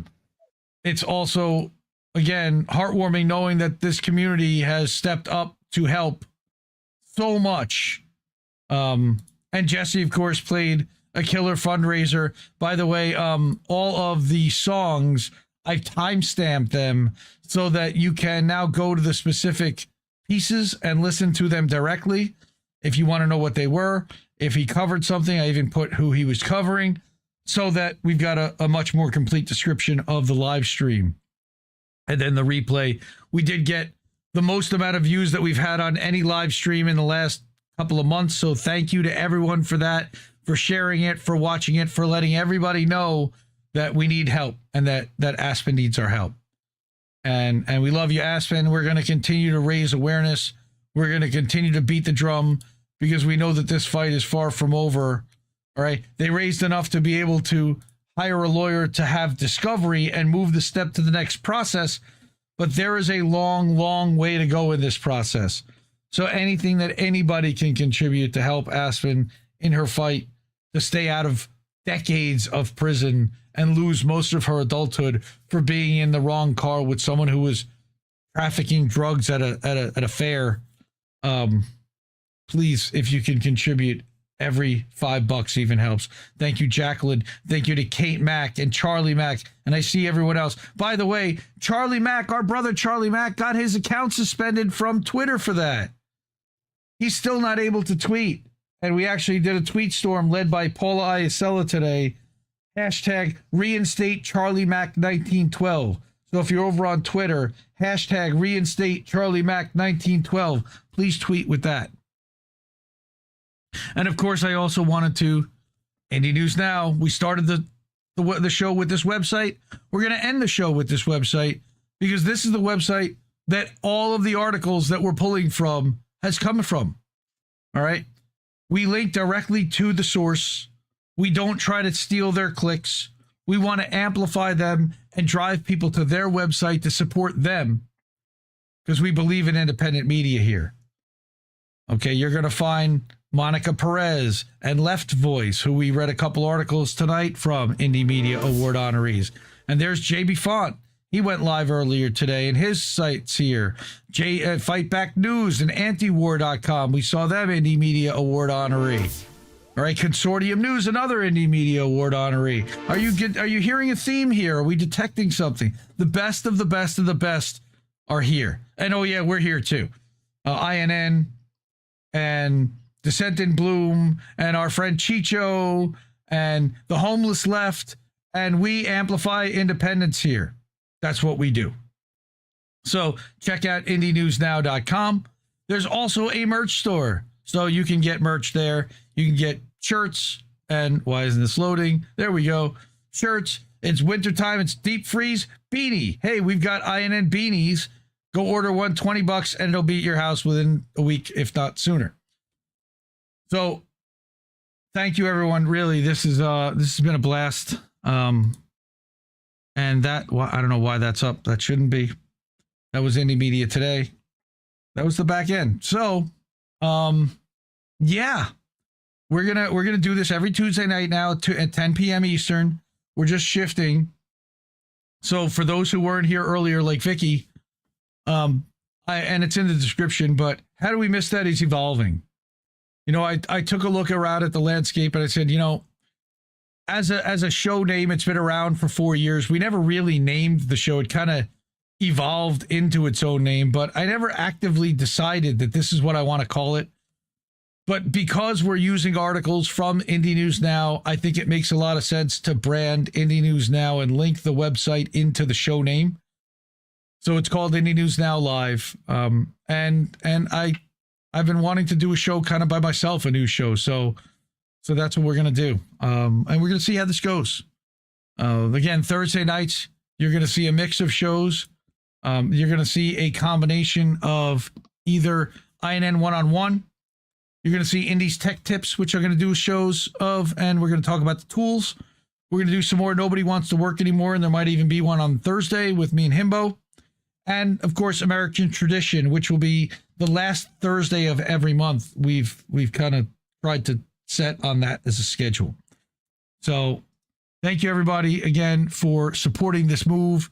Speaker 5: it's also, again, heartwarming knowing that this community has stepped up to help so much. And Jesse, of course, played a killer fundraiser. By the way, all of the songs, I've timestamped them so that you can now go to the specific pieces and listen to them directly if you want to know what they were. If he covered something, I even put who he was covering so that we've got a much more complete description of the live stream. And then the replay. We did get the most amount of views that we've had on any live stream in the last couple of months. So thank you to everyone for that, for sharing it, for watching it, for letting everybody know that we need help and that Aspen needs our help. And we love you, Aspen. We're going to continue to raise awareness. We're going to continue to beat the drum because we know that this fight is far from over. All right. They raised enough to be able to hire a lawyer to have discovery and move the step to the next process. But there is a long, long way to go in this process. So anything that anybody can contribute to help Aspen in her fight to stay out of decades of prison and lose most of her adulthood for being in the wrong car with someone who was trafficking drugs at a fair. Please, if you can contribute, every $5 even helps. Thank you, Jacqueline. Thank you to Kate Mack and Charlie Mack. And I see everyone else. By the way, Charlie Mack, our brother Charlie Mack, got his account suspended from Twitter for that. He's still not able to tweet. And we actually did a tweet storm led by Paula Iacella today. Hashtag reinstate Charlie Mack 1912. So if you're over on Twitter, hashtag reinstate Charlie Mack 1912. Please tweet with that. And of course, I also wanted to, Indie News Now, we started the show with this website. We're going to end the show with this website because this is the website that all of the articles that we're pulling from has come from. All right. We link directly to the source. We don't try to steal their clicks. We want to amplify them and drive people to their website to support them because we believe in independent media here. Okay, you're going to find Monica Perez and Left Voice, who we read a couple articles tonight from Indie Media Award honorees. And there's JB Font. He went live earlier today, and his site's here. Fight Back News and Antiwar.com. We saw them Indie Media Award honoree. All right, Consortium News, another Indie Media Award honoree. Are you hearing a theme here? Are we detecting something? The best of the best of the best are here. And oh yeah, we're here too. INN and Descent in Bloom and our friend Chicho and the Homeless Left, and we amplify independence here. That's what we do. So check out IndieNewsNow.com. There's also a merch store, so you can get merch there. You can get shirts, and why isn't this loading? There we go. Shirts. It's wintertime. It's deep freeze. Beanie. Hey, we've got INN beanies. Go order one, $20, and it'll be at your house within a week, if not sooner. So thank you, everyone. Really, this has been a blast. And that, I don't know why that's up. That shouldn't be. That was Indie Media Today. That was the back end. So, yeah, we're gonna do this every Tuesday night now at 10 p.m. Eastern. We're just shifting. So for those who weren't here earlier, like Vicky, and it's in the description, but How Do We Miss That is evolving. You know, I took a look around at the landscape and I said, you know, as a show name, it's been around for 4 years. We never really named the show. It kind of evolved into its own name, but I never actively decided that this is what I want to call it. But because we're using articles from Indie News Now, I think it makes a lot of sense to brand Indie News Now and link the website into the show name. So it's called Indie News Now Live. And I've been wanting to do a show kind of by myself, a news show. So that's what we're going to do. And we're going to see how this goes. Again, Thursday nights, you're going to see a mix of shows. You're going to see a combination of either INN one-on-one. You're going to see Indie's Tech Tips, which I'm going to do shows of, and we're going to talk about the tools. We're going to do some more Nobody Wants to Work Anymore, and there might even be one on Thursday with me and Himbo. And, of course, American Tradition, which will be the last Thursday of every month. We've kind of tried to set on that as a schedule. So thank you, everybody, again, for supporting this move.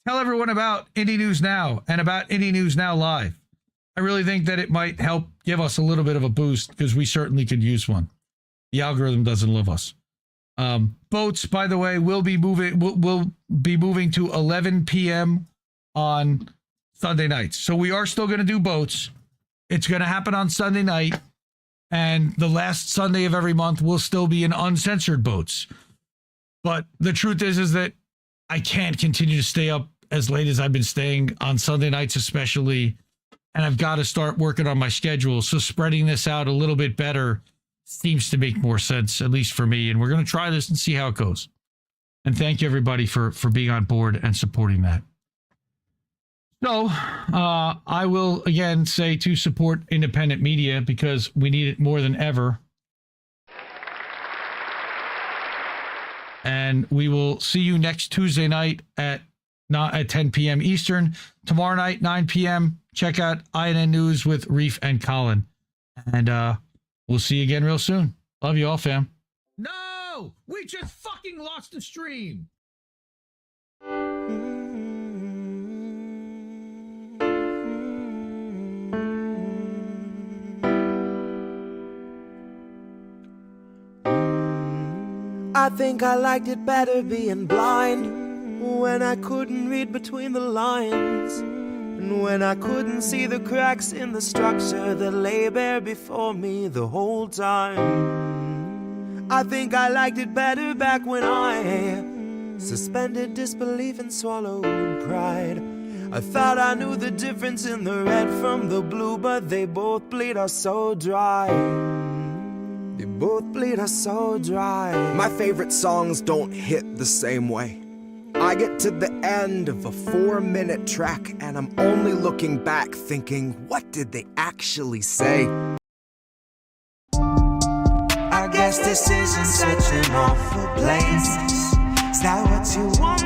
Speaker 5: Tell everyone about Indie News Now and about Indie News Now Live. I really think that it might help give us a little bit of a boost because we certainly could use one. The algorithm doesn't love us. Boats, by the way, will be moving to 11 p.m. on Sunday nights. So we are still going to do boats. It's going to happen on Sunday night. And the last Sunday of every month will still be an uncensored boats. But the truth is that I can't continue to stay up as late as I've been staying on Sunday nights, especially. And I've got to start working on my schedule. So spreading this out a little bit better seems to make more sense, at least for me. And we're going to try this and see how it goes. And thank you, everybody, for being on board and supporting that. So I will, again, say to support independent media because we need it more than ever. And we will see you next Tuesday night at 10 p.m. Eastern. Tomorrow night, 9 p.m., check out INN News with Reef and Colin. And we'll see you again real soon. Love you all, fam. No! We just fucking lost the stream!
Speaker 3: I think I liked it better being blind when I couldn't read between the lines. And when I couldn't see the cracks in the structure that lay bare before me the whole time. I think I liked it better back when I suspended disbelief and swallowed pride. I thought I knew the difference in the red from the blue, but they both bleed us so dry. They both bleed us so dry.
Speaker 2: My favorite songs don't hit the same way. I get to the end of a 4-minute track and I'm only looking back thinking, what did they actually say?
Speaker 3: I guess this isn't such an awful place. Is that what you want